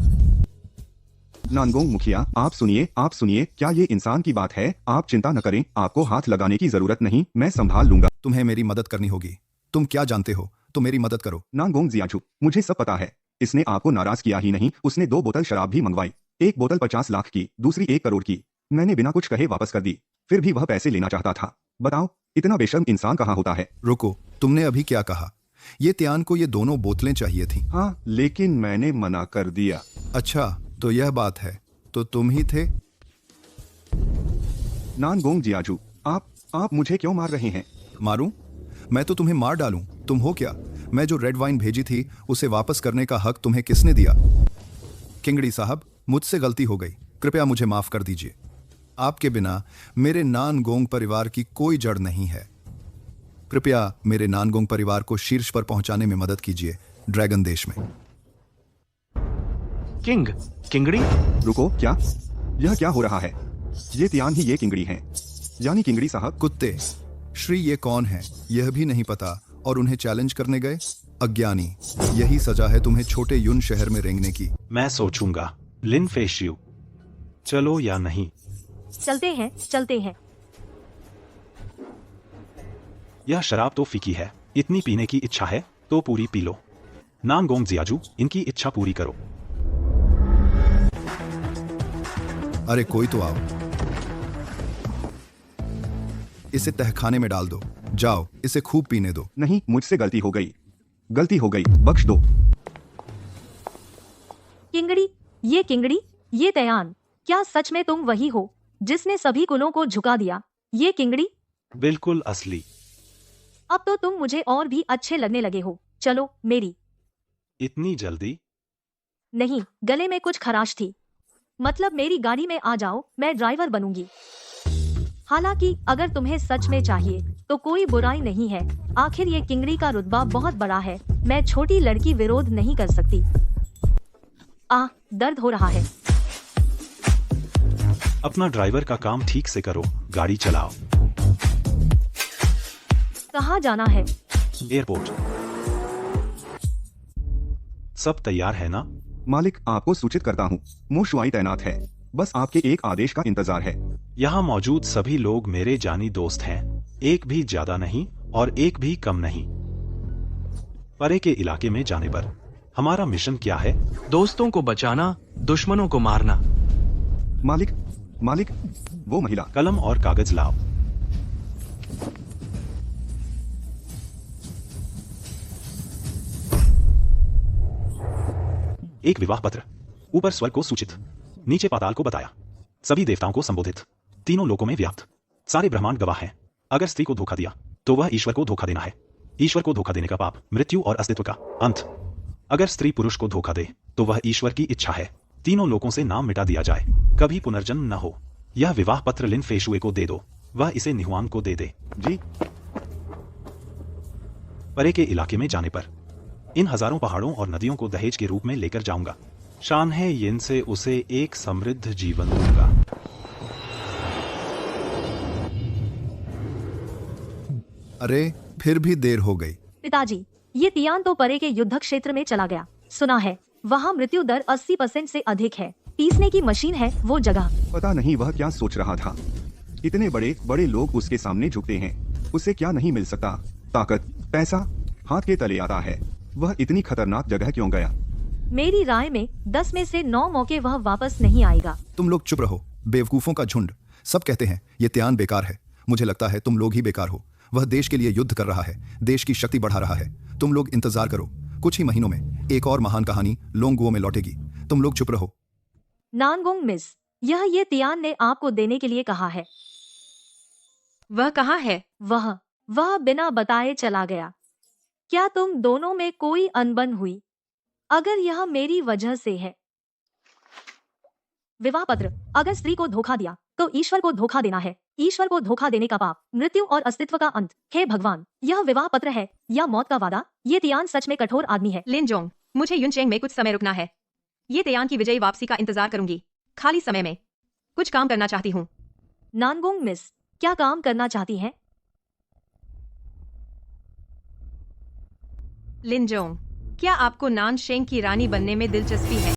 नानगोंग मुखिया, आप सुनिए, क्या ये इंसान की बात है? आप चिंता न करें, आपको हाथ लगाने की जरूरत नहीं, मैं संभाल लूंगा। तुम्हें मेरी मदद करनी होगी। तुम क्या जानते हो, तो मेरी मदद करो। नानगोंग जियाचू, मुझे सब पता है। इसने आपको नाराज किया ही नहीं, उसने 2 बोतल शराब भी मंगवाई। एक बोतल 50 लाख की, दूसरी 1 करोड़ की। मैंने बिना कुछ कहे वापस कर दी, फिर भी वह पैसे लेना चाहता था। बताओ, इतना बेशर्म इंसान कहाँ होता है? रुको, तुमने अभी क्या कहा? ये तियान को ये दोनों बोतलें चाहिए थी। हाँ, लेकिन मैंने मना कर दिया। अच्छा, तो यह बात है, तो तुम ही थे? नानगोंग जियाचू, आप मुझे क्यों मार रहे हैं? मारूं? मैं तो तुम्हें मार डालूं। तुम हो क्या? मैं जो रेड वाइन भेजी थी उसे वापस करने का हक तुम्हें किसने दिया? किंगड़ी साहब, मुझसे गलती हो गई, कृपया मुझे माफ कर दीजिए। आपके बिना मेरे नानगोंग परिवार की कोई जड़ नहीं है। कृपया मेरे नानगोंग परिवार को शीर्ष पर पहुंचाने में मदद कीजिए, ड्रैगन देश में। किंगड़ी? रुको, क्या? यह क्या हो रहा है? ये तियान ही ये किंगड़ी हैं, यानी किंगड़ी साहब। कुत्ते, श्री ये कौन है यह भी नहीं पता और उन्हें चैलेंज करने गए? अज्ञानी, यही सजा है तुम्हें छोटे युन शहर में रेंगने की। मैं सोचूंगा। लिन फेशु, चलो या नहीं? चलते हैं। यह शराब तो फीकी है, इतनी पीने की इच्छा है तो पूरी पी लो। नानगोंग जियाजू, इनकी इच्छा पूरी करो। अरे कोई तो आओ, इसे तहखाने में डाल दो। जाओ, इसे खूब पीने दो। नहीं, मुझसे गलती हो गई, बख्श दो। किंगड़ी, ये तयान, क्या सच में तुम वही हो जिसने सभी कुलों को झुका दिया? ये किंगड़ी? बिल्कुल असली। अब तो तुम मुझे और भी अच्छे लगने लगे हो। चलो मेरी। इतनी जल्दी? नहीं, गले में कुछ खराश थी। मतलब मेरी गाड़ी में आ जाओ, मैं ड्राइवर बनूंगी। हालांकि अगर तुम्हें सच में चाहिए तो कोई बुराई नहीं है, आखिर ये किंगड़ी का रुतबा बहुत बड़ा है, मैं छोटी लड़की विरोध नहीं कर सकती। दर्द हो रहा है। अपना ड्राइवर का काम ठीक से करो, गाड़ी चलाओ। कहाँ जाना है? एयरपोर्ट। सब तैयार है ना? मालिक, आपको सूचित करता हूँ, मोशुआई तैनात है, बस आपके एक आदेश का इंतजार है। यहाँ मौजूद सभी लोग मेरे जानी दोस्त हैं, एक भी ज्यादा नहीं और एक भी कम नहीं। परे के इलाके में जाने पर हमारा मिशन क्या है? दोस्तों को बचाना, दुश्मनों को मारना। मालिक, वो महिला। कलम और कागज लाओ। एक विवाह पत्र। ऊपर स्वर्ग को सूचित, नीचे पाताल को बताया, सभी देवताओं को संबोधित, तीनों लोकों में व्याप्त, सारे ब्रह्मांड गवाह हैं। अगर स्त्री को धोखा दिया तो वह ईश्वर को धोखा देना है। ईश्वर को धोखा देने का पाप, मृत्यु और अस्तित्व का अंत। अगर स्त्री पुरुष को धोखा दे तो वह ईश्वर की इच्छा है, तीनों लोकों से नाम मिटा दिया जाए, कभी पुनर्जन्म न हो। यह विवाह पत्र लिन फेशुए को दे दो, वह इसे निहुआंग को दे दे। जी। परे के इलाके में जाने पर इन हजारों पहाड़ों और नदियों को दहेज के रूप में लेकर जाऊंगा। शान है यिन से उसे एक समृद्ध जीवन दूंगा। अरे फिर भी देर हो गई। पिताजी, ये तियान तो परे के युद्ध क्षेत्र में चला गया। सुना है वहाँ मृत्यु दर 80% से अधिक है। पीसने की मशीन है वो जगह। पता नहीं वह क्या सोच रहा था। इतने बड़े बड़े लोग उसके सामने झुकते हैं, उसे क्या नहीं मिल सकता? ताकत, पैसा हाथ के तले आता है। वह इतनी खतरनाक जगह क्यों गया? मेरी राय में 10 में से 9 मौके वह वापस नहीं आएगा। तुम लोग चुप रहो, बेवकूफों का झुंड। सब कहते हैं ये त्यान बेकार है। मुझे लगता है तुम लोग ही बेकार हो। वह देश के लिए युद्ध कर रहा है, देश की शक्ति बढ़ा रहा है। तुम लोग इंतजार करो, कुछ ही महीनों में एक और महान कहानी लोंगुओ में लौटेगी। तुम लोग चुप रहो। नानगोंग मिस, यह ये तियान ने आपको देने के लिए कहा है। वह कहाँ है? वह बिना बताए चला गया। क्या तुम दोनों में कोई अनबन हुई? अगर यह मेरी वजह से है। विवाह पत्र, अगर स्त्री को धोखा दिया तो ईश्वर को धोखा देना है। ईश्वर को धोखा देने का पाप, मृत्यु और अस्तित्व का अंत। हे भगवान, यह विवाह पत्र है या मौत का वादा? ये तियान सच में कठोर आदमी है। लिनजोंग, मुझे युनचेंग में कुछ समय रुकना है। ये तियान की विजयी वापसी का इंतजार करूंगी। खाली समय में कुछ काम करना चाहती हूँ। नानगोंग मिस, क्या काम करना चाहती हैं? लिनजोंग, क्या आपको नानशेंग की रानी बनने में दिलचस्पी है?